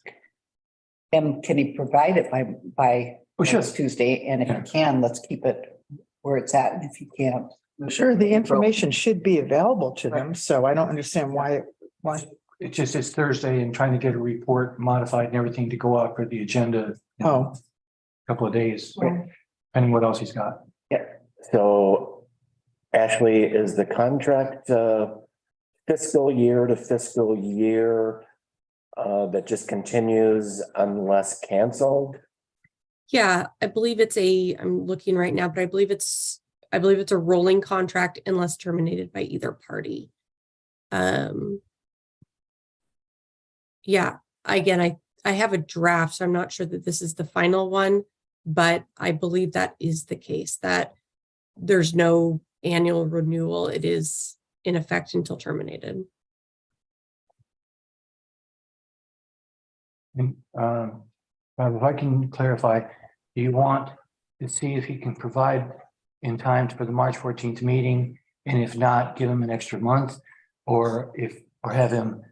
him, can he provide it by Oh, sure. next Tuesday? And if he can, let's keep it where it's at. And if he can't. Sure, the information should be available to them, so I don't understand why. It's just, it's Thursday and trying to get a report modified and everything to go out for the agenda. in Oh. a Couple of days, depending what else he's got. So Ashley, is the contract fiscal year to fiscal year that just continues unless canceled? Yeah, I believe I'm looking right now, but I believe it's a rolling contract unless terminated by either party. Yeah, again, I have a draft, so I'm not sure that this is the final one, but I believe that is the case, that there's no annual renewal. It is in effect until terminated. And if I can clarify, do you want to see if he can provide in time for the March 14th meeting? And if not, give him an extra month, or have him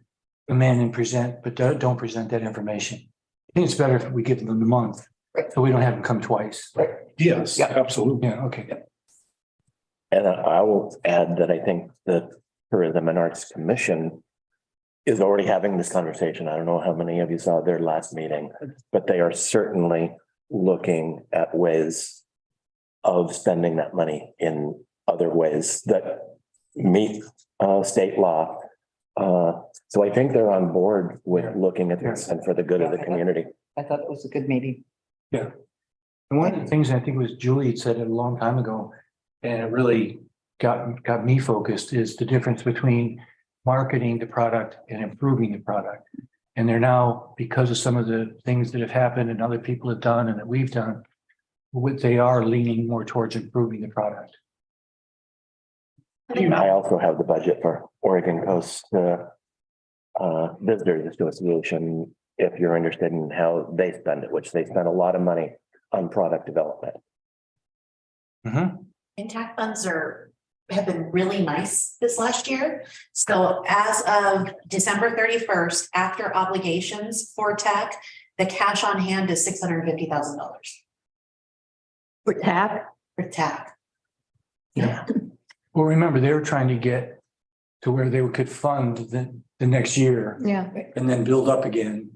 come in and present, but don't present that information. I think it's better if we give them the month, so we don't have him come twice. Yes, absolutely. Yeah, okay. And I will add that I think that Tourism and Arts Commission is already having this conversation. I don't know how many of you saw their last meeting, but they are certainly looking at ways of spending that money in other ways that meet state law. So I think they're on board with looking at this and for the good of the community. I thought it was a good meeting. Yeah. And one of the things I think was Julie had said it a long time ago, and it really got me focused, is the difference between marketing the product and improving the product. And they're now, because of some of the things that have happened and other people have done and that we've done, they are leaning more towards improving the product. I also have the budget for Oregon Coast Visitors Association, if you're interested in how they spend it, which they spend a lot of money on product development. And TAC funds have been really nice this last year. So as of December 31st, after obligations for TAC, the cash on hand is $650,000 For TAP, for TAC. Yeah. Well, remember, they were trying to get to where they could fund the next year yeah. and then build up again.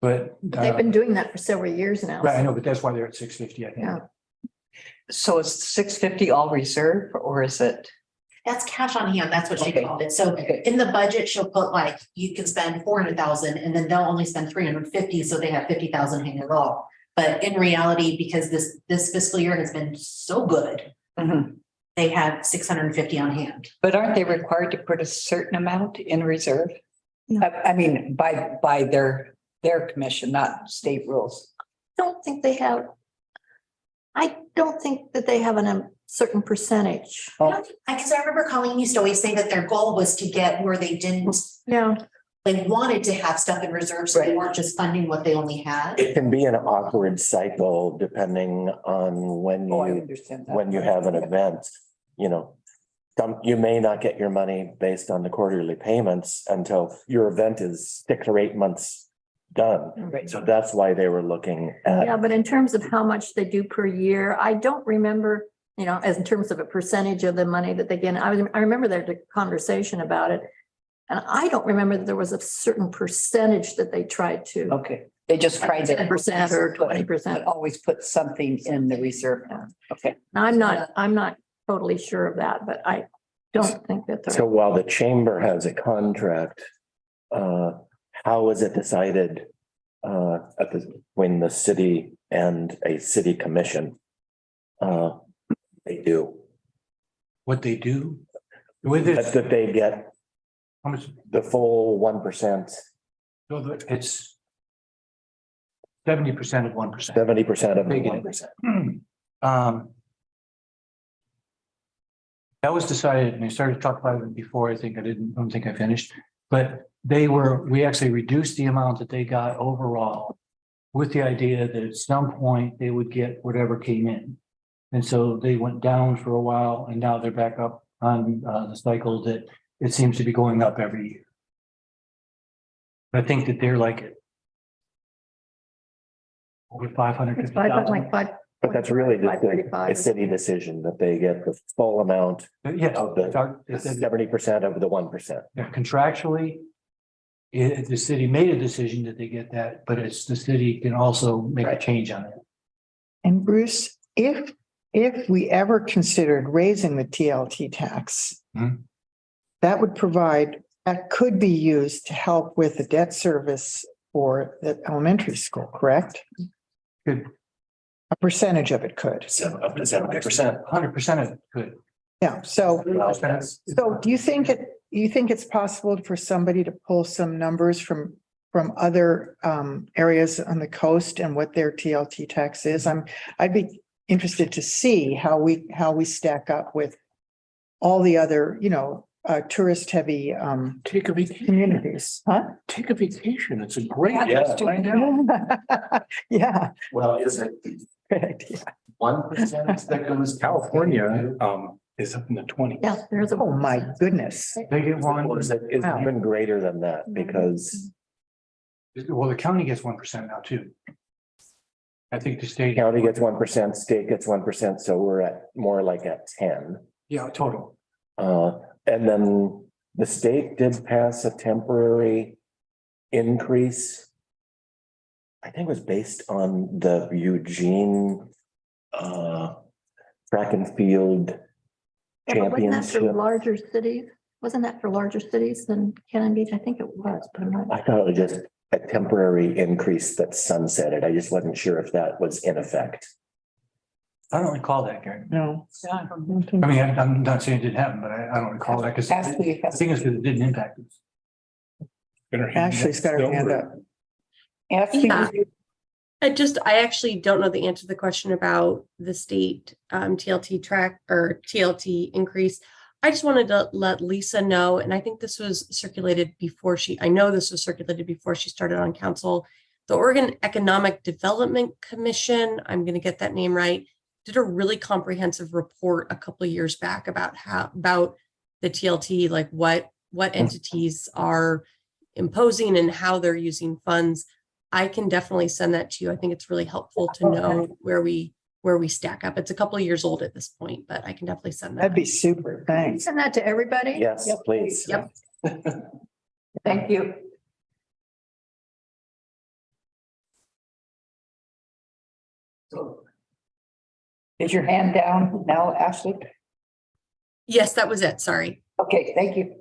But, They've been doing that for several years now. right, I know, but that's why they're at 650, I think. Yeah. So is 650 all reserve or is it? That's cash on hand. That's what she Okay. called it. So Okay. in the budget, she'll put like, you can spend 400,000 and then they'll only spend 350, so they have 50,000 hanging low. But in reality, because this fiscal year has been so good, Mhm. they have 650 on hand. But aren't they required to put a certain amount in reserve? No. I mean, by their commission, not state rules. Don't think they have. I don't think that they have a certain percentage. Oh, Because I remember Colleen used to always say that their goal was to get where they didn't, Yeah, they wanted to have stuff in reserve, so they Right. weren't just funding what they only had. It can be an awkward cycle depending on when oh, I you, understand that. when you have an event, you know. You may not get your money based on the quarterly payments until your event is 6 or 8 months done. Right. So that's why they were looking yeah, at, but in terms of how much they do per year, I don't remember, as in terms of a percentage of the money that they get. I remember their conversation about it. And I don't remember that there was a certain percentage that they tried to, Okay, they just tried to. 10% or 20%. But always put something in the reserve. Okay. I'm not totally sure of that, but I don't think that so they're, while the chamber has a contract, how is it decided when the city and a city commission they do? What they do with That it, they get how much, the full 1%, it's 70% of 1%. 70% of the They get 1%. Um. That was decided, and I started to talk about it before, I don't think I finished, but we actually reduced the amount that they got overall. With the idea that at some point they would get whatever came in. And so they went down for a while and now they're back up on the cycle that it seems to be going up every year. I think that they're like over it's 550,000. like five. But that's really just 535. a city decision that they get the full amount Yes, of the it's 70% of the 1%. yeah, contractually. The city made a decision that they get that, but it's the city can also make a change on it. And Bruce, if we ever considered raising the TLT tax, Hmm. that could be used to help with the debt service for the elementary school, correct? Good, A percentage of it could. Up to 70%. 100% of it could. Yeah, so Yes. do you think it's possible for somebody to pull some numbers from other areas on the coast and what their TLT tax is? I'd be interested to see how we stack up with all the other, tourist heavy Take a vacation, communities, huh? take a vacation. It's a great. Yeah. Find out. Yeah. Well, is it Good idea. 1% that goes California, is up in the 20s. Yeah, there's a. Oh, my goodness. They get one, or is it is Wow. even greater than that? Because well, the county gets 1% now too. I think the state. county gets 1%, state gets 1%, so we're at more like at 10. Yeah, total. And then the state did pass a temporary increase. I think it was based on the Eugene track and field Yeah, but wasn't that for championship. larger cities? Wasn't that for larger cities than Cannon Beach? I think it was, but I'm not. I thought it was just a temporary increase that sunsetted. I just wasn't sure if that was in effect. I don't recall that, Gary. No. Yeah. I mean, I'm not saying it didn't happen, but I don't recall that because Ashley the thing is that it didn't impact us. Ashley's got her hand up. Ashley, Yeah. I actually don't know the answer to the question about the state TLT track or TLT increase. I just wanted to let Lisa know, and I think this was circulated before I know this was circulated before she started on council. The Oregon Economic Development Commission, I'm going to get that name right, did a really comprehensive report a couple of years back about the TLT, like what entities are imposing and how they're using funds. I can definitely send that to you. I think it's really helpful to know where we stack up. It's a couple of years old at this point, but I can definitely send that. That'd be super. Thanks. Send that to everybody? Yes, Yep. please. Yep. thank you. Is your hand down now, Ashley? Yes, that was it. Sorry. Okay, thank you.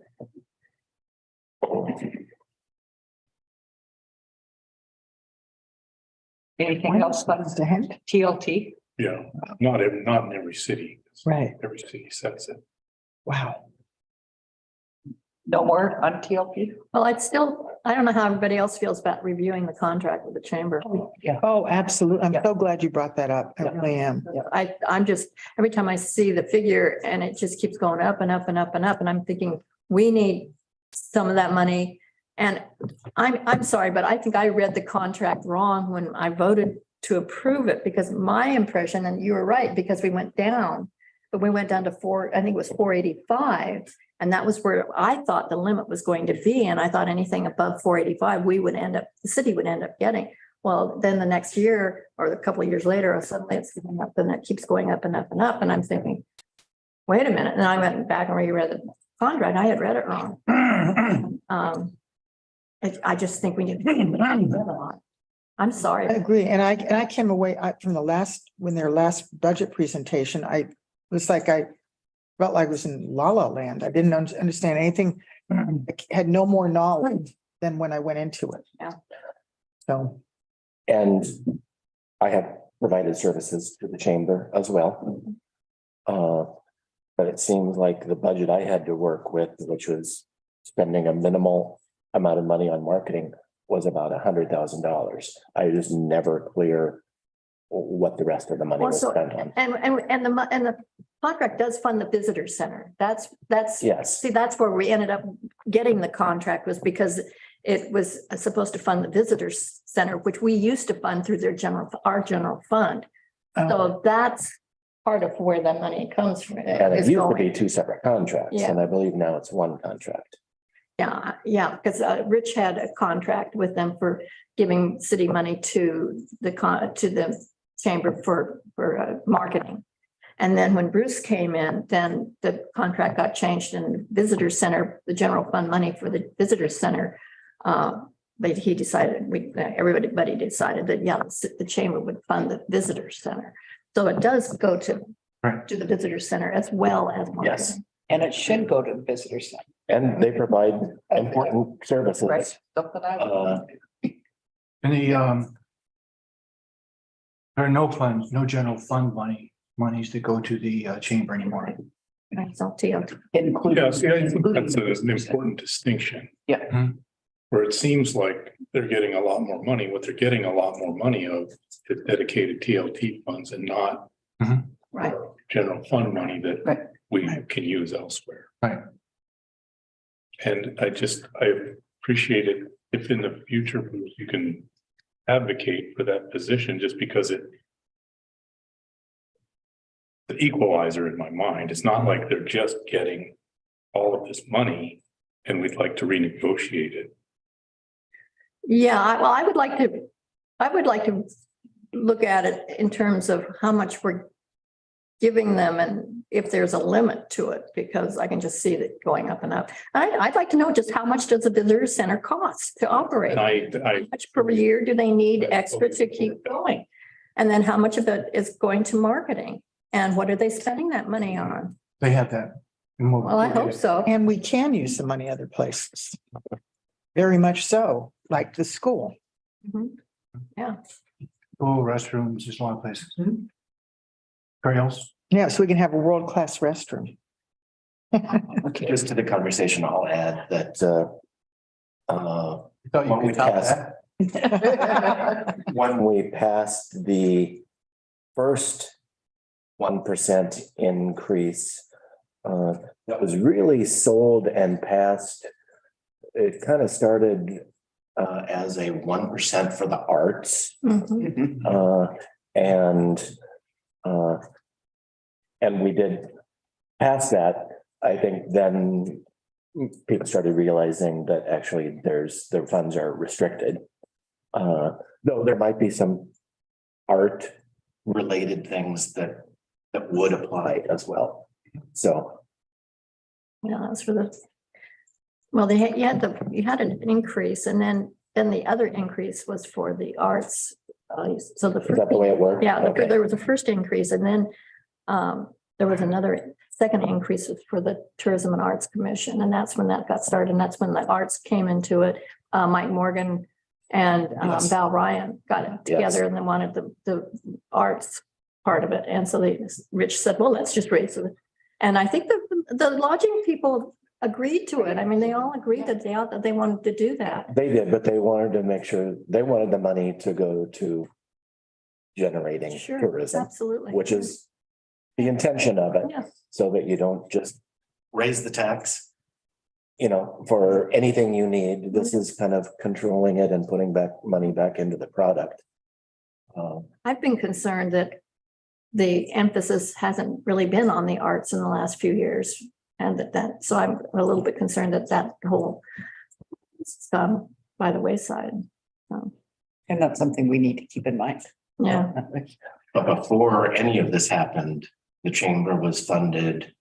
Anything else on What's the hand? TLT? Yeah, not in every city. Right. Every city sets it. Wow. No more on TLT? Well, I don't know how everybody else feels about reviewing the contract with the chamber. Yeah. Oh, absolutely. I'm Yeah. so glad you brought that up. I Yeah. really am. I'm just, every time I see the figure and it just keeps going up and up and up and up, and I'm thinking, we need some of that money. And I'm sorry, but I think I read the contract wrong when I voted to approve it, because my impression, and you were right, because we went down, but we went down to I think it was 485. And that was where I thought the limit was going to be. And I thought anything above 485, the city would end up getting. Well, then the next year or a couple of years later, suddenly it's going up and it keeps going up and up and up. And I'm thinking, wait a minute. And I went back and reread the contract. I had read it wrong. I just think we need to. I'm I sorry. agree. And I came away from when their last budget presentation, I felt like I was in La La Land. I didn't understand anything. I had no more knowledge than when I went into it. Yeah. So, And I have provided services to the chamber as well. But it seems like the budget I had to work with, which was spending a minimal amount of money on marketing, was about $100,000. I was never clear what the rest of the money was Also, uh, spent on. and the contract does fund the visitor center. That's, Yes, see, that's where we ended up getting the contract, was because it was supposed to fund the visitor center, which we used to fund through our general fund. So that's part of where the money comes from. and it is used to going. be two separate contracts, Yeah. and I believe now it's one contract. Yeah, because Rich had a contract with them for giving city money to the chamber for marketing. And then when Bruce came in, then the contract got changed and visitor center, the general fund money for the visitor center. But he decided, everybody decided that, yeah, the chamber would fund the visitor center. So it does go to the visitor center as well as marketing. Yes, And it should go to the visitor center. and they provide important services. Right. Something I. And there are no general fund monies that go to the chamber anymore. That's all TLT. Including. Yeah, see, I think that's an important distinction. Yeah. Hmm. Where it seems like they're getting a lot more money. What they're getting a lot more money of is dedicated TLT funds and not Right. general fund money Right. that we can use elsewhere. Right. And I appreciate it if in the future Bruce, you can advocate for that position, just because the equalizer in my mind, it's not like they're just getting all of this money and we'd like to renegotiate it. Yeah, well, I would like to look at it in terms of how much we're giving them and if there's a limit to it, because I can just see that going up and up. I'd like to know just how much does a visitor center cost to operate? And How much per year do they need extra to keep going? And then how much of it is going to marketing? And what are they spending that money on? They have that. Well, I hope so. and we can use some money other places. Very much so, like the school. Yeah. Oh, restrooms, there's a lot of places. Trails. Yeah, so we can have a world-class restroom. Just to the conversation, I'll add that I thought you What we could top passed. that. when we passed the first 1% increase, that was really sold and passed. It kind of started as a 1% for the arts. Mhm. And we did pass that. I think then people started realizing that actually their funds are restricted. Though there might be some art related things that would apply as well. So Yeah, that's for you had an increase, and then the other increase was for the arts. So the is that the way it worked? yeah, Okay. there was a first increase, and then there was another second increase for the Tourism and Arts Commission, and that's when that got started, and that's when the arts came into it. Mike Morgan and Yes. Val Ryan got it Yes. together and they wanted the arts part of it. And so Rich said, well, let's just raise it. And I think the lodging people agreed to it. I mean, they all agreed that they wanted to do that. They did, but they wanted to make sure, they wanted the money to go to generating Sure, tourism, absolutely. which is the intention of it, Yeah. so that you don't just raise the tax, you know, for anything you need. This is kind of controlling it and putting back money back into the product. I've been concerned that the emphasis hasn't really been on the arts in the last few years. And so I'm a little bit concerned that whole has gone by the wayside. And that's something we need to keep in mind. Yeah, But before any of this happened, the chamber was funded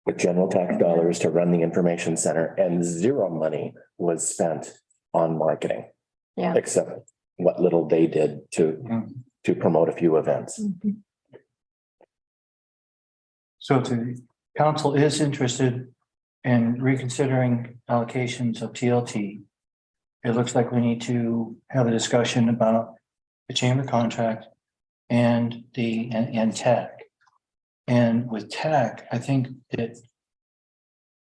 with general tax dollars to run the information center, and zero money was spent on marketing. Yeah. Except what little they did to promote a few events. Mhm. So if the council is interested in reconsidering allocations of TLT, it looks like we need to have a discussion about the chamber contract and and TAC. And with TAC, I think that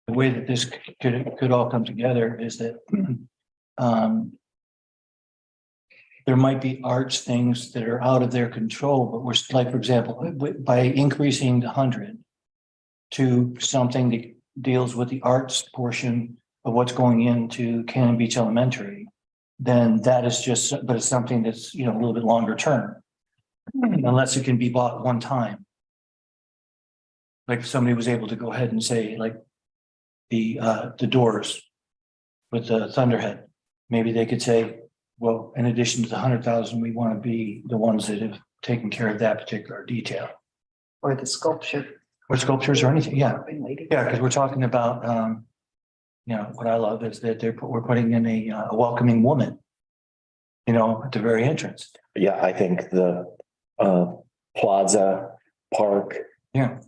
the way that this could all come together is that there might be arts things that are out of their control, but we're like, for example, by increasing the 100 to something that deals with the arts portion of what's going into Cannon Beach Elementary, then that is just, but it's something that's, you know, a little bit longer term. Unless it can be bought one time. Like if somebody was able to go ahead and say, like, the Doors with the Thunderhead, maybe they could say, well, in addition to the 100,000, we want to be the ones that have taken care of that particular detail. Or the sculpture. Or sculptures or anything, yeah. Lady. Yeah, because we're talking about, you know, what I love is that we're putting in a welcoming woman, you know, at the very entrance. Yeah, I think the plaza, park, Yeah,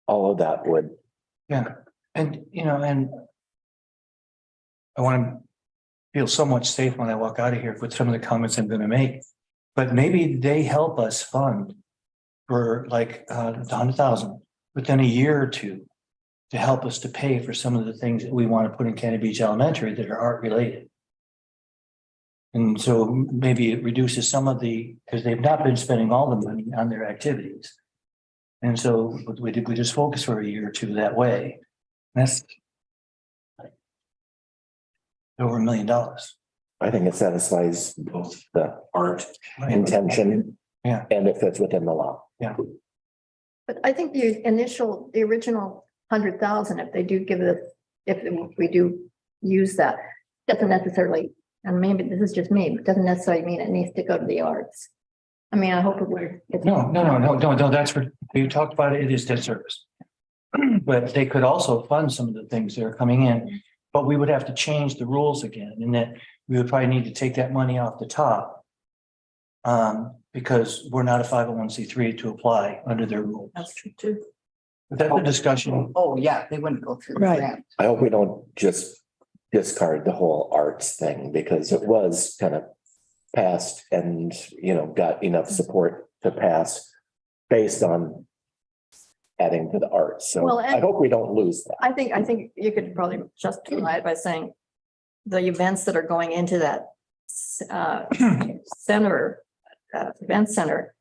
all of that would, yeah. And, you know, and I want to feel somewhat safe when I walk out of here with some of the comments I'm going to make. But maybe they help us fund for like the 100,000 within a year or two to help us to pay for some of the things that we want to put in Cannon Beach Elementary that are art related. And so maybe it reduces some of because they've not been spending all the money on their activities. And so we just focus for a year or two that way. That's over $1 million. I think it satisfies both the art intention. Yeah. And it fits within the law. But I think the original 100,000, if they do give it, if we do use that, doesn't necessarily, and maybe this is just me, but doesn't necessarily mean it needs to go to the arts. I mean, I hope it would. No, that's what you talked about. It is debt service. But they could also fund some of the things that are coming in, but we would have to change the rules again, and that we would probably need to take that money off the top. Because we're not a 501c3 to apply under their rules. That's true too. But that's a discussion. Oh, yeah, they wouldn't go through the Right. grant. I hope we don't just discard the whole arts thing, because it was kind of passed and, you know, got enough support to pass based on adding to the arts. So Well, and- I hope we don't lose that. I think you could probably justify it by saying the events that are going into that center, event center,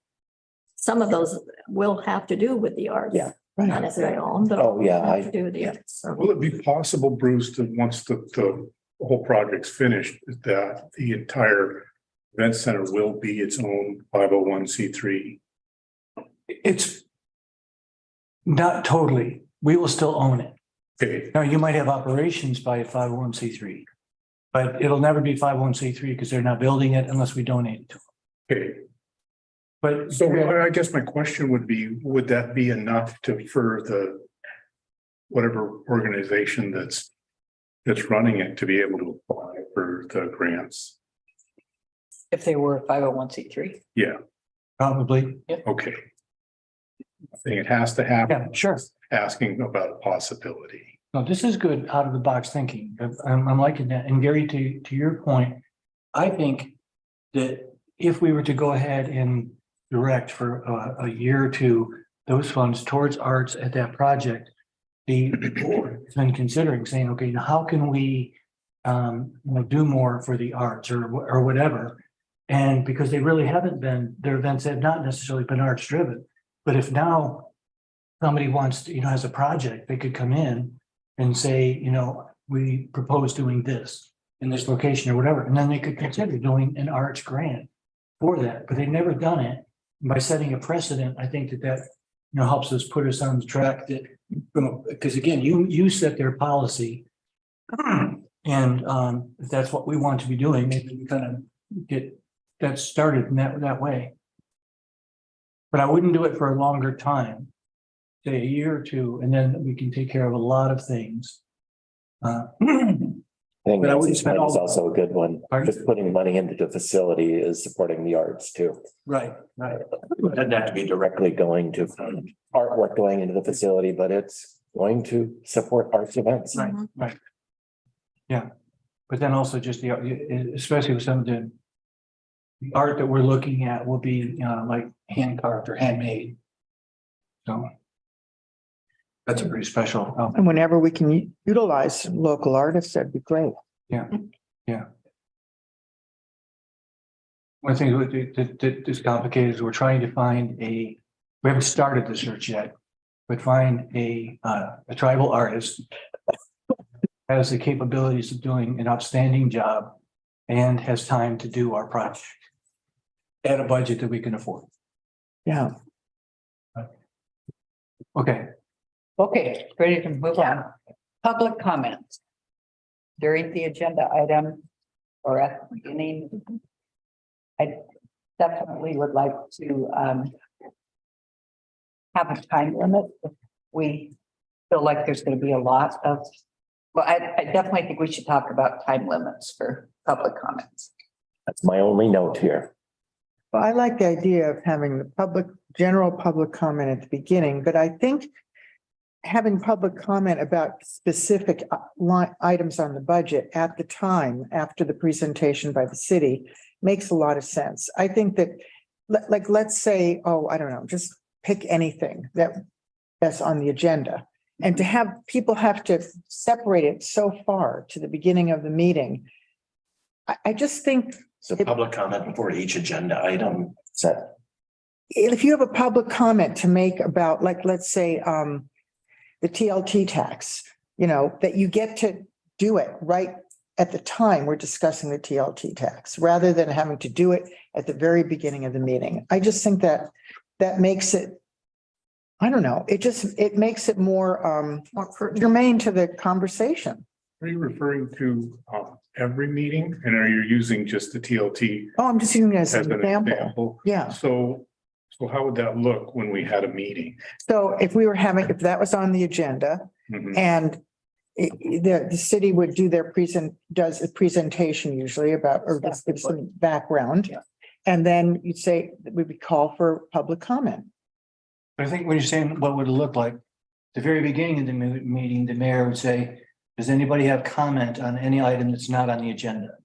some of those will have to do with the arts. Yeah. Not necessarily all, but. Oh, yeah, have to do with the arts. So, Will it be possible, Bruce, to once the whole project's finished, that the entire event center will be its own 501c3? It's not totally. We will still own it. Okay, Now, you might have operations by a 501c3, but it'll never be 501c3 because they're not building it unless we donate it to them. okay. But So I guess my question would be, would that be enough for the whatever organization that's running it to be able to apply for the grants? If they were 501c3. Yeah, probably, okay. saying it has to happen, Yeah, sure. asking about a possibility. No, this is good out of the box thinking. I'm liking that. And Gary, to your point, I think that if we were to go ahead and direct for a year or two, those funds towards arts at that project, the board has been considering saying, okay, now how can we do more for the arts or whatever? And because they really haven't been, their events have not necessarily been arts driven. But if now somebody wants to, has a project, they could come in and say, we propose doing this in this location or whatever, and then they could consider doing an arts grant for that, but they've never done it. And by setting a precedent, I think that helps us put us on the track that, because again, you set their policy. And if that's what we want to be doing, maybe we kind of get that started in that way. But I wouldn't do it for a longer time, say a year or two, and then we can take care of a lot of things. I think But I wouldn't Nancy's spend point is all- also a good one. Pardon? Just putting money into the facility is supporting the arts too. Right. It doesn't have to be directly going to artwork going into the facility, but it's going to support arts events. Right. Yeah, but then also just especially with some of the art that we're looking at will be, like hand carved or handmade. So that's a pretty special. And whenever we can utilize local artists, that'd be great. Yeah. One thing that is complicated is we're trying to find we haven't started the search yet, but find a tribal artist has the capabilities of doing an outstanding job and has time to do our project at a budget that we can afford. Yeah. Okay, Okay, ready to move on. Public comments. During the agenda item or at the beginning. I definitely would like to have a time limit. If we feel like there's going to be a lot of, well, I definitely think we should talk about time limits for public comments. That's my only note here. Well, I like the idea of having the general public comment at the beginning, but I think having public comment about specific items on the budget at the time after the presentation by the city makes a lot of sense. I think that, like, let's say, I don't know, just pick anything that's on the agenda. And to have people have to separate it so far to the beginning of the meeting. I just think So public comment before each agenda item set. if you have a public comment to make about, like, let's say, the TLT tax, that you get to do it right at the time we're discussing the TLT tax, rather than having to do it at the very beginning of the meeting. I just think that makes it, I don't know, it makes it more germane to the conversation. Are you referring to every meeting and are you using just the TLT Oh, I'm just using it as as an an example. example? Yeah. So how would that look when we had a meeting? So if that was on the agenda, Mhm. and the city would do does a presentation usually about, or just give some background. Yeah. And then you'd say, we would call for public comment. I think when you're saying what would it look like, the very beginning of the meeting, the mayor would say, does anybody have comment on any item that's not on the agenda?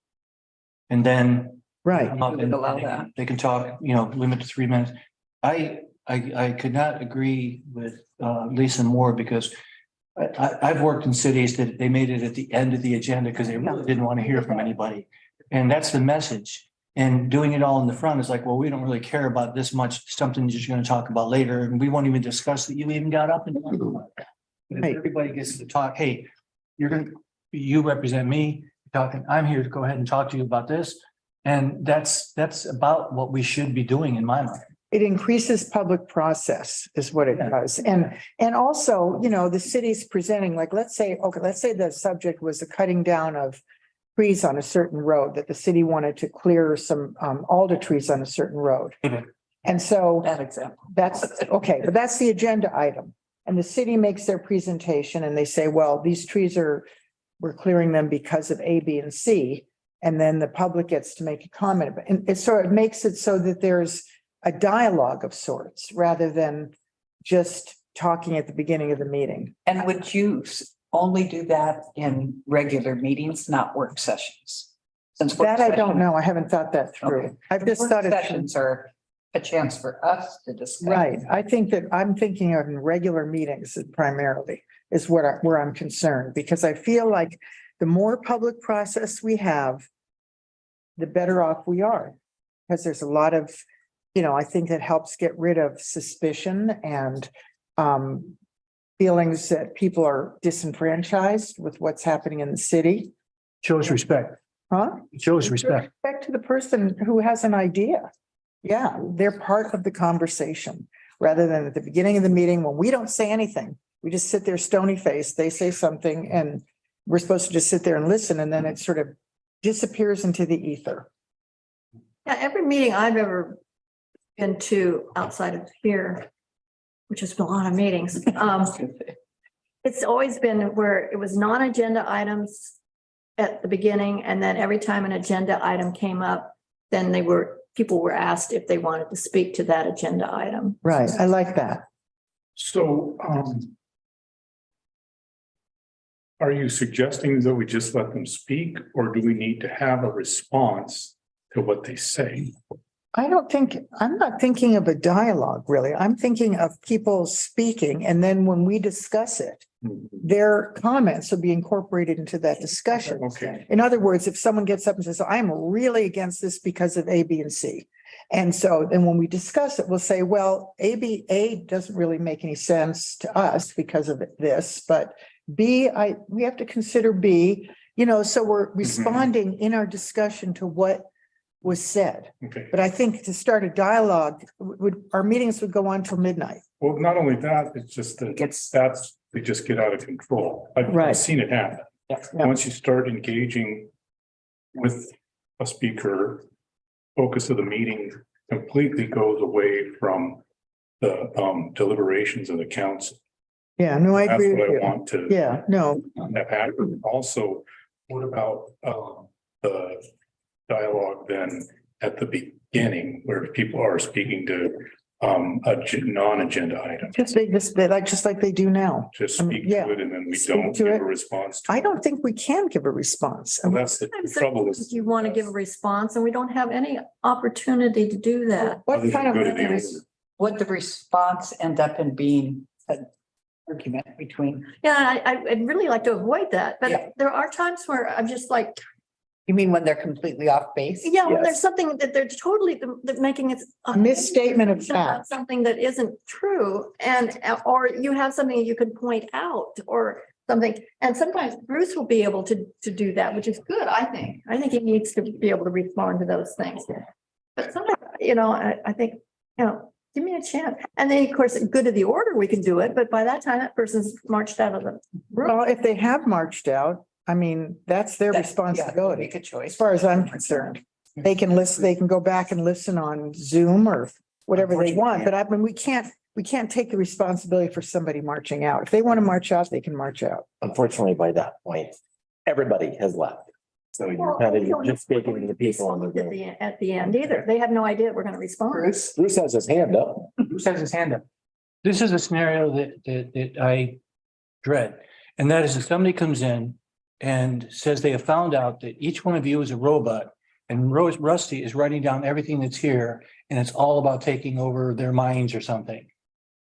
And then Right. come up and Allow that. they can talk, limit to 3 minutes. I could not agree with Lisa Moore because I've worked in cities that they made it at the end of the agenda because they really didn't want to hear from anybody. And that's the message. And doing it all in the front is like, well, we don't really care about this much, something you're going to talk about later. And we won't even discuss that you even got up and talked about that. But if everybody gets to talk, hey, you represent me talking, I'm here to go ahead and talk to you about this. And that's about what we should be doing in my mind. It increases public process is what it does. And also, the city's presenting, like, let's say the subject was the cutting down of trees on a certain road, that the city wanted to clear some alder trees on a certain road. Okay. And so That example. that's okay, but that's the agenda item. And the city makes their presentation and they say, well, these trees we're clearing them because of A, B, and C. And then the public gets to make a comment. And it makes it so that there's a dialogue of sorts rather than just talking at the beginning of the meeting. And would you only do that in regular meetings, not work sessions? Since work That I don't session- know. I haven't thought that Okay. through. I've just Work thought it. Sessions are a chance for us to discuss. Right. I think that I'm thinking of in regular meetings primarily is where I'm concerned, because I feel like the more public process we have, the better off we are. Because there's a lot of, I think it helps get rid of suspicion and feelings that people are disenfranchised with what's happening in the city. Shows respect. Huh? It shows respect. Respect to the person who has an idea. Yeah, they're part of the conversation rather than at the beginning of the meeting when we don't say anything. We just sit there stony faced. They say something and we're supposed to just sit there and listen, and then it sort of disappears into the ether. Yeah, every meeting I've ever been to outside of here, which has been a lot of meetings, it's always been where it was non-agenda items at the beginning, and then every time an agenda item came up, then people were asked if they wanted to speak to that agenda item. Right. I like that. So, are you suggesting that we just let them speak, or do we need to have a response to what they say? I'm not thinking of a dialogue, really. I'm thinking of people speaking, and then when we discuss it, their comments will be incorporated into that discussion. Okay. In other words, if someone gets up and says, I'm really against this because of A, B, and C. And so then when we discuss it, we'll say, well, A doesn't really make any sense to us because of this, but B, we have to consider B, so we're responding in our discussion to what was said. Okay, But I think to start a dialogue, our meetings would go on till midnight. well, not only that, it's just that they just get out of control. I've Right. seen it happen. Yeah. Once you start engaging with a speaker, focus of the meeting completely goes away from the deliberations of the council. Yeah, no, I That's agree what with I you. want to Yeah, no, have happened. Also, what about the dialogue then at the beginning where people are speaking to non-agenda item? just like they do now. Just I mean, speak yeah. to it and then we Speak don't to give it. a response. to I it. don't think we can give a response. Well, that's the trouble is. You want to give a response, and we don't have any opportunity to do that. What Other kind than of, go to the order. Would the response end up in being an argument between, Yeah, I'd really like to avoid that, Yeah. but there are times where I'm just like, you mean when they're completely off base? yeah, when Yes. there's something that they're totally they're making it. A misstatement of about fact. Something that isn't true, or you have something you can point out or something. And sometimes Bruce will be able to do that, which is good, I think. I think he needs to be able to respond to those things. But sometimes, I think, give me a chance. And then, of course, good to the order, we can do it, but by that time, that person's marched out of the room. well, if they have marched out, I mean, that's their Yeah, responsibility. Make a As choice. far as I'm concerned, they can listen, they can go back and listen on Zoom or whatever they want, but I mean, we can't take the responsibility for somebody marching out. If they want to march out, they can march out. Unfortunately, by that point, everybody has left. So you're Well, kind we don't of just speaking to the people on the At room. at the end either. They have no idea we're going to respond. Bruce, Bruce has his hand up. Bruce has his hand up. This is a scenario that I dread. And that is if somebody comes in and says they have found out that each one of you is a robot and Rusty is writing down everything that's here and it's all about taking over their minds or something.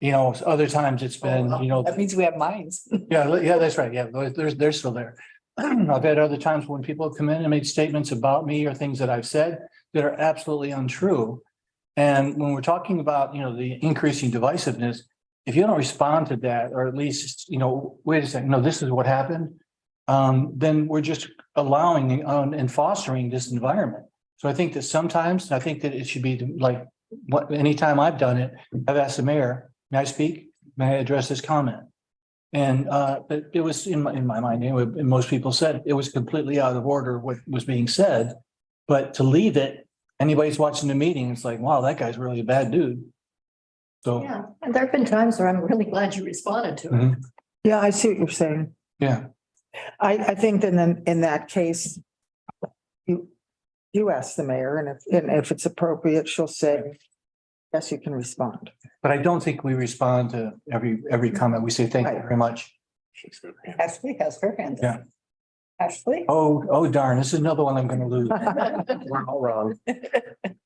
Other times it's been, that means we have minds. yeah, that's right. Yeah, they're still there. I've had other times when people have come in and made statements about me or things that I've said that are absolutely untrue. And when we're talking about, the increasing divisiveness, if you don't respond to that, or at least, wait a second, no, this is what happened, then we're just allowing and fostering this environment. So I think that sometimes, I think that it should be like, anytime I've done it, I've asked the mayor, may I speak? May I address this comment? And but it was in my mind, anyway, and most people said it was completely out of order what was being said. But to leave it, anybody's watching the meeting, it's like, wow, that guy's really a bad dude. So, Yeah, and there have been times where I'm really glad you responded to it. mhm, Yeah, I see what you're saying. yeah, I think then in that case, you ask the mayor, and if it's appropriate, she'll say, yes, you can respond. But I don't think we respond to every comment. We say, thank you very much. Ashley has her hand up. Yeah. Ashley? Oh darn, this is another one I'm gonna lose. We're all wrong.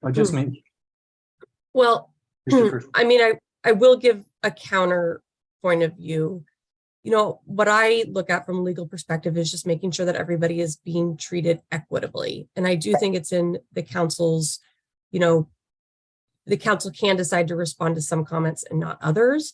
Oh, just me. Well, Christopher. I mean, I will give a counter point of view. You know, what I look at from a legal perspective is just making sure that everybody is being treated equitably. And I do think it's in the council's, you know, the council can decide to respond to some comments and not others.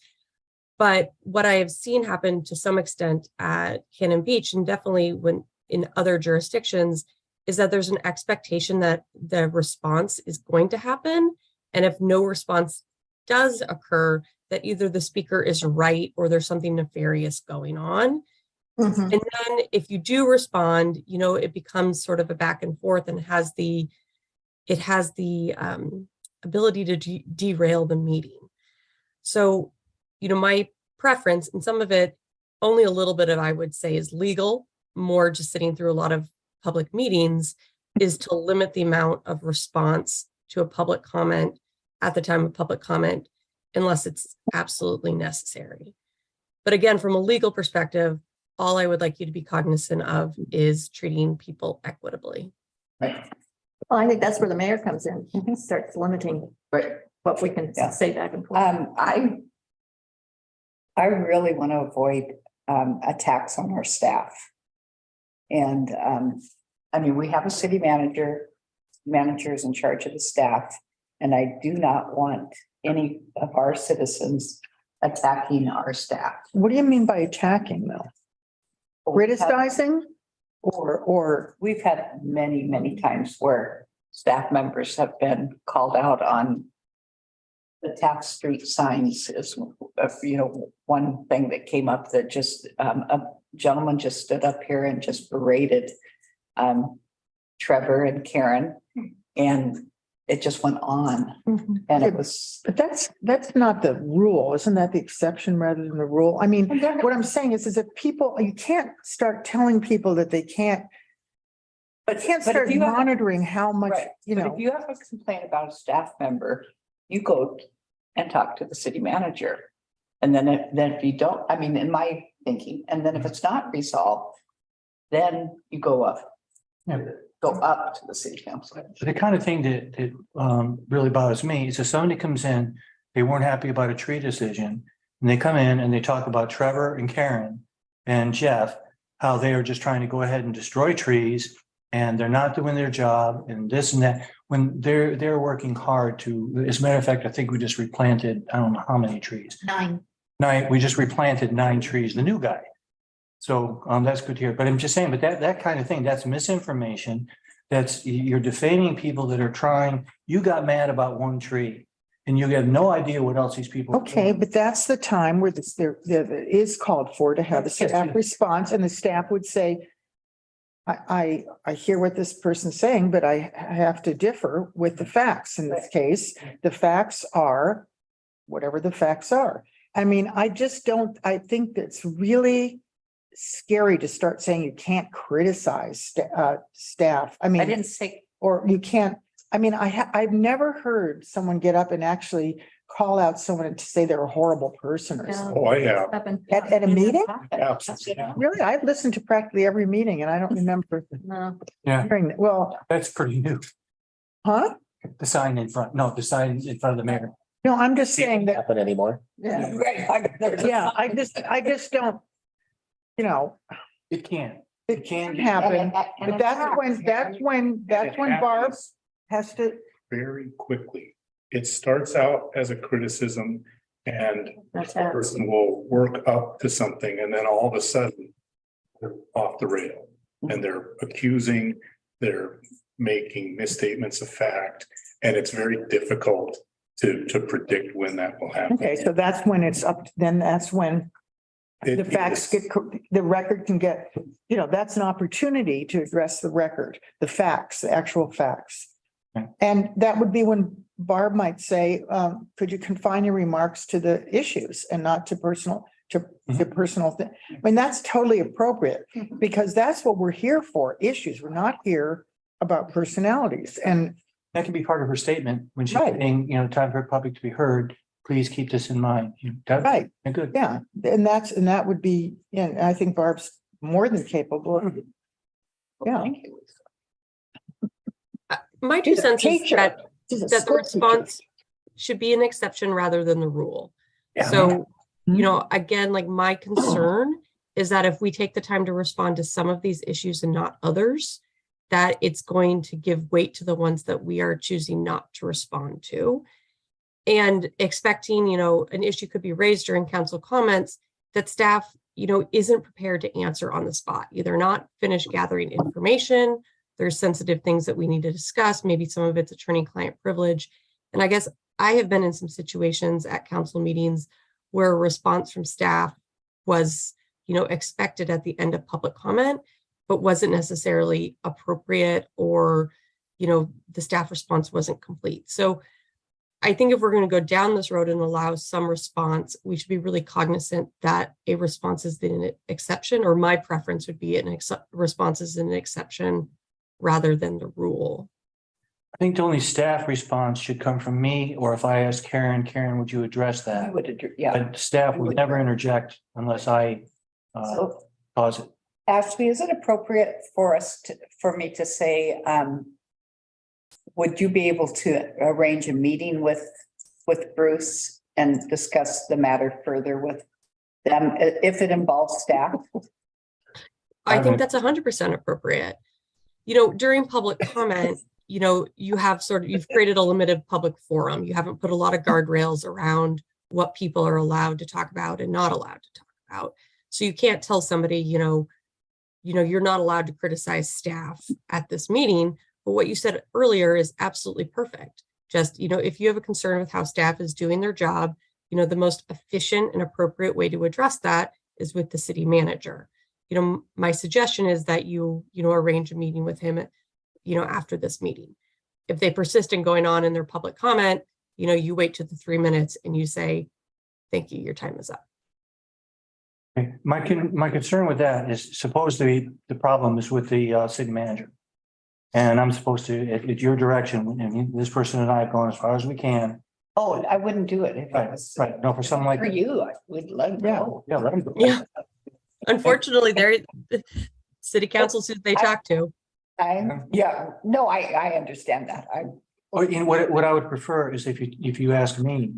But what I have seen happen to some extent at Cannon Beach, and definitely when in other jurisdictions, is that there's an expectation that the response is going to happen. And if no response does occur, that either the speaker is right or there's something nefarious going on. Mhm. And then if you do respond, you know, it becomes sort of a back and forth and has the ability to derail the meeting. So, you know, my preference, and some of it, only a little bit of, I would say, is legal, more just sitting through a lot of public meetings, is to limit the amount of response to a public comment at the time of public comment, unless it's absolutely necessary. But again, from a legal perspective, all I would like you to be cognizant of is treating people equitably. Well, I think that's where the mayor comes in, starts limiting Right. what we can Yeah. say back and forth. I really want to avoid attacks on our staff. And I mean, we have a city manager, managers in charge of the staff, and I do not want any of our citizens attacking our staff. What do you mean by attacking though? Criticizing? Or We've had many, many times where staff members have been called out on the Taft Street signs is, you know, one thing that came up that just, a gentleman just stood up here and just berated Trevor and Karen, and it just went on, Mhm. and it was. but that's not the rule. Isn't that the exception rather than the rule? I mean, what I'm saying is that people, you can't start telling people that they can't, But can't but if start you have- monitoring how much, Right, you but know. if you have a complaint about a staff member, you go and talk to the city manager. And then if you don't, I mean, in my thinking, and then if it's not resolved, then you go up to the city council. The kind of thing that really bothers me is if somebody comes in, they weren't happy about a tree decision, and they come in and they talk about Trevor and Karen and Jeff, how they are just trying to go ahead and destroy trees, and they're not doing their job and this and that, when they're working hard to, as a matter of fact, I think we just replanted, I don't know how many trees. 9. We just replanted 9 trees, the new guy. So that's good to hear, but I'm just saying, but that kind of thing, that's misinformation. You're defaming people that are trying, you got mad about one tree and you have no idea what else these people. are Okay, doing. but that's the time where there is called for to have a staff response, and the staff would say, I hear what this person's saying, but I have to differ with the facts. In this case, the facts are whatever the facts are. I mean, I think that's really scary to start saying you can't criticize staff. I I mean, didn't say, or you can't, I mean, I've never heard someone get up and actually call out someone to say they're a horrible person or Yeah. something. Oh, I have. Happened. At a meeting? Absolutely. Really? I've listened to practically every meeting and I don't remember No. Yeah, hearing that. Well, that's pretty new. huh? The sign in front, no, the sign in front of the mayor. No, I'm just saying that, Happen anymore? yeah, right, yeah, I just don't, you know, It can. it can happen. But that's when Barb has to, Very quickly. It starts out as a criticism and That's the it. person will work up to something and then all of a sudden they're off the rail and they're accusing, they're making misstatements of fact, and it's very difficult to predict when that will happen. okay, so that's when it's up, then that's when It the facts is- get, the record can get, you know, that's an opportunity to address the record, the facts, the actual facts. Okay. And that would be when Barb might say, could you confine your remarks to the issues and not to personal, to personal thing? I mean, that's totally appropriate because that's what we're here for, issues. We're not here about personalities. And That can be part of her statement when she's Right. saying, you know, time for the public to be heard. Please keep this in mind. Right, Good. yeah, and that would be, yeah, I think Barb's more than capable of. Yeah. Thank you. My two She's a cents is teacher. that She's a that the school teacher. response should be an exception rather than the rule. Yeah. So, Mhm. you know, again, like my concern is that if we take the time to respond to some of these issues and not others, that it's going to give weight to the ones that we are choosing not to respond to. And expecting, you know, an issue could be raised during council comments that staff, you know, isn't prepared to answer on the spot. Either not finished gathering information, there's sensitive things that we need to discuss, maybe some of it's attorney-client privilege. And I guess I have been in some situations at council meetings where a response from staff was, you know, expected at the end of public comment, but wasn't necessarily appropriate, or, you know, the staff response wasn't complete. So I think if we're going to go down this road and allow some response, we should be really cognizant that a response is an exception, or my preference would be response is an exception rather than the rule. I think the only staff response should come from me, or if I ask Karen, Karen, would you address I that? would, yeah. But staff would never interject unless I So cause it. Ashley, is it appropriate for for me to say, would you be able to arrange a meeting with Bruce and discuss the matter further with them if it involves staff? I would- think that's 100% appropriate. You know, during public comment, you know, you have you've created a limited public forum. You haven't put a lot of guardrails around what people are allowed to talk about and not allowed to talk about. So you can't tell somebody, you know, you're not allowed to criticize staff at this meeting. But what you said earlier is absolutely perfect. Just, you know, if you have a concern with how staff is doing their job, you know, the most efficient and appropriate way to address that is with the city manager. You know, my suggestion is that you arrange a meeting with him, you know, after this meeting. If they persist in going on in their public comment, you know, you wait to the 3 minutes and you say, thank you, your time is up. Okay. My concern with that is supposedly the problem is with the city manager. And I'm supposed to, at your direction, and this person and I have gone as far as we can. Oh, I wouldn't do it if it Right, was. right. No, for something like. For you, I would let them go. Yeah, let 'em go. Yeah. Unfortunately, the city council's who they talk to. No, I understand that. Or, you know, what I would prefer is if you ask me,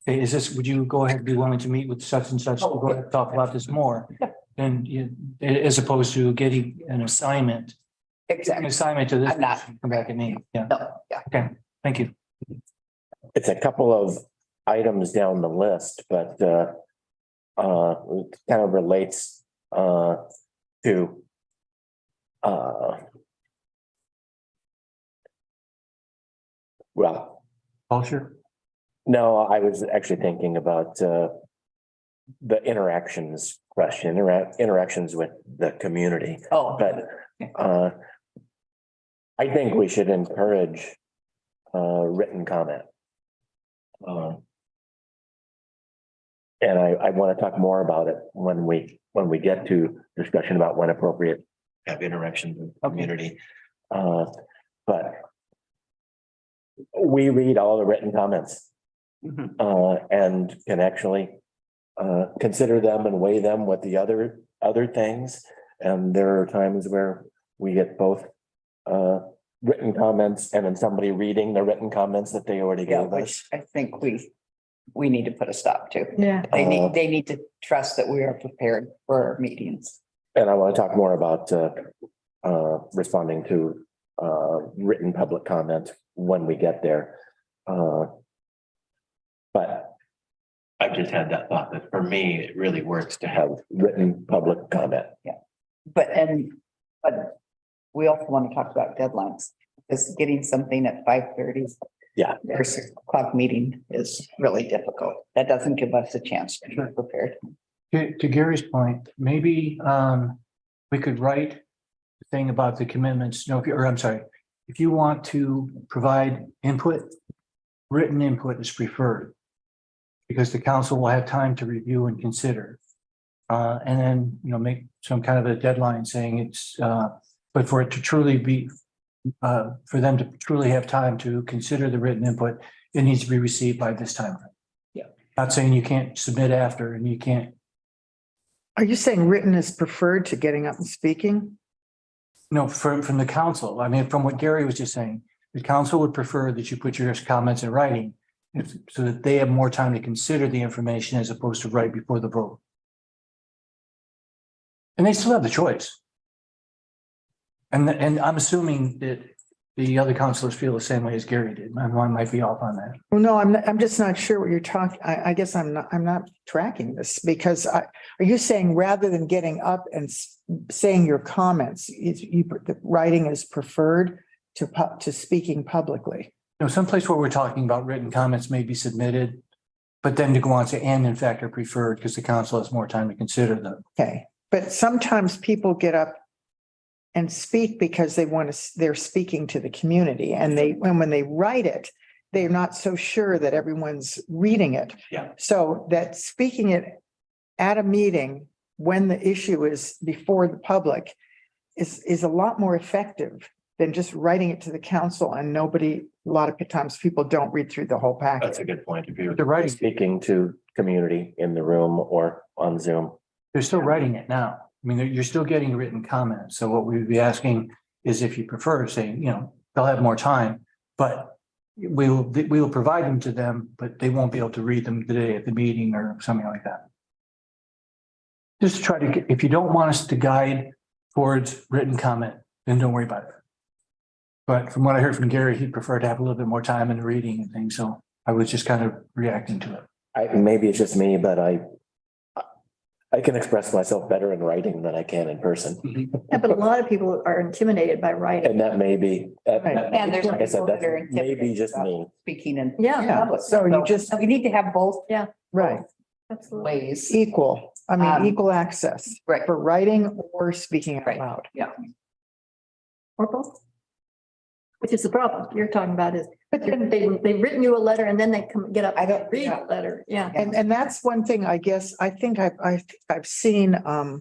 hey, would you go ahead and be willing to meet with such and such, to go ahead and talk about this more? Then as opposed to getting an assignment. An Exactly. assignment to this, I'm not. come back at me. Yeah, No, yeah. okay, thank you. It's a couple of items down the list, but it kind of relates to well, Culture. no, I was actually thinking about the interactions question, interactions with the community. Oh, But I think we should encourage written comment. And I want to talk more about it when we get to discussion about when appropriate, have interactions with the community. But we read all the written comments mhm. and can actually consider them and weigh them with the other things. And there are times where we get both written comments and then somebody reading the written comments that they already Yeah, gave us. which I think we need to put a stop to. Yeah. They need to trust that we are prepared for our meetings. And I want to talk more about responding to written public comment when we get there. But I just had that thought that for me, it really works to have written public comment. But we also want to talk about deadlines, because getting something at 5:30. Yeah. Or 6 o'clock meeting is really difficult. That doesn't give us a chance to be prepared. To Gary's point, maybe we could write the thing about the commitments, if you want to provide input, written input is preferred. Because the council will have time to review and consider. And then, make some kind of a deadline saying it's, but for it to truly be for them to truly have time to consider the written input, it needs to be received by this time. Yeah. Not saying you can't submit after and you can't, Are you saying written is preferred to getting up and speaking? no, from the council. I mean, from what Gary was just saying, the council would prefer that you put your comments in writing so that they have more time to consider the information as opposed to right before the vote. And they still have the choice. And I'm assuming that the other councilors feel the same way as Gary did. I might be off on that. Well, no, I'm just not sure what you're talking. I guess I'm not tracking this because are you saying rather than getting up and saying your comments, the writing is preferred to speaking publicly? You know, someplace where we're talking about written comments may be submitted, but then to go on to and in fact are preferred because the council has more time to consider them. Okay, but sometimes people get up and speak because they're speaking to the community and when they write it, they're not so sure that everyone's reading it. Yeah. So that speaking it at a meeting when the issue is before the public is a lot more effective than just writing it to the council and a lot of times people don't read through the whole package. That's a good point. If you're The writing, speaking to community in the room or on Zoom. they're still writing it now. I mean, you're still getting written comments. So what we'd be asking is if you prefer, saying, they'll have more time, but we will provide them to them, but they won't be able to read them today at the meeting or something like that. Just try to if you don't want us to guide towards written comment, then don't worry about it. But from what I heard from Gary, he'd prefer to have a little bit more time in the reading and things. So I was just kind of reacting to it. Maybe it's just me, but I can express myself better in writing than I can in person. Yeah, but a lot of people are intimidated by writing. And that may be, And there's like I said, people that are that's maybe just intimidated me. speaking in Yeah, public. So you just, We need to have both right, absolutely. ways. equal, equal access Right. for writing or speaking out Right. loud. Yeah. Or both. Which is the problem you're talking about is, but then they've written you a letter and then they get up and read the letter. Yeah. And that's one thing, I guess, I think I've seen, I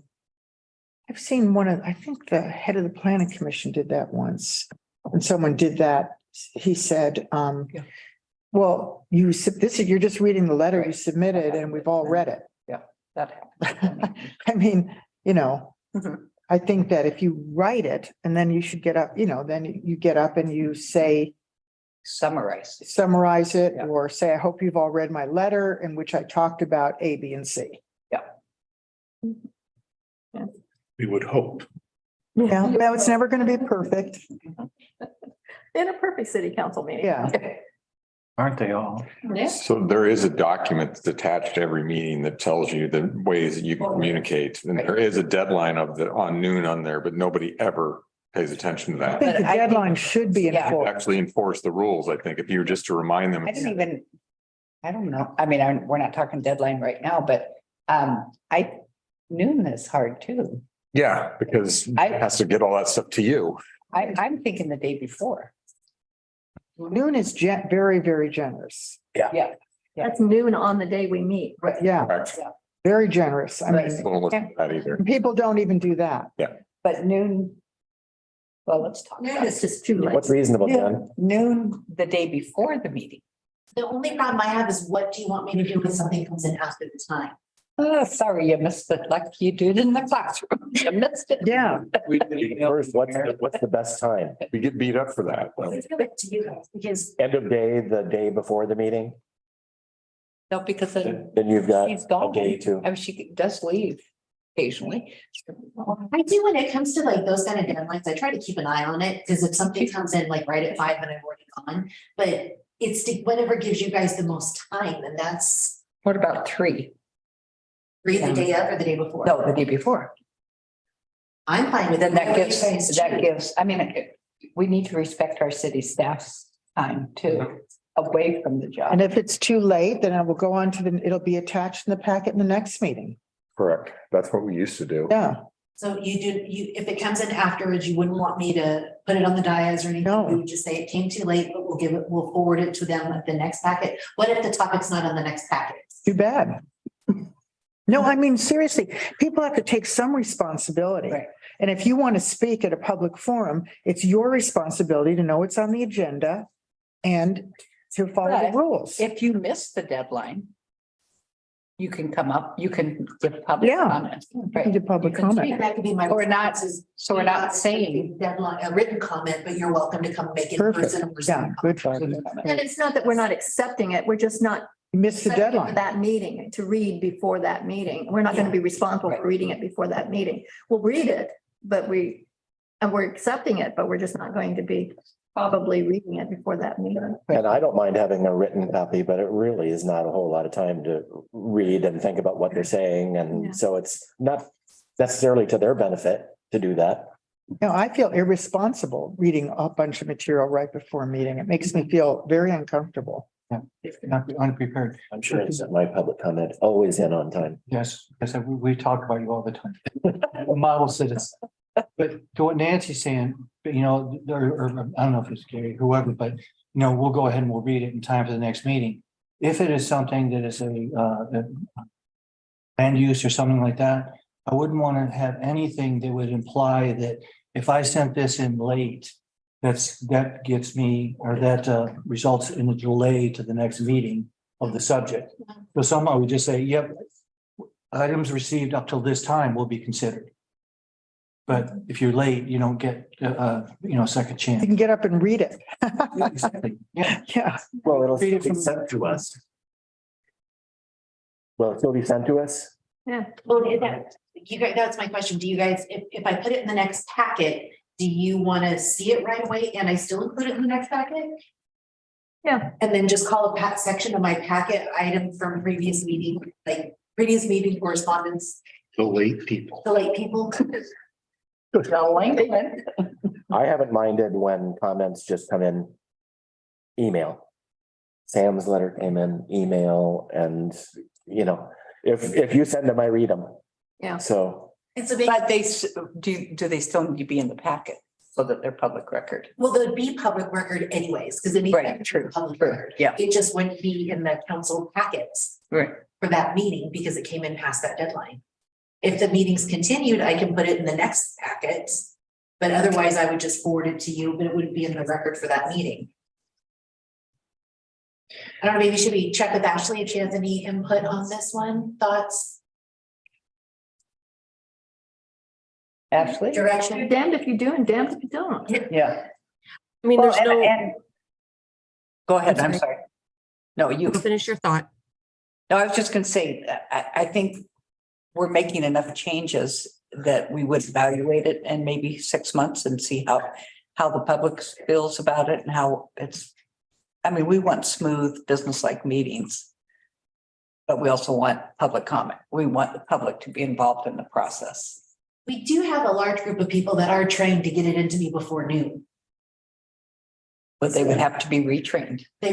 think the head of the planning commission did that once. When someone did that, he said, well, you're just reading the letter you submitted and we've all read it. That happens. I mean, Mhm. I think that if you write it and then you should get up, then you get up and you say, Summarize. summarize it Yeah. or say, I hope you've all read my letter in which I talked about A, B, and C. We would hope. Yeah, well, it's never going to be perfect. In a perfect city council meeting. Yeah. Aren't they all? So there is a document that's attached to every meeting that tells you the ways that you can communicate. And there is a deadline on noon on there, but nobody ever pays attention to I that. think the But I think- deadline should be Yeah. enforced. Actually enforce the rules, I think, if you were just to remind them. I don't know. I mean, we're not talking deadline right now, but noon is hard too. Yeah, because it has to get all that stuff to you. I'm thinking the day before. Noon is very, very generous. Yeah. That's noon on the day we meet. Yeah, Correct. very generous. I mean, Don't listen to that either. people don't even do that. But noon. Well, let's talk Noon about is just too late. What's reasonable, it. Jen? Noon, the day before the meeting. The only problem I have is what do you want me to do when something comes in after the time? Oh, sorry, you missed it like you did in the classroom. You missed it. Yeah. First, what's the best time? We get beat up for that. It's really up to you guys, because End of day, the day before the meeting? No, because then Then you've got she's a gone. day to. I mean, she does leave occasionally. I do when it comes to like those kind of deadlines, I try to keep an eye on it, because if something comes in like right at 5 and I'm already gone, but whatever gives you guys the most time, and that's What about 3? read the day of or the day before. No, the day before. I'm fine with it. Then that Whatever you gives, guys that choose. gives, I mean, we need to respect our city staff's time too, away from the job. And if it's too late, then it will go on to it'll be attached in the packet in the next meeting. Correct. That's what we used to do. Yeah, So if it comes in afterwards, you wouldn't want me to put it on the dais or anything, No. you would just say it came too late, but we'll forward it to them at the next packet. What if the topic's not on the next packet? too bad. No, I mean, seriously, people have to take some responsibility. Right. And if you want to speak at a public forum, it's your responsibility to know it's on the agenda and to follow the But rules. If you miss the deadline, you can come up, you can give public Yeah. comments. Right. Into public You can comment. speak. That could be my. Or not, response is, so we're not saying. Deadline, a written comment, but you're welcome to come make it in Perfect. person. or Yeah, Zoom. good. Bob. And it's not that we're not accepting it, we're just not You missed the setting it for deadline. that meeting, to read before that meeting. We're not going to be responsible for reading it before that meeting. We'll read it, but we're accepting it, but we're just not going to be probably reading it before that meeting. And I don't mind having a written copy, but it really is not a whole lot of time to read and think about what they're saying. Yeah. And so it's not necessarily to their benefit to do that. No, I feel irresponsible reading a bunch of material right before a meeting. It makes me feel very uncomfortable. Yeah, if not unprepared. I'm sure it's my public comment, always in on time. Yes, yes, we talk about you all the time. Model citizens. But to what Nancy's saying, you know, or I don't know if it's Gary, whoever, but you know, we'll go ahead and we'll read it in time for the next meeting. If it is something that is a land use or something like that, I wouldn't want to have anything that would imply that if I sent this in late, that gets me, or that results in a delay to the next meeting of the subject. So someone would just say, yep, items received up till this time will be considered. But if you're late, you don't get, second You chance. can get up and read it. Yeah, exactly. Yeah, Yeah, Well, it'll Read it be from- sent to us. Will it still be sent to us? Well, you guys, that's my question. Do you guys, if I put it in the next packet, do you want to see it right away and I still include it in the next packet? Yeah. And then just call a section of my packet item from previous meeting, like previous meeting correspondence, The late people. the late people. I haven't minded when comments just come in email. Sam's letter came in email and, if you send them, I read them. Yeah. So, And so But do they still need to be in the packet so that they're public record? well, there'd be public record anyways, because it needs Right, to true, be public true, record. yeah. It just wouldn't be in the council packets Right. for that meeting because it came in past that deadline. If the meeting's continued, I can put it in the next packet. But otherwise, I would just forward it to you, but it wouldn't be in the record for that meeting. I don't know, maybe should we check with Ashley if she has any input on this one, thoughts, Ashley? You're direction? damned if you do and damned if you don't. Yeah. I mean, Well, there's no, Go ahead, I'm I'm sorry. No, you, finish your thought. no, I was just gonna say, I think we're making enough changes that we would evaluate it in maybe 6 months and see how the public feels about it and how it's. I mean, we want smooth business-like meetings. But we also want public comment. We want the public to be involved in the process. We do have a large group of people that are trained to get it into me before noon. But they would have to be retrained. So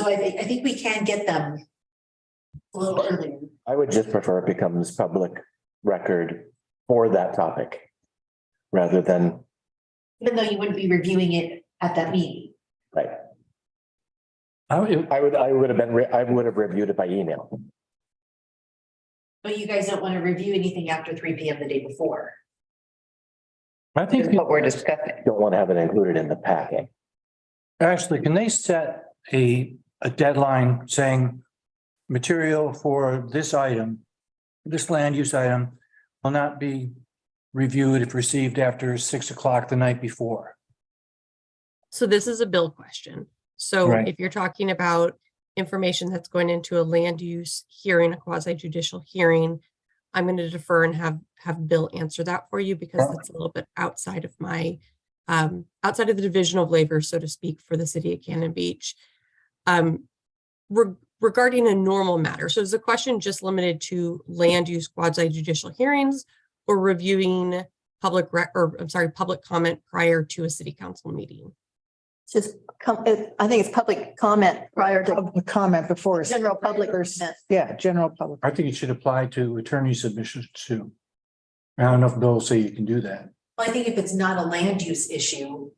I think we can get them a little earlier. I would just prefer it becomes public record for that topic. Rather than, Even though you wouldn't be reviewing it at that meeting. right, I would- I would have reviewed it by email. But you guys don't want to review anything after 3 p.m. the day before. I think, That's what we're discussing. Don't want to have it included in the packet. Ashley, can they set a deadline saying material for this item, this land use item will not be reviewed if received after 6 o'clock the night before? So this is a bill question. So Right. if you're talking about information that's going into a land use hearing, a quasi judicial hearing, I'm going to defer and have Bill answer that for you because Sure. it's a little bit outside of my outside of the division of labor, so to speak, for the city of Cannon Beach. Regarding a normal matter, so is the question just limited to land use quasi judicial hearings or reviewing public comment prior to a city council meeting? Just I think it's public comment prior to public comment before. general public First, comment. yeah, general public. I think it should apply to attorney submissions too. I don't know if they'll say you can do that. Well, I think if it's not a land use issue,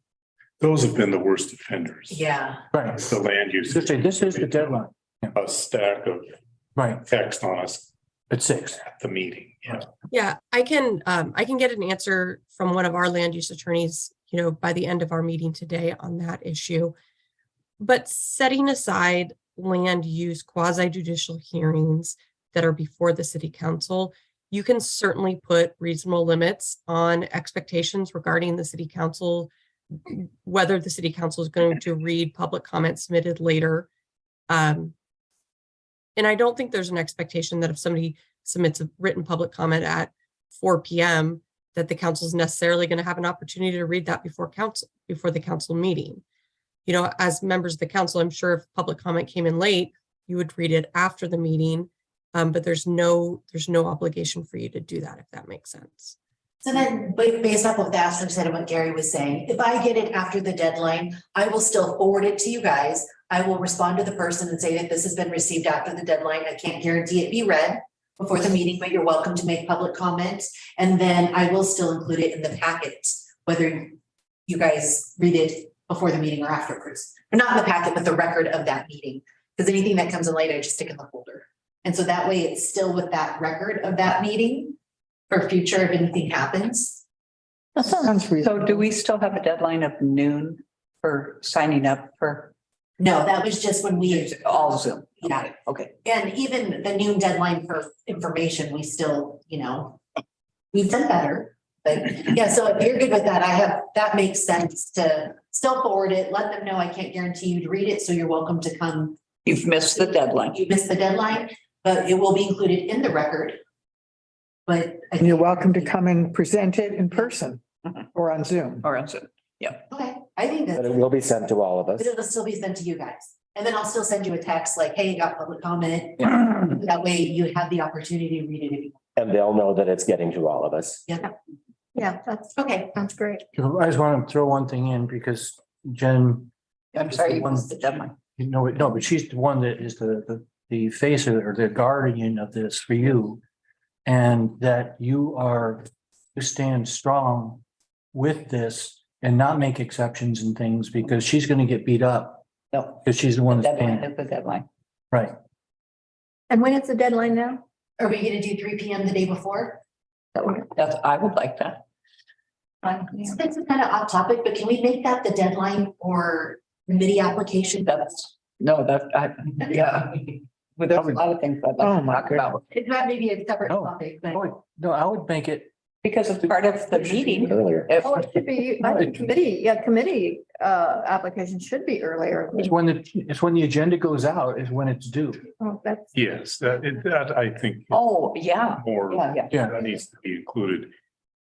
Those have been the worst offenders. yeah. Right. The land use. Just say, this is the deadline. A stack of Right. text on us At 6. at the meeting, yeah. Yeah, I can get an answer from one of our land use attorneys, by the end of our meeting today on that issue. But setting aside land use quasi judicial hearings that are before the city council, you can certainly put reasonable limits on expectations regarding the city council, whether the city council is going to read public comments submitted later. And I don't think there's an expectation that if somebody submits a written public comment at 4 p.m., that the council is necessarily going to have an opportunity to read that before the council meeting. As members of the council, I'm sure if public comment came in late, you would read it after the meeting. But there's no obligation for you to do that, if that makes sense. So then, based off of the aspect of what Gary was saying, if I get it after the deadline, I will still forward it to you guys. I will respond to the person and say that this has been received after the deadline. I can't guarantee it be read before the meeting, but you're welcome to make public comments. And then I will still include it in the packet, whether you guys read it before the meeting or afterwards. Or not in the packet, but the record of that meeting. Because anything that comes in late, I just stick in the folder. And so that way it's still with that record of that meeting for future if anything happens. That sounds reasonable. So do we still have a deadline of noon for signing up for No, that was just when we. all Zoom? Yeah. Okay. And even the noon deadline for information, we still, we've done better. But yeah, so if you're good with that, that makes sense to still forward it, let them know I can't guarantee you to read it, so you're welcome to come. You've missed the deadline. You missed the deadline, but it will be included in the record. But. And you're welcome to come and present it in person or on Zoom. Or on Zoom. Okay, I think But that, it will be sent to all of us. but it'll still be sent to you guys. And then I'll still send you a text like, hey, you got public comment. That way you have the opportunity to read it if you. And they'll know that it's getting to all of us. Yeah, Yeah, that's okay. great. I just want to throw one thing in because Jen, I'm sorry, you missed the deadline. no, but she's the one that is the face of it or the guardian of this for you. And that you stand strong with this and not make exceptions and things because she's going to get beat up No, because she's the one that's deadline paying. is the deadline. Right. And when is the deadline now? Are we gonna do 3 p.m. the day before? I would like that. So this is kind of off topic, but can we make that the deadline for committee application? Yeah. But there's a lot of things I'd Oh, like to my talk about It's not maybe a separate No. topic, but. No, I would make it. because it's part of the meeting. Earlier. If- Oh, it should be, I think committee application should be earlier. It's when the agenda goes out is when it's due. Oh, that's, Yes, that I think Oh, yeah, more, yeah. Yeah. that needs to be included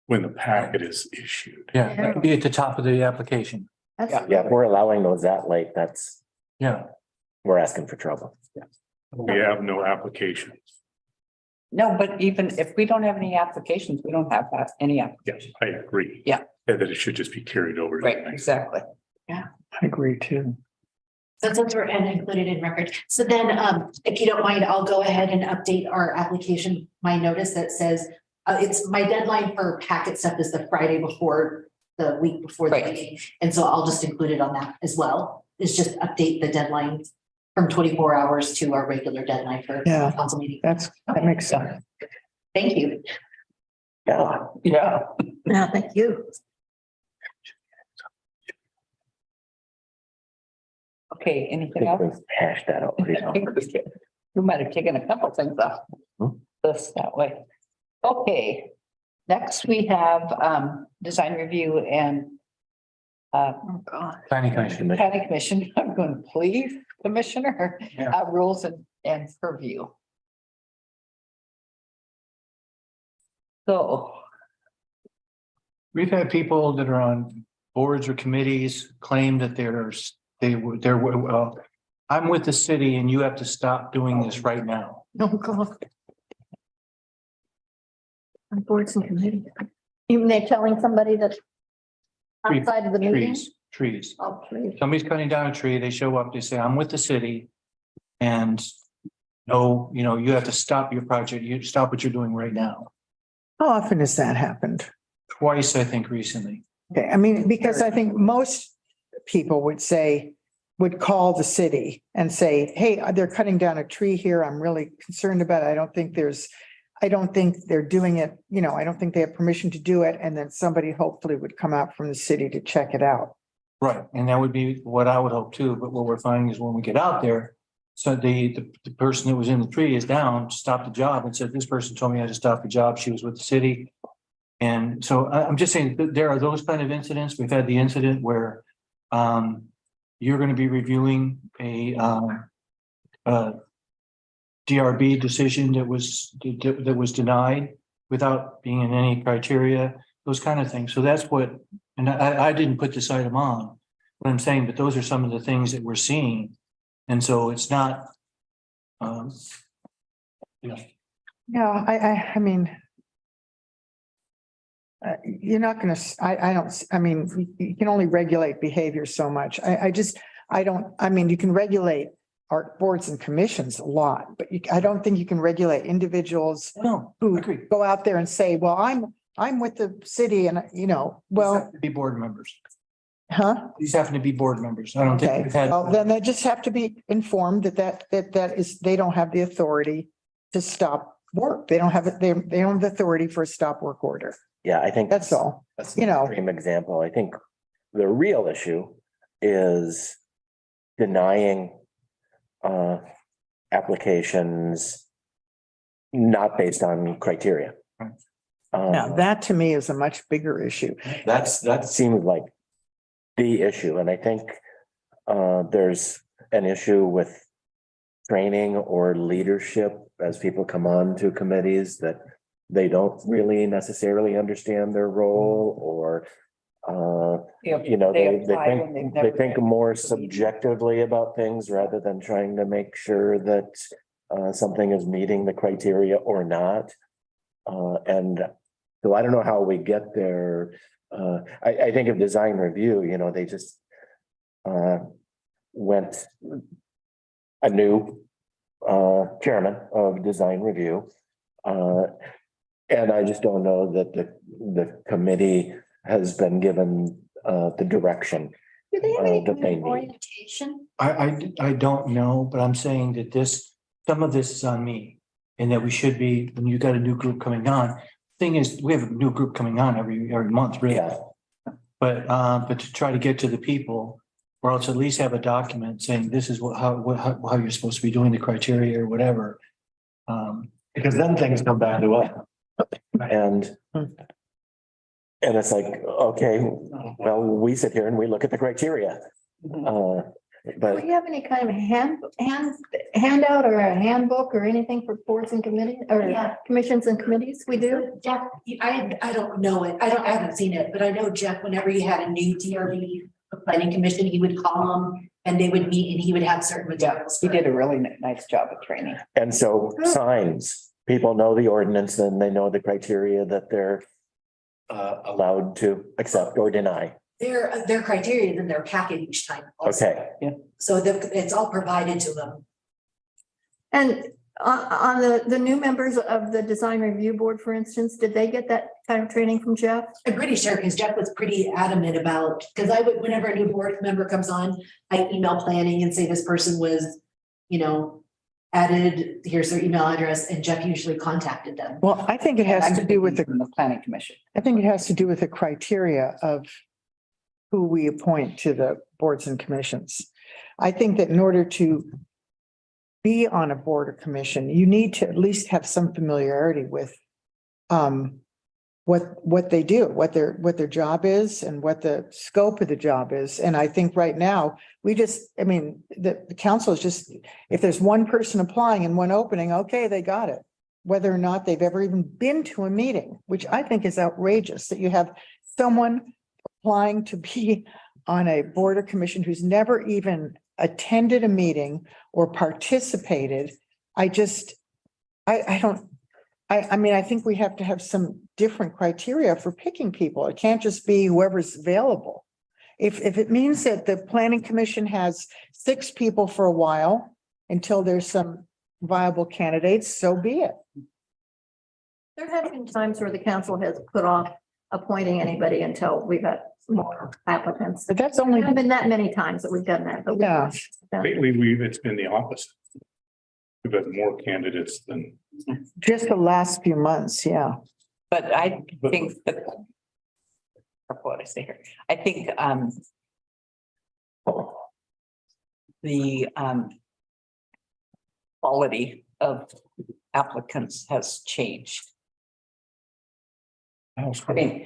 when the packet is issued. Yeah, that could be at the top of the application. that's. Yeah, if we're allowing those that late, Yeah. we're asking for trouble. We have no applications. No, but even if we don't have any applications, we don't have any Yes, applications. I agree. Yeah. That it should just be carried over. to the Right, next. exactly. I agree too. So since we're included in record, so then if you don't mind, I'll go ahead and update our application, my notice that says. It's my deadline for packet stuff is the Friday before the week before the Right. meeting. And so I'll just include it on that as well. It's just update the deadline from 24 hours to our regular deadline for Yeah. council meeting. That makes sense. Thank you. Yeah. Yeah. No, thank you. Okay, I anything think else? we've hashed that out pretty I well. think we might have taken a couple things off this that way. Okay, next we have design review and Oh, God. Planning commission. planning commission. I'm going, please, commissioner, Yeah. rules and purview. So, We've had people that are on boards or committees claim that well, I'm with the city and you have to stop doing this right now. Oh, God. On boards and committees. Even they're telling somebody that outside of the meeting? Trees. Oh, please. Somebody's cutting down a tree, they show up, they say, I'm with the city. And no, you have to stop your project, you stop what you're doing right now. How often has that happened? Twice, I think, recently. Okay, I mean, because I think most people would call the city and say, hey, they're cutting down a tree here. I'm really concerned about it. I don't think there's I don't think they're doing it, you know, I don't think they have permission to do it, and then somebody hopefully would come out from the city to check it out. Right, and that would be what I would hope too, but what we're finding is when we get out there. So the person that was in the tree is down, stopped the job and said, this person told me I had to stop the job. She was with the city. And so I'm just saying that there are those kind of incidents. We've had the incident where you're going to be reviewing a DRB decision that was denied without being in any criteria, those kind of things. So that's what, and I didn't put this item on what I'm saying, but those are some of the things that we're seeing. And so it's not, you know, Yeah, I mean. You're not gonna, I don't, I mean, you can only regulate behavior so much. I mean, you can regulate our boards and commissions a lot, but I don't think you can regulate individuals no, who agree. go out there and say, well, I'm with the city and, you know, These well, have to be board members. huh? These happen to be board members. I don't think Okay, we've had. well, then they just have to be informed that is, they don't have the authority to stop work. They don't have it, they don't have the authority for a stop work order. Yeah, I think. That's all. That's You an know. extreme example. I think the real issue is denying applications not based on criteria. Now, that to me is a much bigger issue. That seems like the issue, and I think there's an issue with training or leadership as people come on to committees that they don't really necessarily understand their role, or you know, they apply when they've think, never they think been more to a meeting. subjectively about things rather than trying to make sure that something is meeting the criteria or not. And so I don't know how we get there. I think of design review, you know, they just went a new chairman of design review. And I just don't know that the committee has been given the direction. Do they have any that they kind of need. orientation? I don't know, but I'm saying that some of this is on me. And that we should be, when you got a new group coming on, thing is, we have a new group coming on every month, really. Yeah. But to try to get to the people, or else at least have a document saying this is how you're supposed to be doing the criteria or whatever. Because then things come back to us. And it's like, okay, well, we sit here and we look at the criteria. Do But we have any kind of handout or a handbook or anything for boards and committees or Yeah. commissions and committees? We do? Jeff, I don't know it. I haven't seen it, but I know Jeff, whenever you had a new DRB planning commission, he would call them and they would meet and he would have certain materials. He did a really nice job of training. and so signs, people know the ordinance and they know the criteria that they're allowed to accept or deny. Their criteria is in their packet each time. also. Okay, So it's all provided to them. And on the new members of the design review board, for instance, did they get that kind of training from Jeff? I'm pretty sure because Jeff was pretty adamant about, because I would, whenever a new board member comes on, I email planning and say this person was, you know, added, here's their email address, and Jeff usually contacted them. Well, I think it has to do with From the planning commission. I think it has to do with the criteria of who we appoint to the boards and commissions. I think that in order to be on a board or commission, you need to at least have some familiarity with what they do, what their job is and what the scope of the job is. And I think right now, the council is just, if there's one person applying and one opening, okay, they got it. Whether or not they've ever even been to a meeting, which I think is outrageous, that you have someone applying to be on a board or commission who's never even attended a meeting or participated. I think we have to have some different criteria for picking people. It can't just be whoever's available. If it means that the planning commission has 6 people for a while until there's some viable candidates, so be it. There have been times where the council has put off appointing anybody until we got more applicants. But that's There only, haven't been that many times that we've done that, but. Yeah. Lately, it's been the opposite. We've had more candidates than Just the last few months, yeah. But I think that. What I say here, I think, the, quality of applicants has changed. I mean,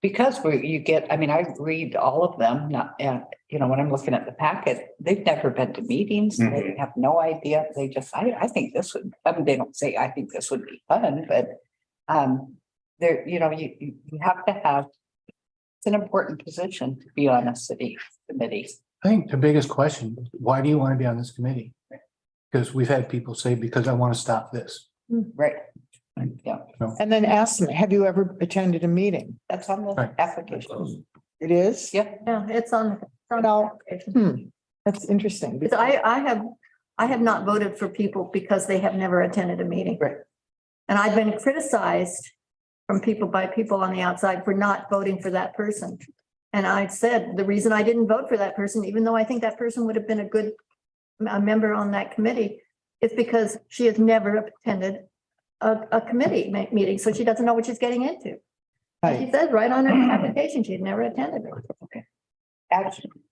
because you get, I mean, I read all of them, not, and, you know, when I'm looking at the packet, they've never been to meetings, they have no idea, they just, I think this would, I mean, they don't say, I think this would be fun, but, there, you know, you have to have, it's an important position to be on a city committee. I think the biggest question, is, why do you want to be on this committee? Because we've had people say, because I want to stop this. Right. Yeah, And then ask them, have you ever attended a meeting? that's on the Right. application. It is? Yeah. Yeah, it's on. Well, That's interesting. Because I have not voted for people because they have never attended a meeting. Right. And I've been criticized from people by people on the outside for not voting for that person. And I said, the reason I didn't vote for that person, even though I think that person would have been a member on that committee, is because she has never attended a committee meeting, so she doesn't know what she's getting into. And she Right. says right on her application, she had never attended it.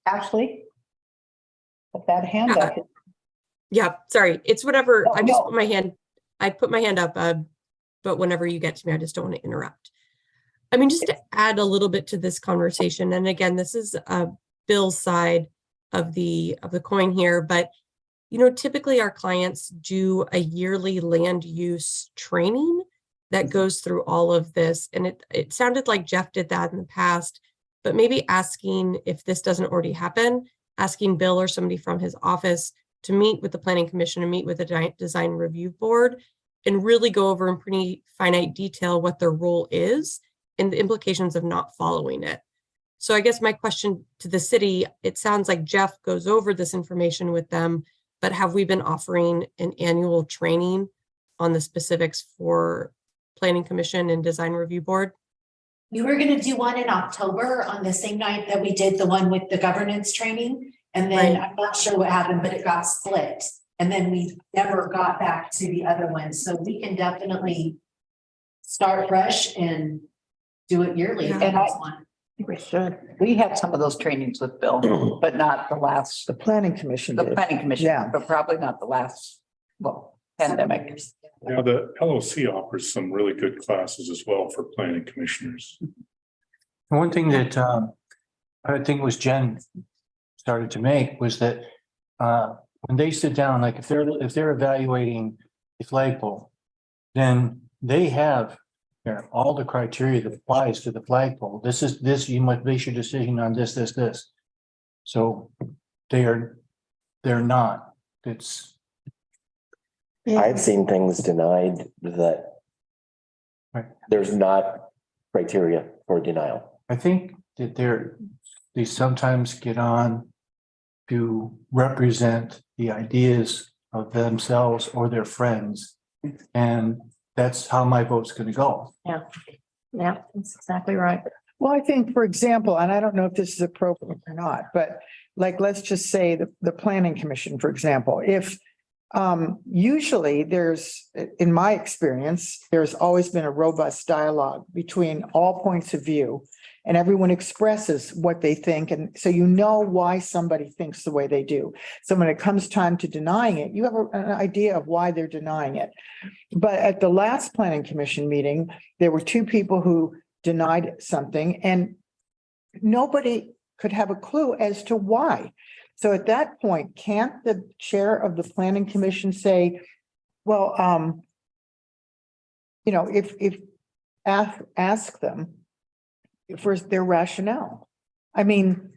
Ashley? Put that hand up. Yeah, sorry. It's whatever. No, I just no. put my hand up, but whenever you get to me, I just don't want to interrupt. I mean, just to add a little bit to this conversation, and again, this is Bill's side of the coin here, but you know, typically our clients do a yearly land use training that goes through all of this. And it sounded like Jeff did that in the past, but maybe asking, if this doesn't already happen, asking Bill or somebody from his office to meet with the Planning Commission and meet with the Design Review Board and really go over in pretty finite detail what their role is and the implications of not following it. So I guess my question to the city, it sounds like Jeff goes over this information with them, but have we been offering an annual training on the specifics for Planning Commission and Design Review Board? We were gonna do one in October on the same night that we did the one with the governance training. And then Right. I'm not sure what happened, but it got split. And then we never got back to the other one. So we can definitely start fresh and do it yearly. Yeah. And I- one. We should. We had some of those trainings with Bill, but not the last, The planning commission the did. planning commission, Yeah. but probably not the last, well, pandemic. Now, the LOC offers some really good classes as well for planning commissioners. One thing that I think was Jen started to make was that when they sit down, like if they're evaluating a flagpole, then they have all the criteria that applies to the flagpole. This, you must base your decision on this. So they're not. It's I've seen things denied that Right. there's not criteria for denial. I think that they sometimes get on to represent the ideas of themselves or their friends. And that's how my vote's gonna go. Yeah, that's exactly right. Well, I think, for example, and I don't know if this is appropriate or not, but like, let's just say the planning commission, for example, if usually there's, in my experience, there's always been a robust dialogue between all points of view and everyone expresses what they think. And so you know why somebody thinks the way they do. So when it comes time to denying it, you have an idea of why they're denying it. But at the last planning commission meeting, there were two people who denied something and nobody could have a clue as to why. So at that point, can't the chair of the planning commission say, well, if ask them for their rationale? I mean,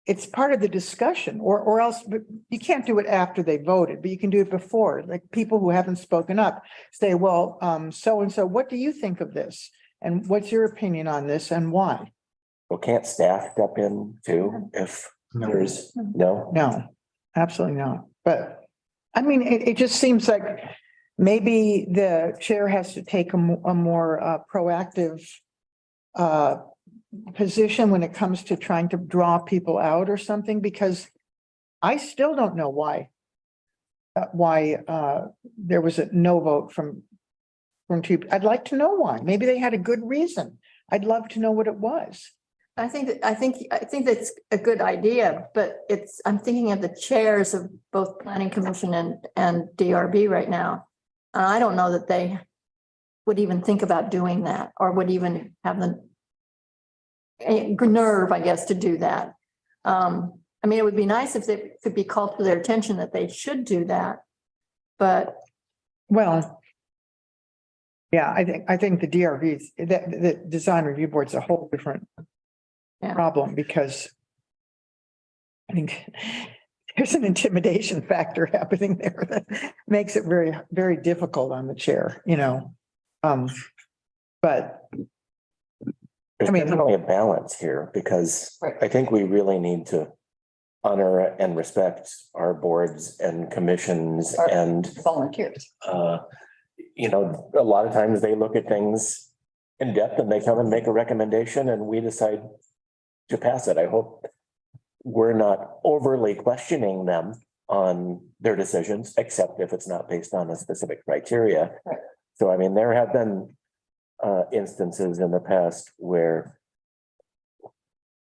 it's part of the discussion or else but you can't do it after they voted, but you can do it before. Like people who haven't spoken up say, well, so-and-so, what do you think of this? And what's your opinion on this and why? Well, can't staff step in too if No. there's, no? No, absolutely not. But I mean, it just seems like maybe the chair has to take a more proactive position when it comes to trying to draw people out or something, because I still don't know why there was a no vote from from two. I'd like to know why. Maybe they had a good reason. I'd love to know what it was. I think that's a good idea, but I'm thinking of the chairs of both planning commission and DRB right now. And I don't know that they would even think about doing that or would even have the nerve, I guess, to do that. I mean, it would be nice if they could be called to their attention that they should do that. But Well, yeah, I think the DRVs, the design review board's a whole different Yeah. problem because I think there's an intimidation factor happening there that makes it very, very difficult on the chair, you know. But There's I mean- definitely a balance here because Right. I think we really need to honor and respect our boards and commissions Our- and, Volunteers. you know, a lot of times they look at things in depth and they come and make a recommendation and we decide to pass it. I hope we're not overly questioning them on their decisions, except if it's not based on a specific criteria. Right. So, I mean, there have been instances in the past where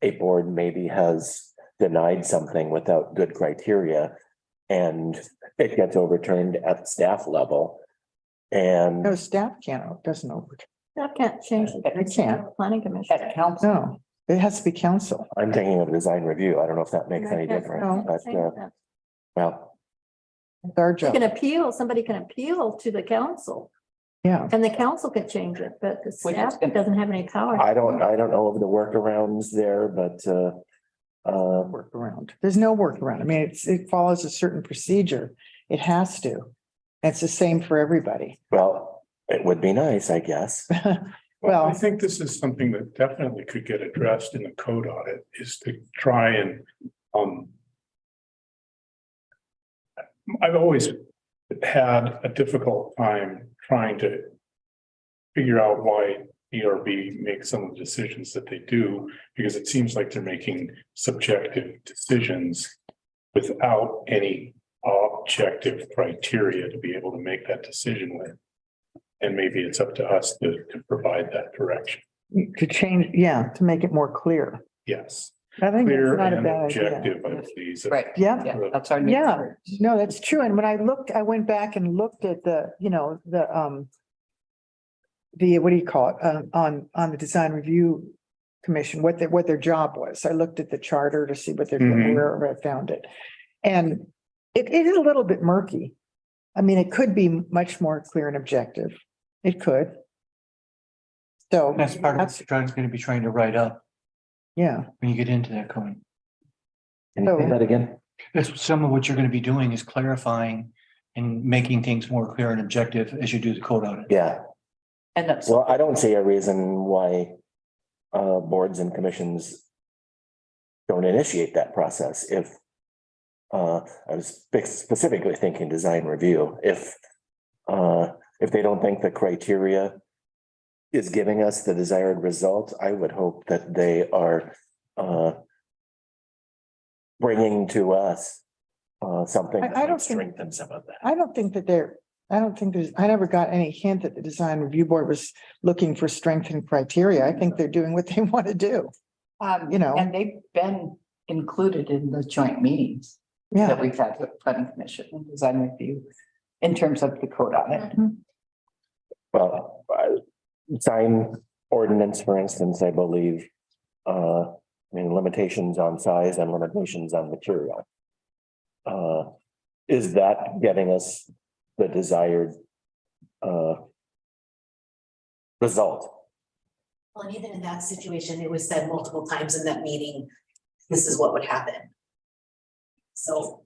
a board maybe has denied something without good criteria and it gets overturned at staff level. And no, staff doesn't over. that can't change. It can't. Planning commission. At council. No, it has to be council. I'm thinking of design review. I don't know if that makes any Can't- difference, but, change that. well, It's our You job. can appeal, somebody can appeal to the council Yeah. and the council can change it, but the Which is staff gonna- doesn't have any power. I don't know of the workarounds there, but, Workaround. There's no workaround. I mean, it follows a certain procedure. It has to. It's the same for everybody. well, it would be nice, I guess. Well, I Well- think this is something that definitely could get addressed in the code audit is to try and, I've always had a difficult time trying to figure out why ERB makes some of the decisions that they do, because it seems like they're making subjective decisions without any objective criteria to be able to make that decision with. And maybe it's up to us to provide that direction. To change, yeah, to make it more clear. Yes, I think clear that's not a and bad idea. objective, I believe. Right. Yeah, Yeah, that's our. next yeah, word. no, that's true. And when I went back and looked at the, you know, what do you call it, on the design review commission, what their job was. I looked at the charter to see what they're doing, Mhm. wherever I found it. And it is a little bit murky. I mean, it could be much more clear and objective. It could. So, That's part of what you're going to be trying to write up yeah, when you get into that code. Can you say that again? That's some of what you're going to be doing is clarifying and making things more clear and objective as you do the code audit. Yeah, And that's. well, I don't see a reason why boards and commissions don't initiate that process if I was specifically thinking design review, if they don't think the criteria is giving us the desired result, I would hope that they are bringing to us something I that don't might think- strengthen some of that. I don't think I never got any hint that the design review board was looking for strengthened criteria. I think they're doing what they want to do. You know. And they've been included in the joint meetings Yeah. that we've had with planning commission and design review in terms of the code audit. Well, sign ordinance, for instance, I believe, I mean, limitations on size and limitations on material. Is that getting us the desired result? Well, and even in that situation, it was said multiple times in that meeting, this is what would happen. So,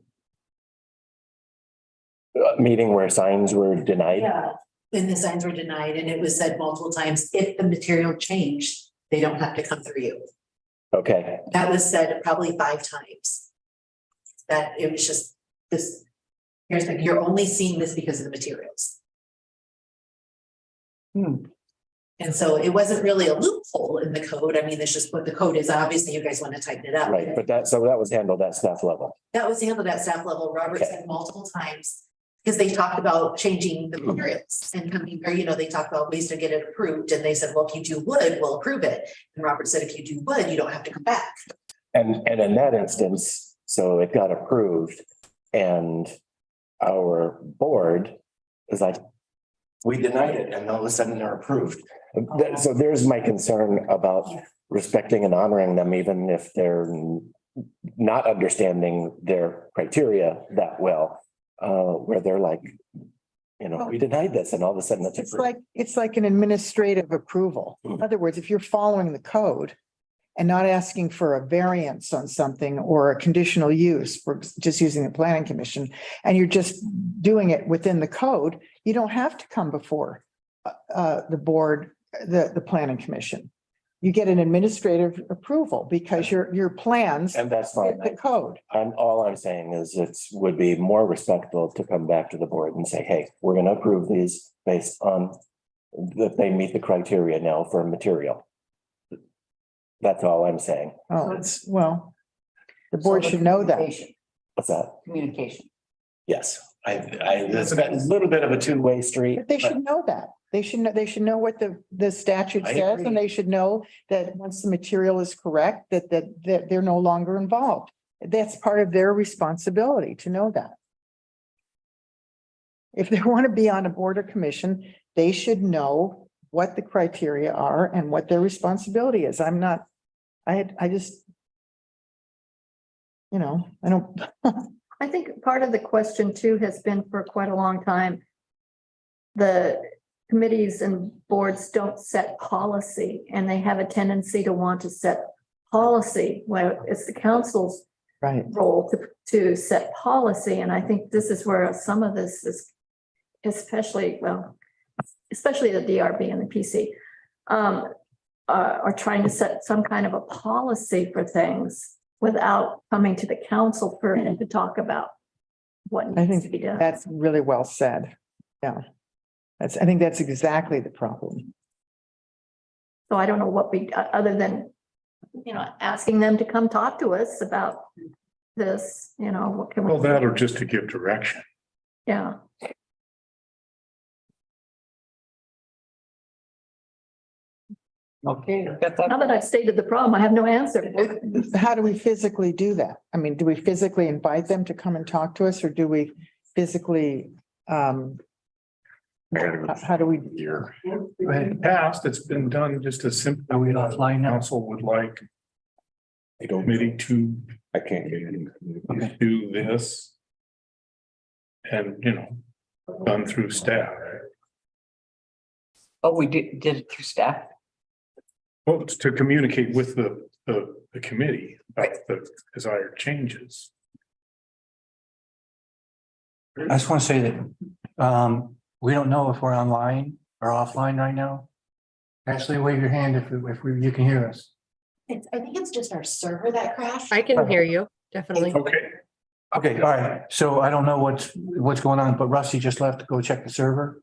A meeting where signs were denied? yeah, when the signs were denied and it was said multiple times, if the material changed, they don't have to come through you. Okay, That was said probably 5 times. That it was just this, here's the, you're only seeing this because of the materials. And so it wasn't really a loophole in the code. I mean, it's just what the code is. Obviously, you guys want to tighten it up. right, but that was handled at staff level. That was handled at staff level. Robert Okay. said multiple times Because they talked about changing the materials and coming, or, they talked about ways to get it approved, and they said, well, if you do wood, we'll approve it. And Robert said, if you do wood, you don't have to come back. And in that instance, so it got approved and our board is like, we denied it and all of a sudden they're approved. So there's my concern about respecting and honoring them, even if they're not understanding their criteria that well, where they're like, we denied this and all of a sudden it's approved. It's like an administrative approval. In other words, if you're following the code and not asking for a variance on something or a conditional use for just using the planning commission, and you're just doing it within the code, you don't have to come before the board, the planning commission. You get an administrative approval because your plans And that's fit fine. the code. All I'm saying is would be more respectful to come back to the board and say, hey, we're going to approve these based on that they meet the criteria now for material. That's all I'm saying. Oh, well, the board should know that. What's that? Communication. Yes, it's a little bit of a two-way street. But they should know that. They should know what the statute I says, agree. and they should know that once the material is correct, that they're no longer involved. That's part of their responsibility to know that. If they want to be on a board or commission, they should know what the criteria are and what their responsibility is. I just, I don't. I think part of the question too has been for quite a long time. The committees and boards don't set policy and they have a tendency to want to set policy when it's the council's Right. role to set policy. And I think this is where some of this is, especially the DRB and the PC, are trying to set some kind of a policy for things without coming to the council first to talk about what I needs to think be done. that's really well said. Yeah. I think that's exactly the problem. So I don't know what other than, asking them to come talk to us about this, what can we? Well, that or just to give direction. Yeah, Okay, we've got now that. that I've stated the problem, I have no answer. How do we physically do that? I mean, do we physically invite them to come and talk to us, or do we physically, how do we? Here. In the past, it's been done just as simply. Are we offline now? Council would like I don't, committee to I can't get in. Okay. do this. And, done through staff. Oh, we did it through staff. Well, it's to communicate with the committee about the desired changes. I just want to say that, we don't know if we're online or offline right now. Ashley, wave your hand if you can hear us. I think it's just our server that crashed. I can hear you, definitely. Okay, Okay, all right. So I don't know what's going on, but Rusty just left to go check the server.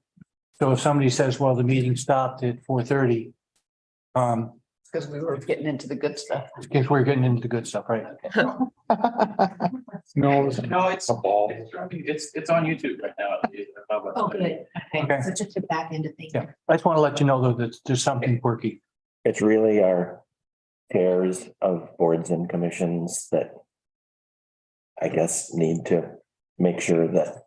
So if somebody says, well, the meeting stopped at 4:30, Because we were getting into the good stuff. it's because we're getting into the good stuff, right? no, It's a ball. It's on YouTube right now. Oh, good. Okay. So just to back into things. Yeah, I just want to let you know though that there's something quirky. It's really our chairs of boards and commissions that I guess need to make sure that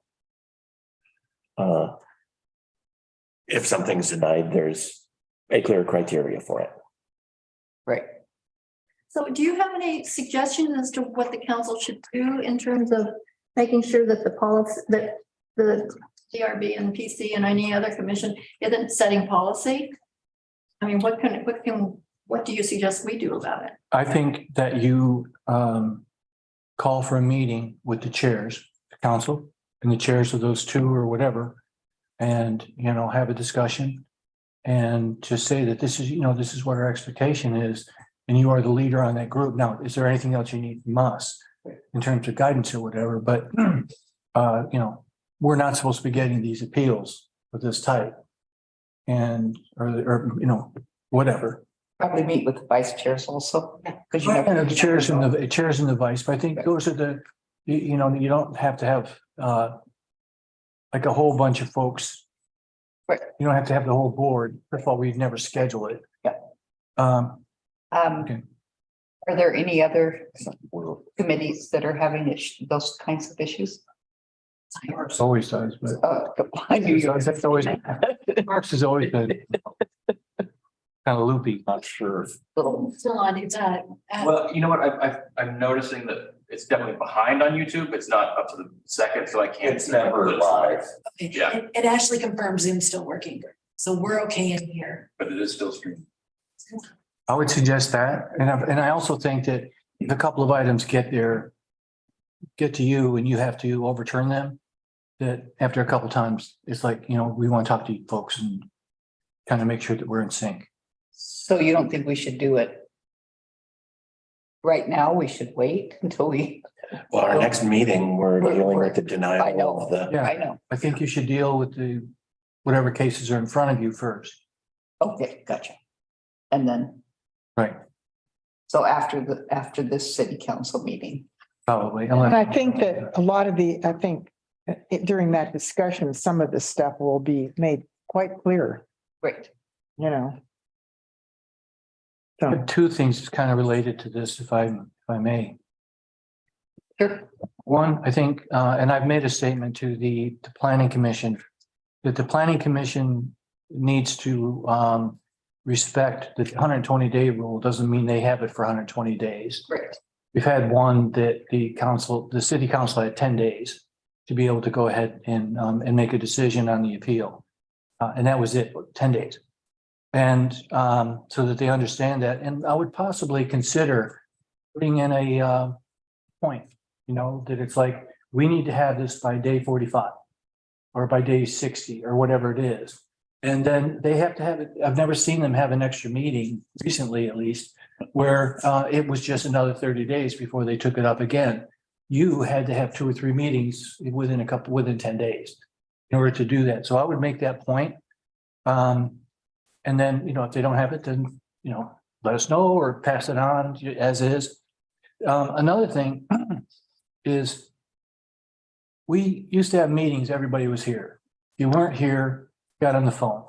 if something's denied, there's a clear criteria for it. Right. So do you have any suggestions as to what the council should do in terms of making sure that the policy, that the DRB and PC and any other commission isn't setting policy? I mean, what do you suggest we do about it? I think that you call for a meeting with the chairs, the council and the chairs of those two or whatever. And, have a discussion and just say that this is what our expectation is. And you are the leader on that group. Now, is there anything else you need from us in terms of guidance or whatever? But, we're not supposed to be getting these appeals of this type. And, or whatever. Probably meet with the vice chairs also, because you have. And the chairs and the vice, but I think those are you don't have to have like a whole bunch of folks. Right. You don't have to have the whole board. First of all, we'd never schedule it. Yeah. Um, Um, Okay. Are there any other committees that are having those kinds of issues? Parks always does, but I knew you. that's always, Parks has always been kind of loopy. Not sure. Little, Still on, it's, Well, you know what, I'm noticing that it's definitely behind on YouTube. It's not up to the second, so I can't. It's never live. Yeah. It actually confirms Zoom's still working, so we're okay in here. But it is still streaming. I would suggest that. And I also think that if a couple of items get to you and you have to overturn them, that after a couple of times, it's like, you know, we want to talk to you folks and kind of make sure that we're in sync. so you don't think we should do it? Right now, we should wait until we, Well, our next meeting, we're dealing with the I denial know, of the. Yeah. I know. I think you should deal with whatever cases are in front of you first. Okay, gotcha. And then, Right, so after this city council meeting. probably. And I think that a lot of during that discussion, some of the stuff will be made quite clear, Great. you know. I have two things kind of related to this, if I may. Sure. One, I think, and I've made a statement to the planning commission, that the planning commission needs to respect the 120-day rule. Doesn't mean they have it for 120 days. Great. We've had one that the city council had 10 days to be able to go ahead and make a decision on the appeal. And that was it, 10 days. And so that they understand that. And I would possibly consider putting in a point, you know, that it's like, we need to have this by day 45 or by day 60 or whatever it is. And then they have to have it. I've never seen them have an extra meeting recently, at least, where it was just another 30 days before they took it up again. You had to have 2 or 3 meetings within 10 days in order to do that. So I would make that point. And then, you know, if they don't have it, then, you know, let us know or pass it on as is. Another thing is we used to have meetings, everybody was here. If you weren't here, got on the phone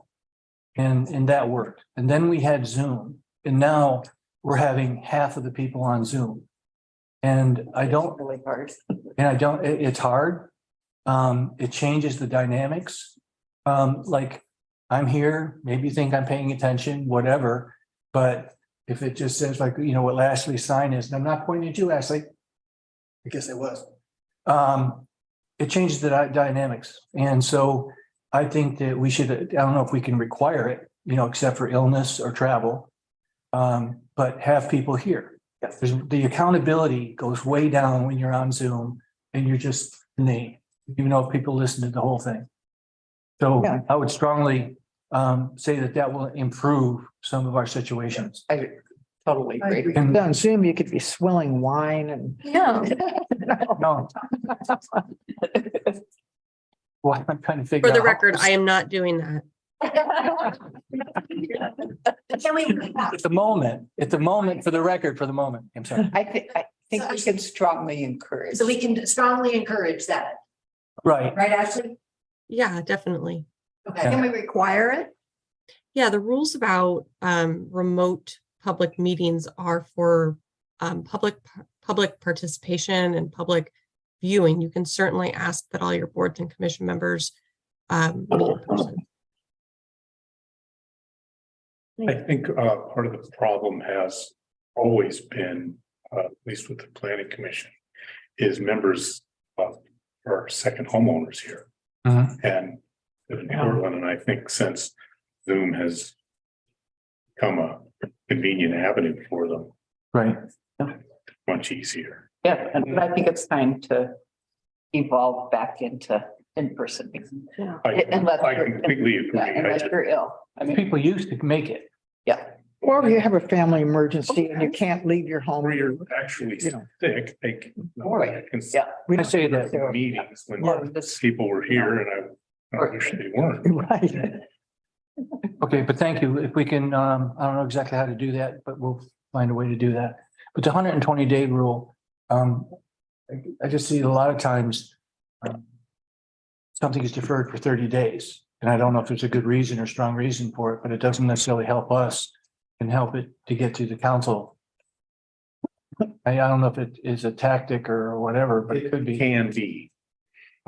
and that worked. And then we had Zoom and now we're having half of the people on Zoom. And I don't, Really hard. it's hard. It changes the dynamics. Like I'm here, maybe you think I'm paying attention, whatever. But if it just says like, you know, what Ashley's sign is, and I'm not pointing at you, Ashley. I guess it was. It changes the dynamics. And so I think that we should, I don't know if we can require it, you know, except for illness or travel. But have people here. The accountability goes way down when you're on Zoom and you're just name, even though people listen to the whole thing. So Yeah. I would strongly say that will improve some of our situations. I totally agree. And On Zoom, you could be swilling wine and. yeah, no. Well, I'm trying to figure For out. the record, I am not doing that. Can we? At the moment, for the record, I'm sorry. I think we can strongly encourage. So we can strongly encourage that, Right. right, Ashley? Yeah, definitely. Okay. can we require it? Yeah, the rules about remote public meetings are for public participation and public viewing. You can certainly ask that all your boards and commission members meet in person. I think part of the problem has always been, at least with the planning commission, is members are second homeowners here. Mhm. And in Portland, and I think since Zoom has become a convenient avenue for them, Right. much easier. Yeah, and I think it's time to evolve back into in-person. Unless I you're- completely agree. Yeah, unless you're ill. I mean, People used to make it. yeah, Or you have a family emergency and you can't leave your home. Or you're actually You know. sick, they can. Right. can yeah. We I don't- say that. Meetings when Or this, people were here and I wish they weren't. Right. Okay, but thank you. If we can, I don't know exactly how to do that, but we'll find a way to do that. But the 120-day rule, I just see it a lot of times. something is deferred for 30 days. And I don't know if there's a good reason or strong reason for it, but it doesn't necessarily help us and help it to get to the council. I don't know if it is a tactic or whatever, but it could be Can be.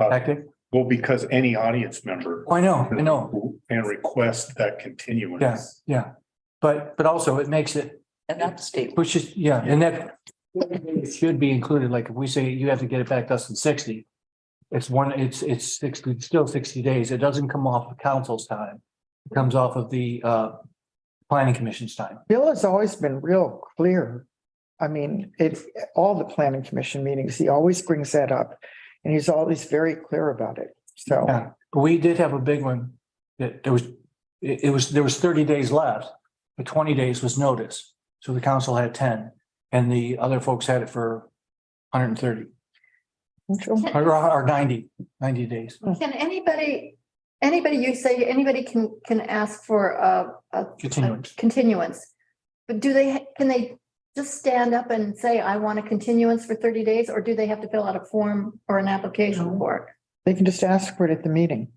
tactic. Well, because any audience member. Oh, I know. Can request that continuance. Yeah. But also it makes it, And that's state. pushes, yeah, and that it should be included. Like if we say you have to get it back to us in 60. It's 60, still 60 days. It doesn't come off of council's time. It comes off of the planning commission's time. Bill has always been real clear. I mean, all the planning commission meetings, he always brings that up. And he's always very clear about it. So, Yeah, we did have a big one that there was 30 days left, but 20 days was notice. So the council had 10 and the other folks had it for 130 or 90 days. Can anybody can ask for a Continuance. continuance? But can they just stand up and say, I want a continuance for 30 days, or do they have to fill out a form or an application for it? they can just ask for it at the meeting.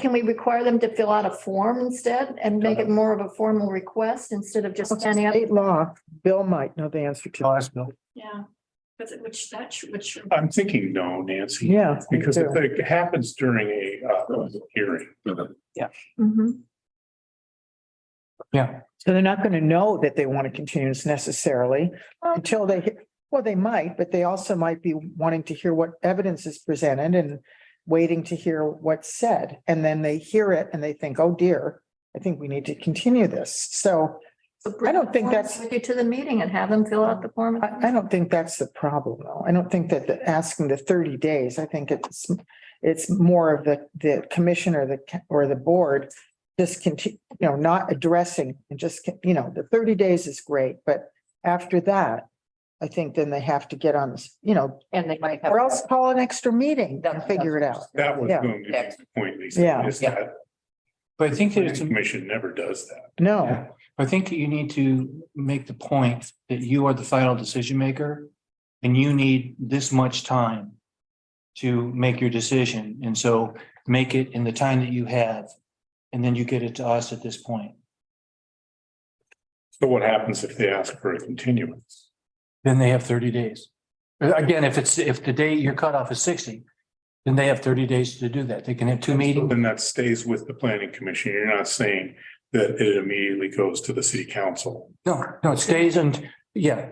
Can we require them to fill out a form instead and make it more of a formal request instead of just standing up? State law, Bill might know the answer to. I'll ask Bill. Yeah. Which. I'm thinking no, Nancy. Yeah. me Because too. if it happens during a hearing. Mhm. Yeah, So they're not going to know that they want to continue necessarily until they might, but they also might be wanting to hear what evidence is presented and waiting to hear what's said. And then they hear it and they think, oh dear, I think we need to continue this. So I don't think that's- With you to the meeting and have them fill out the form. I don't think that's the problem, though. I don't think that asking the 30 days, I think it's more of the commission or the board just continue, not addressing and just, the 30 days is great, but after that, I think then they have to get on this, And they might have. or else call an extra meeting and figure it out. That was Yeah. going to be the point, Lisa. Yeah. Is that but I think that the it's, commission never does that. No, I think that you need to make the point that you are the final decision maker and you need this much time to make your decision. And so make it in the time that you have. And then you get it to us at this point. So what happens if they ask for a continuance? Then they have 30 days. Again, if the date your cutoff is 60, then they have 30 days to do that. They can have two meetings. Then that stays with the planning commission. You're not saying that it immediately goes to the city council. No, it stays and, yeah.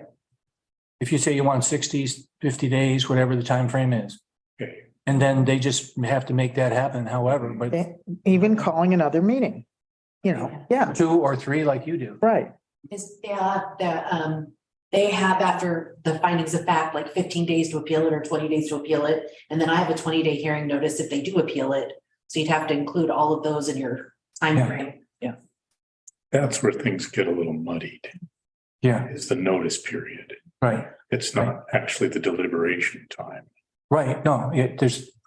If you say you want 60, 50 days, whatever the time frame is, Okay, and then they just have to make that happen however, but even calling another meeting, yeah, 2 or 3 like you do. right. They have after the findings of fact, like 15 days to appeal it or 20 days to appeal it. And then I have a 20-day hearing notice if they do appeal it. So you'd have to include all of those in your timeframe. that's where things get a little muddied, Yeah, is the notice period. right, It's not actually the deliberation time. right. No,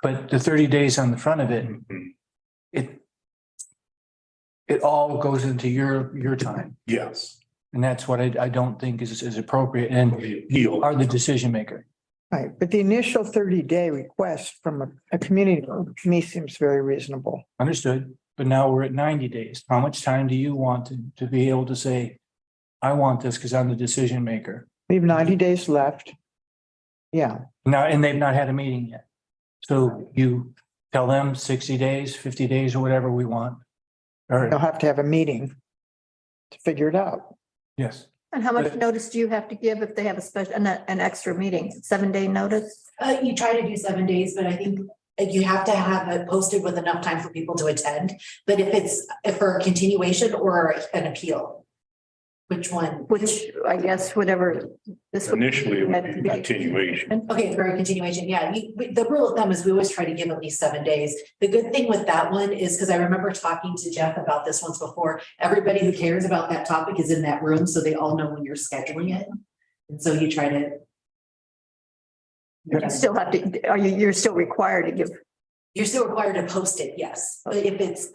but the 30 days on the front of it, Mhm. it all goes into your time. Yes. And that's what I don't think is appropriate and The you appeal. are the decision maker. Right, but the initial 30-day request from a community group to me seems very reasonable. Understood, but now we're at 90 days. How much time do you want to be able to say, I want this because I'm the decision maker? We have 90 days left. Yeah, Now, and they've not had a meeting yet. So you tell them 60 days, 50 days or whatever we want. Or, they'll have to have a meeting to figure it out. yes, And how much But- notice do you have to give if they have a special, an extra meeting, 7-day notice? You try to do 7 days, but I think you have to have it posted with enough time for people to attend. But if for a continuation or an appeal, which one? Which I guess whatever this. Initially, it would be continuation. Okay, for a continuation, yeah, the rule of thumb is we always try to give at least 7 days. The good thing with that one is, because I remember talking to Jeff about this once before, everybody who cares about that topic is in that room, so they all know when you're scheduling it. And so you try to. You still have to, you're still required to give. You're still required to post it, yes, but if it's,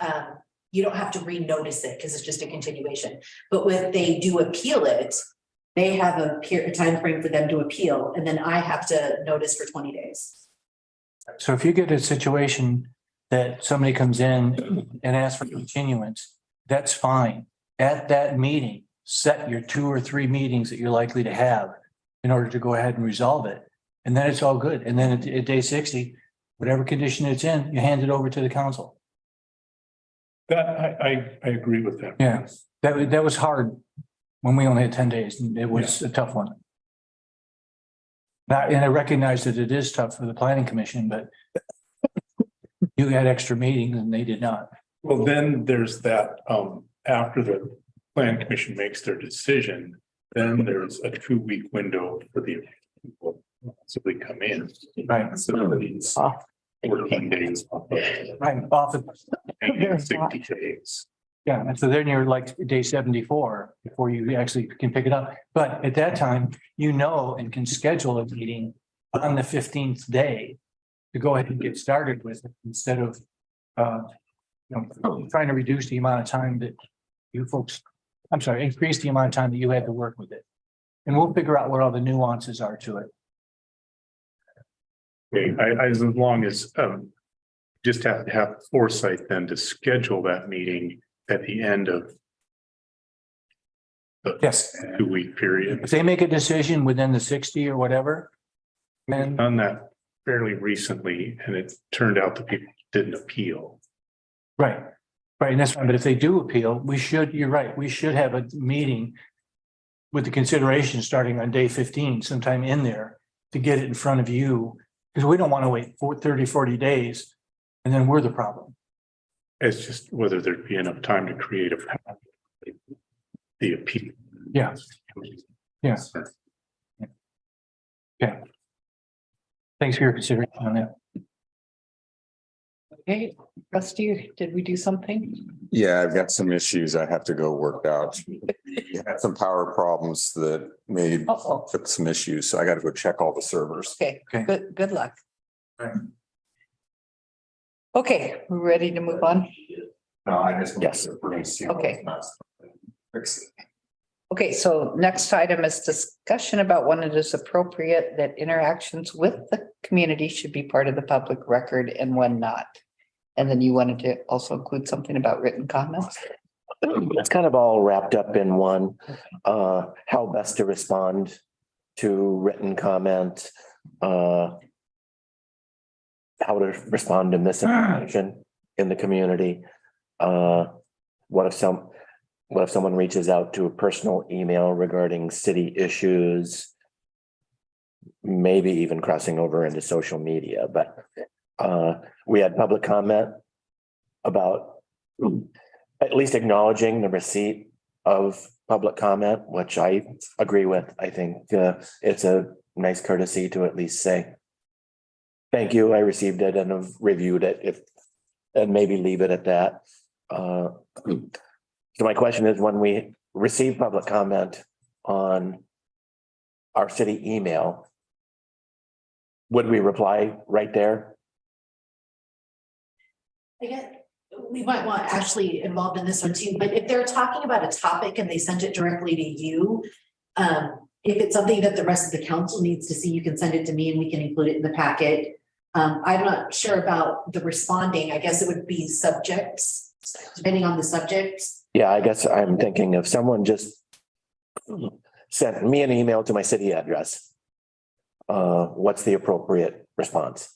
you don't have to renotice it because it's just a continuation. But when they do appeal it, they have a time frame for them to appeal, and then I have to notice for 20 days. so if you get a situation that somebody comes in and asks for continuance, that's fine. At that meeting, set your 2 or 3 meetings that you're likely to have in order to go ahead and resolve it. And then it's all good. And then at day 60, whatever condition it's in, you hand it over to the council. That, I agree with that. Yeah. That was hard when we only had 10 days, and it was a tough one. And I recognize that it is tough for the planning commission, but you had extra meetings and they did not. Well, then there's that, after the plan commission makes their decision, then there's a 2-week window for the people to possibly come in. Right. So these 14 days. Off of Right. Often, 60 days. yeah. And so then you're like day 74 before you actually can pick it up. But at that time, you know, and can schedule a meeting on the 15th day to go ahead and get started with it instead of, trying to reduce the amount of time that you folks, increase the amount of time that you had to work with it. And we'll figure out what all the nuances are to it. Okay, as long as, just have to have foresight then to schedule that meeting at the end of the Yes. 2-week period. If they make a decision within the 60 or whatever, then Done that fairly recently, and it turned out that people didn't appeal. right, and that's fine. But if they do appeal, you're right, we should have a meeting with the consideration starting on day 15, sometime in there, to get it in front of you, because we don't want to wait 40 days, and then we're the problem. It's just whether there'd be enough time to create the appeal. Yeah. Yeah. Yeah. Thanks for your consideration on that. Okay, Rusty, did we do something? Yeah, I've got some issues I have to go work out. You had some power problems that made Oh, some issues, so I got to go check all the servers. okay, Okay. good luck. Right. Okay, we're ready to move on. No, I just. Yes. We're gonna see. Okay. Fix it. Okay, so next item is discussion about when it is appropriate that interactions with the community should be part of the public record and when not. And then you wanted to also include something about written comments? It's kind of all wrapped up in one, how best to respond to written comment, how to respond to misinformation in the community. What if someone reaches out to a personal email regarding city issues? Maybe even crossing over into social media, but we had public comment about at least acknowledging the receipt of public comment, which I agree with. I think it's a nice courtesy to at least say, thank you, I received it and have reviewed it, and maybe leave it at that. So my question is, when we receive public comment on our city email, would we reply right there? I get, we might want actually involved in this one too, but if they're talking about a topic and they send it directly to you, if it's something that the rest of the council needs to see, you can send it to me and we can include it in the packet. I'm not sure about the responding. I guess it would be subjects, depending on the subjects. Yeah, I guess I'm thinking if someone just sent me an email to my city address, what's the appropriate response?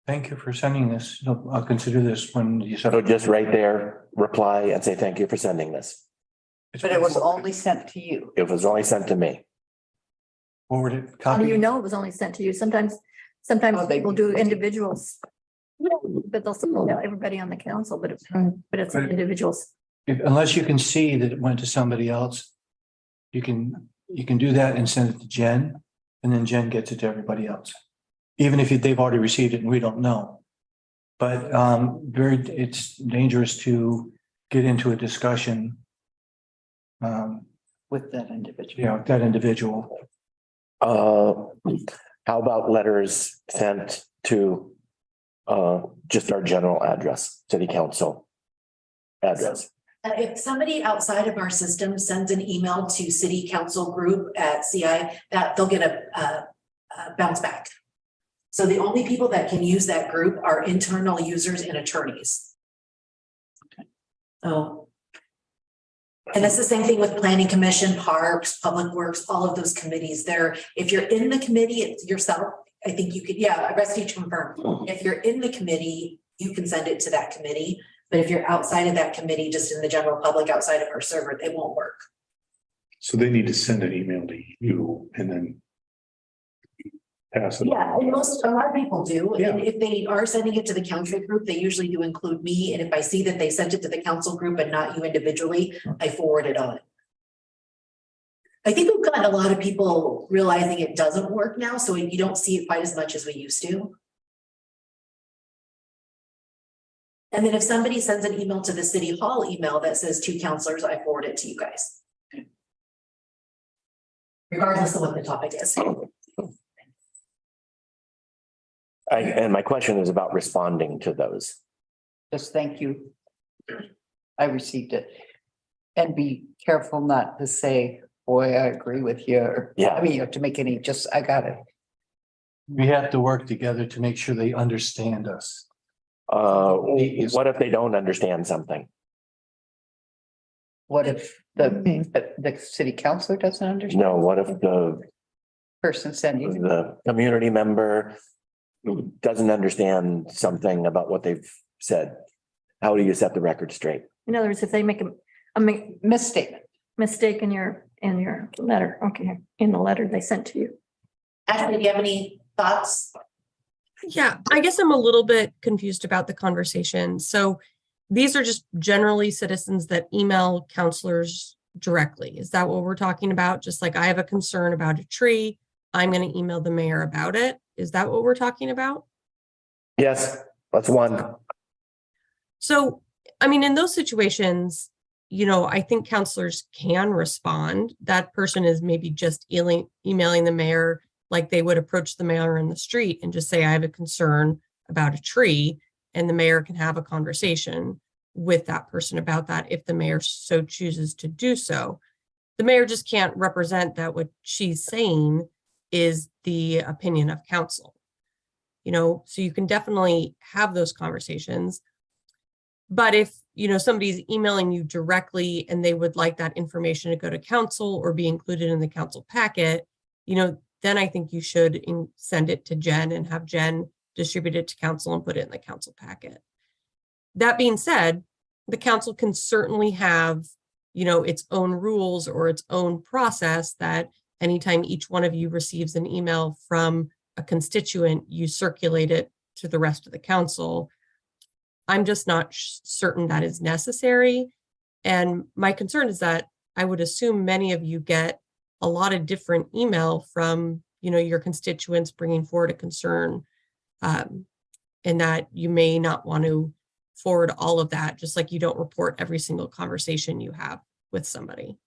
Thank you for sending this. I'll consider this when you said. So just right there, reply and say, thank you for sending this. But it was only sent to you. It was only sent to me. Forwarded How do copy. you know it was only sent to you? Sometimes Oh, they- people do individuals. But they'll send it to everybody on the council, but it's individuals. Unless you can see that it went to somebody else, you can do that and send it to Jen, and then Jen gets it to everybody else. Even if they've already received it and we don't know. But it's dangerous to get into a discussion. With that individual. That individual. How about letters sent to just our general address, city council address? If somebody outside of our system sends an email to city council group at CI, that they'll get a bounce back. So the only people that can use that group are internal users and attorneys. Oh. And that's the same thing with planning commission, parks, public works, all of those committees there. If you're in the committee it's yourself, I think you could, yeah, rest each confirm. If you're in the committee, you can send it to that committee. But if you're outside of that committee, just in the general public, outside of our server, it won't work. So they need to send an email to you and then pass it. Yeah, and a lot of people do. And Yeah. if they are sending it to the council group, they usually do include me. And if I see that they sent it to the council group and not you individually, I forward it on. I think we've gotten a lot of people realizing it doesn't work now, so you don't see it quite as much as we used to. And then if somebody sends an email to the city hall email that says to counselors, I forward it to you guys. Regardless of what the topic is. And my question is about responding to those. Just thank you. I received it. And be careful not to say, boy, I agree with you, or, Yeah. I mean, you have to make any, just, I got it. We have to work together to make sure they understand us. What if they don't understand something? What if the city councilor doesn't understand? No, what if the Person sending, community member doesn't understand something about what they've said? How do you set the record straight? In other words, if they make a misstatement. mistake in your letter, okay, in the letter they sent to you. Ashley, do you have any thoughts? Yeah, I guess I'm a little bit confused about the conversation. So these are just generally citizens that email counselors directly. Is that what we're talking about? Just like I have a concern about a tree, I'm going to email the mayor about it. Is that what we're talking about? Yes, that's one. So, I mean, in those situations, I think counselors can respond. That person is maybe just emailing the mayor like they would approach the mayor in the street and just say, I have a concern about a tree, and the mayor can have a conversation with that person about that if the mayor so chooses to do so. The mayor just can't represent that what she's saying is the opinion of council. So you can definitely have those conversations. But if, somebody's emailing you directly and they would like that information to go to council or be included in the council packet, then I think you should send it to Jen and have Jen distribute it to council and put it in the council packet. That being said, the council can certainly have, its own rules or its own process that anytime each one of you receives an email from a constituent, you circulate it to the rest of the council. I'm just not certain that is necessary. And my concern is that I would assume many of you get a lot of different email from, your constituents bringing forward a concern, and that you may not want to forward all of that, just like you don't report every single conversation you have with somebody.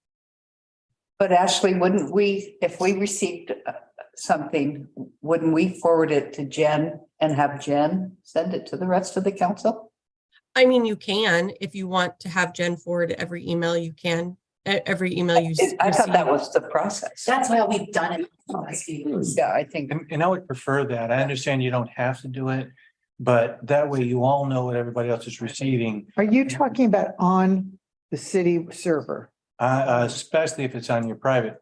But Ashley, wouldn't we, if we received something, wouldn't we forward it to Jen and have Jen send it to the rest of the council? I mean, you can, if you want to have Jen forward every email, you can. Every email you I thought that receive. was the process. That's how we've done it the last few years. Yeah, I think. And I would prefer that. I understand you don't have to do it, but that way you all know what everybody else is receiving, Are you talking about on the city server? especially if it's on your private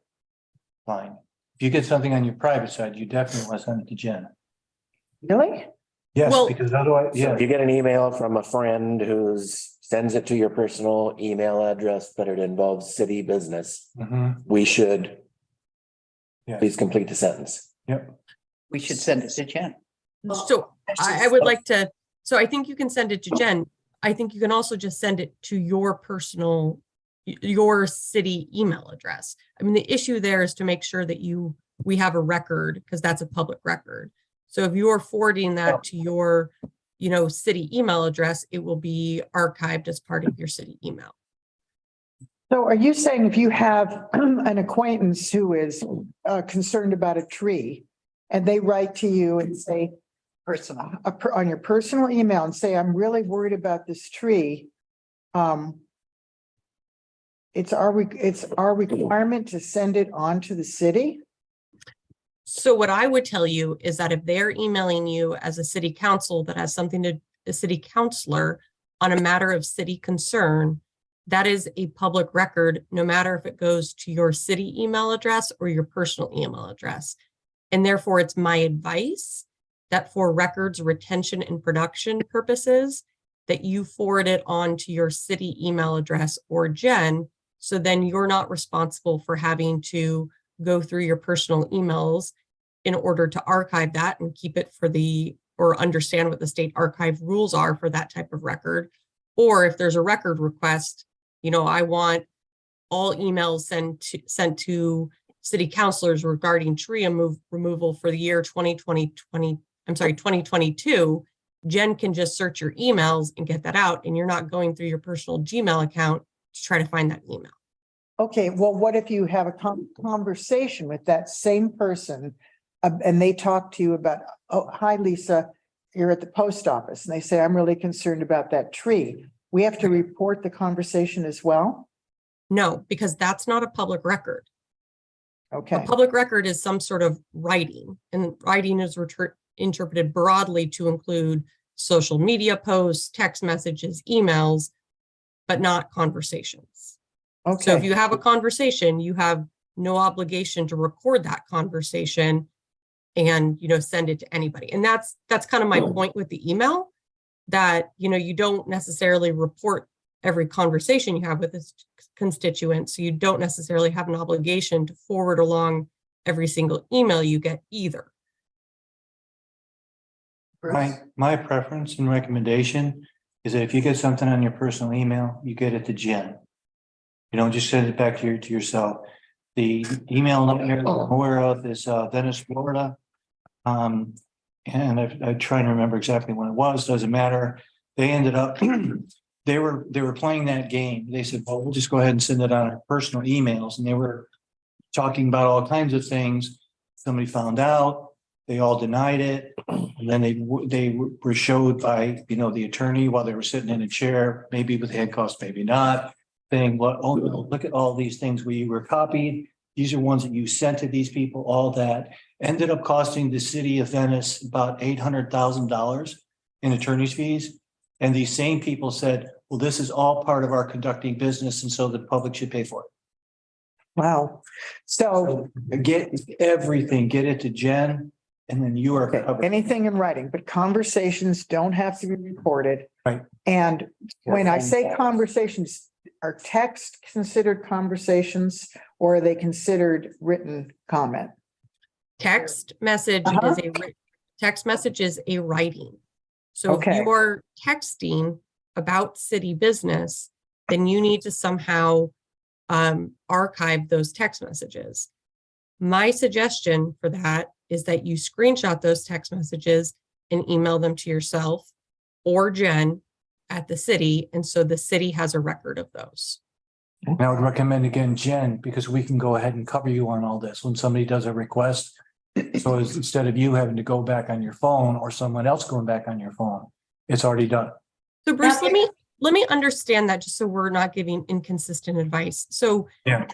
line. If you get something on your private side, you definitely want to send it to Jen. Really? Yes, Well- because otherwise, So yeah. if you get an email from a friend sends it to your personal email address, but it involves city business, Mhm. we should Yeah. please complete the sentence. Yep. We should send it to Jen. So I would like to, so I think you can send it to Jen. I think you can also just send it to your your city email address. I mean, the issue there is to make sure that we have a record, because that's a public record. So if you're forwarding that to your, city email address, it will be archived as part of your city email. So are you saying if you have an acquaintance who is concerned about a tree and they write to you and say, Personal. on your personal email and say, I'm really worried about this tree. It's our requirement to send it on to the city? So what I would tell you is that if they're emailing you as a city council that has something to, a city councilor on a matter of city concern, that is a public record, no matter if it goes to your city email address or your personal email address. And therefore, it's my advice that for records retention and production purposes, that you forward it on to your city email address or Jen. So then you're not responsible for having to go through your personal emails in order to archive that and keep it for the, or understand what the state archive rules are for that type of record. Or if there's a record request, you know, I want all emails sent to city councilors regarding tree removal for the year 2022. Jen can just search your emails and get that out, and you're not going through your personal Gmail account to try to find that email. Okay, well, what if you have a conversation with that same person and they talk to you about, oh, hi, Lisa, you're at the post office, and they say, I'm really concerned about that tree. We have to report the conversation as well? No, because that's not a public record. A Okay, public record is some sort of writing, and writing is interpreted broadly to include social media posts, text messages, emails, but not conversations. So if okay, you have a conversation, you have no obligation to record that conversation and, you know, send it to anybody. And that's kind of my point with the email, that, you know, you don't necessarily report every conversation you have with this constituent. So you don't necessarily have an obligation to forward along every single email you get either. My preference and recommendation is that if you get something on your personal email, you get it to Jen. You don't just send it back to yourself. The email I'm aware of is Venice, Florida. And I'm trying to remember exactly when it was, doesn't matter. They ended up, they were playing that game. They said, well, we'll just go ahead and send it on our personal emails. And they were talking about all kinds of things. Somebody found out, they all denied it. And then they were showed by, you know, the attorney while they were sitting in a chair, maybe with handcuffs, maybe not, saying, well, oh, look at all these things we were copied. These are ones that you sent to these people, all that ended up costing the city of Venice about $800,000 in attorney's fees. And these same people said, well, this is all part of our conducting business, and so the public should pay for it. wow. So, Get everything, get it to Jen, and then you are okay, covered. anything in writing, but conversations don't have to be recorded. Right. And when I say conversations, are text considered conversations, or are they considered written comment? Text message is text message is a writing. So if Okay. you are texting about city business, then you need to somehow archive those text messages. My suggestion for that is that you screenshot those text messages and email them to yourself or Jen at the city. And so the city has a record of those. And I would recommend again, Jen, because we can go ahead and cover you on all this when somebody does a request. So instead of you having to go back on your phone or someone else going back on your phone, it's already done. So Bruce, let me understand that, just so we're not giving inconsistent advice. So Yeah.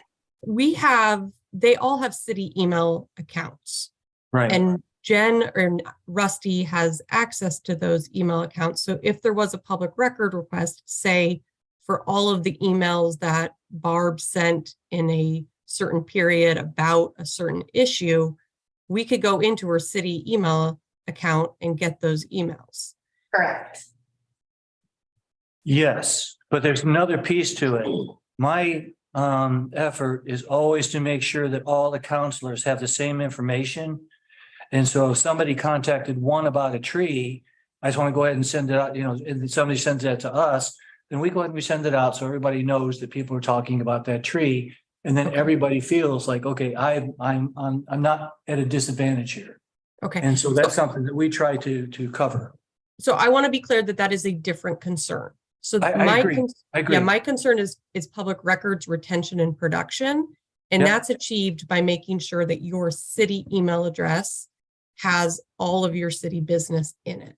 they all have city email accounts, Right. and Jen or Rusty has access to those email accounts. So if there was a public record request, say for all of the emails that Barb sent in a certain period about a certain issue, we could go into her city email account and get those emails. Correct. Yes, but there's another piece to it. My effort is always to make sure that all the counselors have the same information. And so if somebody contacted one about a tree, I just want to go ahead and send it out, you know, and somebody sends that to us, then we go ahead and we send it out so everybody knows that people are talking about that tree. And then everybody feels like, okay, I'm not at a disadvantage here. Okay. And so that's something that we try to cover. So I want to be clear that that is a different concern. So I agree. I agree. Yeah, my concern is public records retention and production. And Yep. that's achieved by making sure that your city email address has all of your city business in it.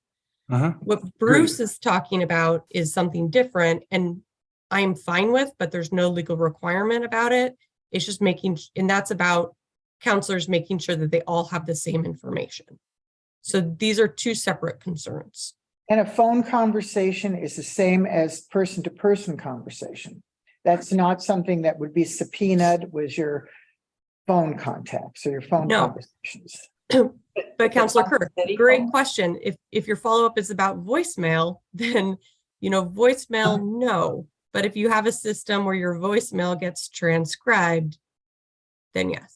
What Bruce is talking about is something different, and I'm fine with, but there's no legal requirement about it. It's just making, and that's about counselors making sure that they all have the same information. So these are two separate concerns. And a phone conversation is the same as person-to-person conversation. That's not something that would be subpoenaed with your phone contacts or your phone No. conversations. But Counselor Kerr, City great phone? question. If your follow-up is about voicemail, then, voicemail, no. But if you have a system where your voicemail gets transcribed, then yes.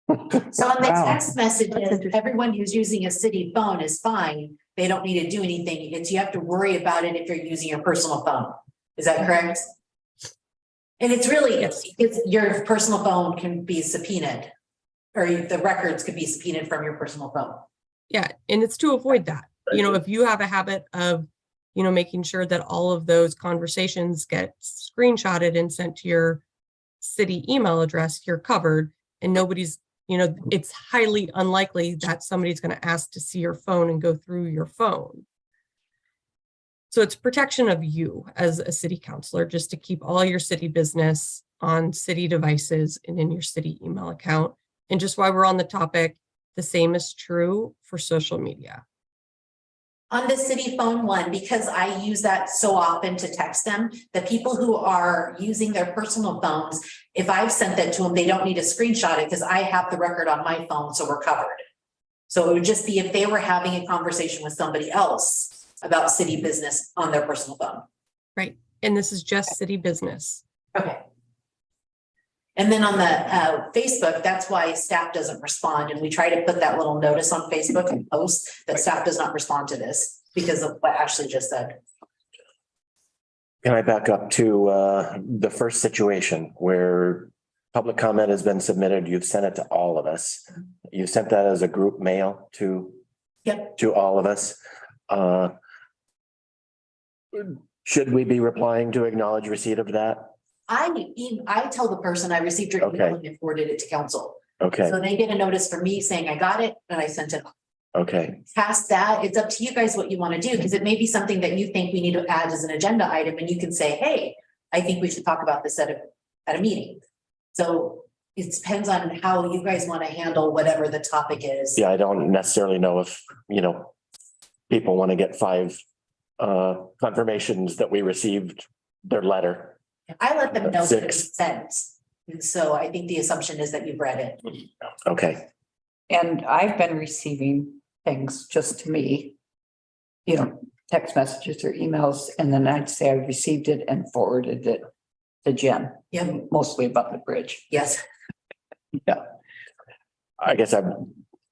So on the Wow. text That's messages, interesting. everyone who's using a city phone is fine. They don't need to do anything. It's, you have to worry about it if you're using your personal phone. Is that correct? And it's really, Yes. it's your personal phone can be subpoenaed. Or the records could be subpoenaed from your personal phone. Yeah, and it's to avoid that. If you have a habit of, making sure that all of those conversations get screenshotted and sent to your city email address, you're covered. And nobody's, it's highly unlikely that somebody's going to ask to see your phone and go through your phone. So it's protection of you as a city councilor, just to keep all your city business on city devices and in your city email account. And just while we're on the topic, the same is true for social media. On the city phone one, because I use that so often to text them, the people who are using their personal phones, if I've sent that to them, they don't need to screenshot it because I have the record on my phone, so we're covered. So it would just be if they were having a conversation with somebody else about city business on their personal phone. Right. And this is just city business. Okay. And then on the Facebook, that's why staff doesn't respond. And we try to put that little notice on Facebook and post that staff does not respond to this because of what Ashley just said. Can I back up to the first situation where public comment has been submitted? You've sent it to all of us. You sent that as a group mail to Yep. to all of us. Should we be replying to acknowledge receipt of that? I tell the person I received your email and forwarded it to council. Okay, So they get a notice from me saying I got it and I sent it. okay, Past that, it's up to you guys what you want to do, because it may be something that you think we need to add as an agenda item and you can say, hey, I think we should talk about this at a meeting. So it depends on how you guys want to handle whatever the topic is. yeah, I don't necessarily know if, people want to get 5 confirmations that we received their letter. I let them know that 6. it's sent. And so I think the assumption is that you've read it. Okay, And I've been receiving things just to me, text messages or emails, and then I'd say I received it and forwarded it to Jen, Yeah, mostly about the bridge. yes. I guess I've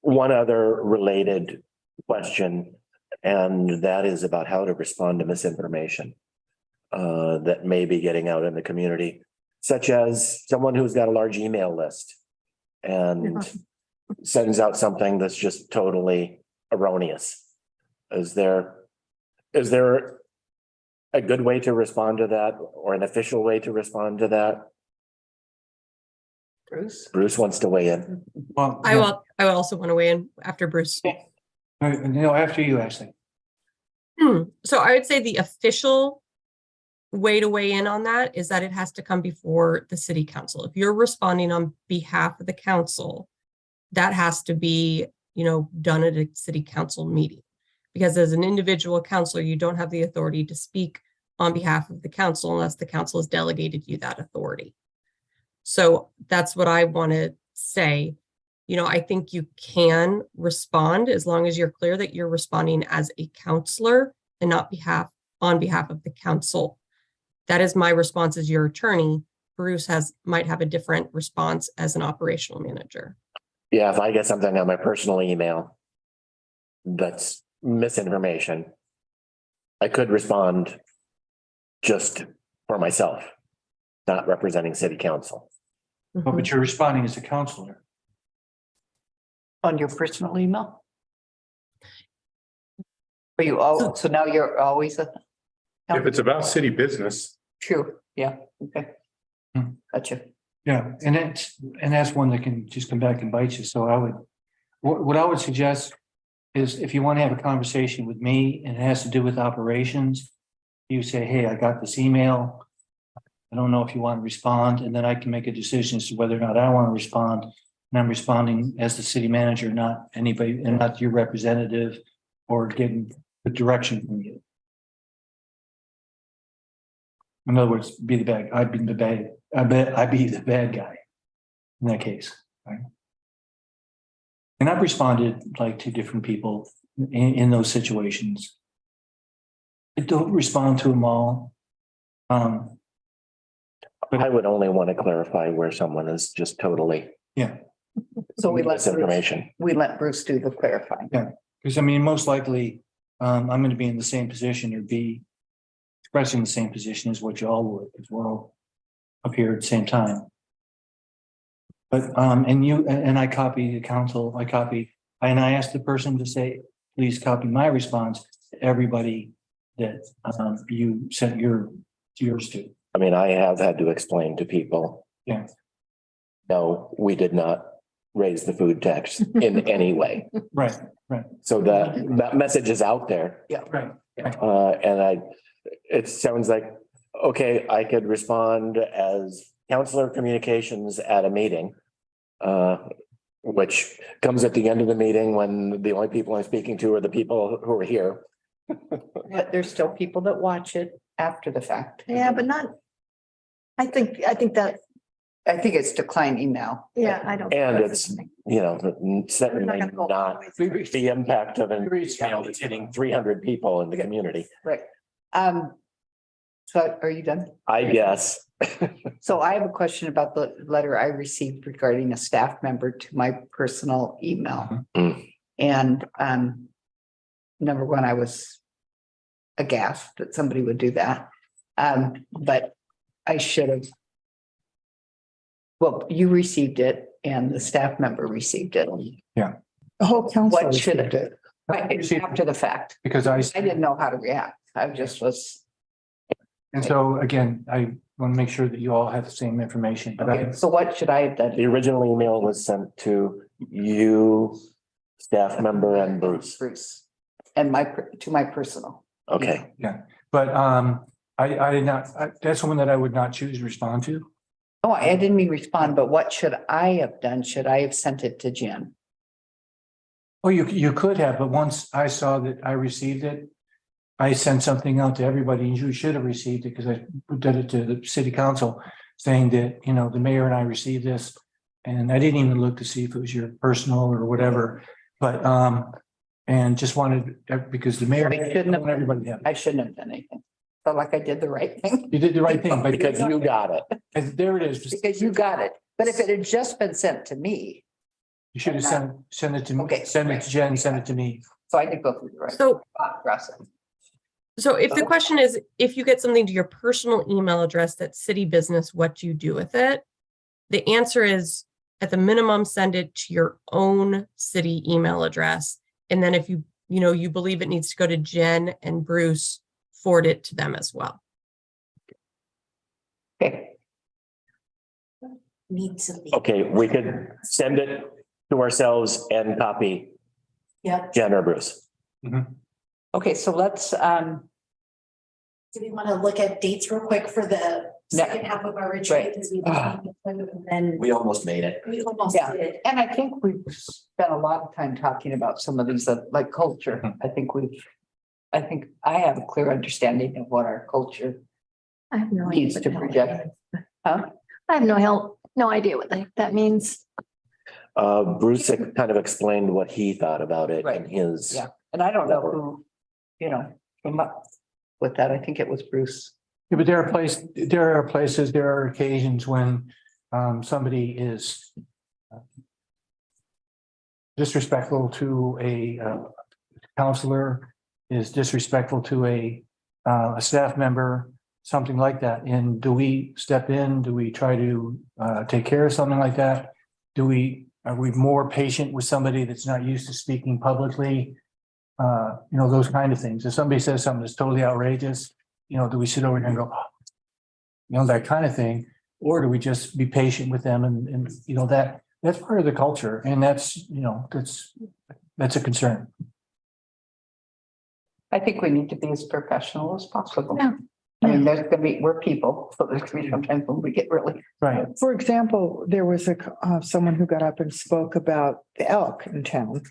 one other related question, and that is about how to respond to misinformation that may be getting out in the community, such as someone who's got a large email list and sends out something that's just totally erroneous. Is there a good way to respond to that, or an official way to respond to that? Bruce? Bruce wants to weigh in. Well, I will also want to weigh in after Bruce. after you, Ashley. So I would say the official way to weigh in on that is that it has to come before the city council. If you're responding on behalf of the council, that has to be, done at a city council meeting. Because as an individual counselor, you don't have the authority to speak on behalf of the council unless the council has delegated you that authority. So that's what I want to say. I think you can respond as long as you're clear that you're responding as a counselor and not on behalf of the council. That is my response as your attorney. Bruce might have a different response as an operational manager. Yeah, if I get something on my personal email that's misinformation, I could respond just for myself, not representing city council. Oh, but you're responding as a counselor. On your personal email? Are you so now you're always If it's about city business, true, yeah, okay. Hmm. Gotcha. Yeah, and that's one that can just come back and bite you. So what I would suggest is if you want to have a conversation with me and it has to do with operations, you say, hey, I got this email. I don't know if you want to respond, and then I can make a decision as to whether or not I want to respond. And I'm responding as the city manager, not anybody, and not your representative or getting the direction from you. In other words, be the bad, I'd be the bad, I bet I'd be the bad guy in that case, right? And I've responded like to different people in those situations. I don't respond to them all. I would only want to clarify where someone is just totally Yeah, So we let Bruce, misinformation. we let Bruce do the clarifying. because I mean, most likely, I'm going to be in the same position or be expressing the same position as what you all would, because we're all up here at the same time. But, and I copy the council, and I asked the person to say, please copy my response to everybody that, you sent yours to. I mean, I have had to explain to people. Yeah. No, we did not raise the food tax in any way. Right, So that message is out there. right. And it sounds like, okay, I could respond as counselor communications at a meeting. Which comes at the end of the meeting when the only people I'm speaking to are the people who are here. But there's still people that watch it after the fact. Yeah, but not, I think that, I think it's declining now. yeah, I don't. And it's, you know, certainly We're not gonna go all not the way through. the impact of an email that's hitting 300 people in the community, Right. So are you done? I guess. So I have a question about the letter I received regarding a staff member to my personal email. Mm. And number one, I was aghast that somebody would do that. But I should have. Well, you received it and the staff member received it. The whole council What should received it. After the fact. Because I didn't know how to react. I just was, and so again, I want to make sure that you all have the same information, but okay, so what should I have done? The original email was sent to you, staff member and Bruce. Bruce. And to my personal. Okay, But I did not, that's one that I would not choose to respond to. Oh, I didn't mean respond, but what should I have done? Should I have sent it to Jen? Oh, you could have, but once I saw that I received it, I sent something out to everybody, and you should have received it because I did it to the city council saying that, you know, the mayor and I received this. And I didn't even look to see if it was your personal or whatever, but and just wanted, because the mayor. I shouldn't have- Everybody have. I shouldn't have done anything. Felt like I did the right thing. You did the right thing, but because you got it. and there it is. Just- Because you got it. But if it had just been sent to me, You should have sent it to me, Okay. send it to Jen, send it to me. so I did go through the right So, process. so if the question is, if you get something to your personal email address that's city business, what do you do with it? The answer is, at the minimum, send it to your own city email address. And then if you believe it needs to go to Jen and Bruce, forward it to them as well. Okay, Need to be. Okay, we could send it to ourselves and copy Yep. Jen or Bruce. okay, so let's, Do we want to look at dates real quick for the second half of our retreat? Right. Because we and then We almost made it. we almost Yeah. did. and I think we've spent a lot of time talking about some of these, like culture. I think I have a clear understanding of what our culture I have no needs idea. to project. Huh? I have no idea what that means. Bruce had kind of explained what he thought about it Right. in his. Yeah. And I don't know who, came up with that. I think it was Bruce. Yeah, but there are occasions when somebody is disrespectful to a counselor, is disrespectful to a staff member, something like that. And do we step in? Do we try to take care of something like that? Are we more patient with somebody that's not used to speaking publicly? Those kind of things. If somebody says something that's totally outrageous, do we sit over here and go, that kind of thing? Or do we just be patient with them and that's part of the culture and that's a concern. I think we need to be as professional as possible. Yeah. I mean, there's gonna be, we're people, so there's gonna be sometimes when we get really, Right. For example, there was someone who got up and spoke about the elk in town.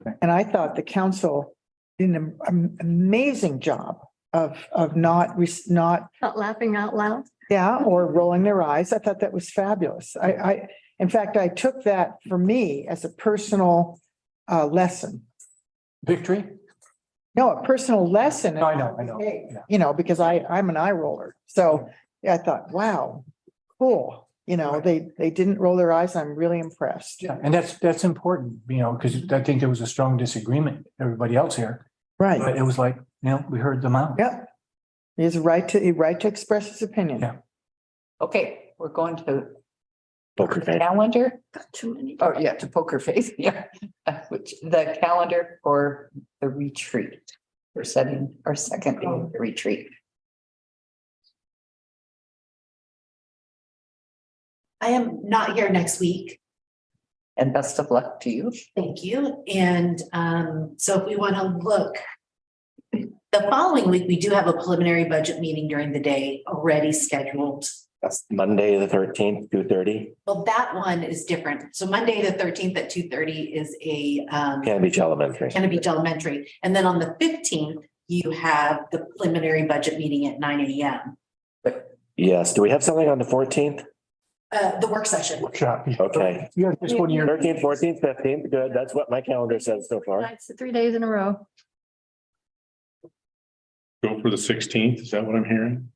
Okay. And I thought the council did an amazing job of not, Not laughing out loud. yeah, or rolling their eyes. I thought that was fabulous. In fact, I took that for me as a personal lesson. Victory? No, a personal lesson. I know. Yeah. You know, because I'm an eye roller. So yeah, I thought, wow, cool. You know, they didn't roll their eyes. I'm really impressed. Yeah, and that's important, you know, because I think there was a strong disagreement, everybody else here, but Right. it was like, you know, we heard them out. Yep. He has a right to express his opinion. Yeah. okay, we're going to Poker the face. calendar. Got too many. Oh, yeah, to poker face, yeah. Which the calendar for the retreat. We're setting our second day of the retreat. I am not here next week. And best of luck to you. Thank you. And so if we want to look, the following week, we do have a preliminary budget meeting during the day already scheduled. That's Monday, the 13th, 2:30, Well, that one is different. So Monday, the 13th at 2:30 is a Cannon Beach Elementary. Cannon Beach Elementary. And then on the 15th, you have the preliminary budget meeting at 9 a.m. Yes, do we have something on the 14th? The work session. Workshop. Okay. Yeah, just one year. 13th, 14th, 15th, good, that's what my calendar says so far. Nights, 3 days in a row. Go for the 16th. Is that what I'm hearing?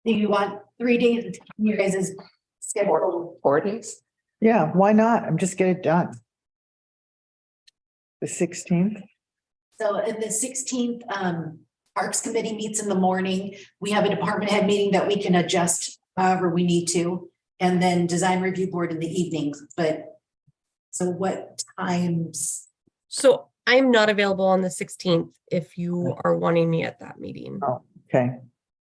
Do you want 3 days, you guys' schedule? 4 days. Yeah, why not? I'm just get it done. The 16th. So in the 16th, Parks Committee meets in the morning. We have a department head meeting that we can adjust however we need to. And then Design Review Board in the evenings, but so what times? So I'm not available on the 16th if you are wanting me at that meeting. Okay.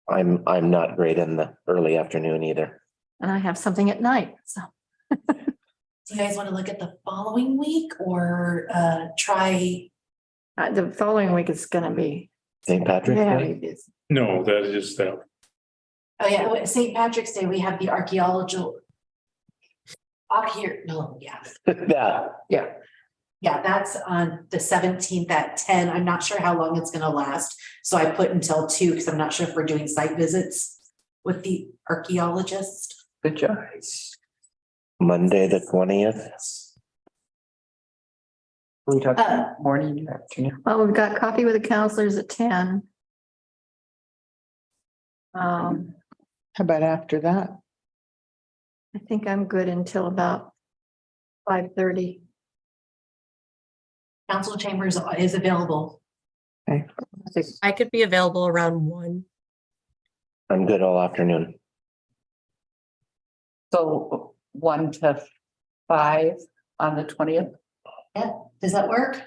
I'm not great in the early afternoon either. And I have something at night, so. Do you guys want to look at the following week or try? The following week is gonna be St. Patrick's very Day? busy. No, that is that. Oh, yeah, St. Patrick's Day, we have the archaeological. Up here, no, yeah, Yeah, yeah, that's on the 17th at 10. I'm not sure how long it's gonna last. So I put until 2 because I'm not sure if we're doing site visits with the archaeologist. Good job. Monday, the 20th. We talk morning or afternoon. Well, we've got coffee with the counselors at 10. How about after that? I think I'm good until about 5:30. Council chambers is available. I could be available around 1. I'm good all afternoon. So 1 to 5 on the 20th. Yeah, does that work?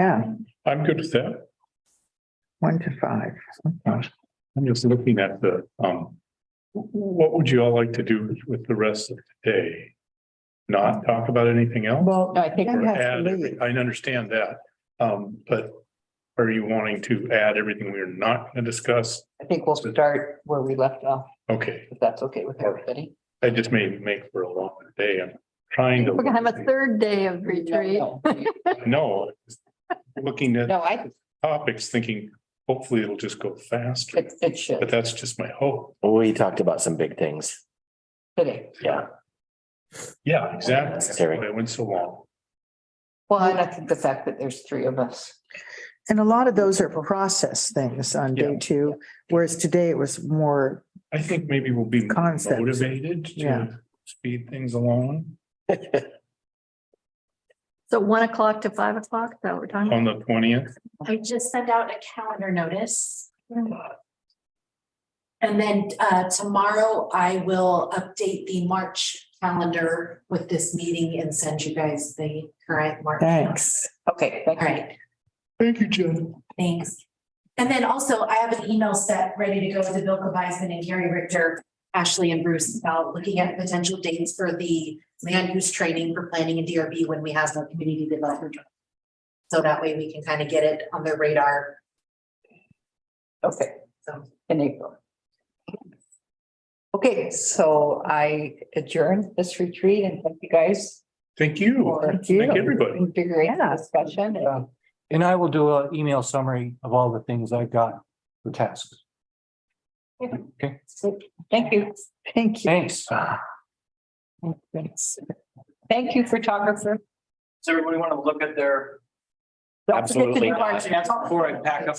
Yeah, I'm good with that. 1 to 5. Okay. I'm just looking at the, what would you all like to do with the rest of the day? Not talk about anything else? Well, No, I think Ken Or has to add leave. every- I understand that, but are you wanting to add everything we're not going to discuss? I think we'll start where we left off, Okay, if that's okay with everybody. I just may make for a longer day. I'm trying to. We're gonna have a third day of retreat. No, looking at No, I, topics, thinking hopefully it'll just go faster, it but should that's just my hope. We talked about some big things. today. Yeah. Yeah, exactly. That's Necessary. why it went so long. Well, and I think the fact that there's 3 of us. And a lot of those are process things on day Yeah. 2, whereas today it was more, I think maybe we'll be Concepts. motivated Yeah. to speed things along So 1 o'clock to 5 o'clock, is that what we're talking on about? the 20th. I just sent out a calendar notice. And then tomorrow I will update the March calendar with this meeting and send you guys the current March. thanks. Okay, All thank you. right, Thank you, Jen. thanks. And then also I have an email set ready to go to Bill Weisman and Carrie Richter, Ashley and Bruce about looking at potential dates for the land use training for planning and DRB when we have the community development. So that way we can kind of get it on their radar. Okay, So in April. Okay, so I adjourn this retreat and thank you guys Thank you. for. Thank everybody. Invigorating discussion. And I will do an email summary of all the things I've got for tasks. Okay, Thank you. Thank you. thanks. Thank you, photographer. Does everybody want to look at their Don't forget to do our- Before I pack up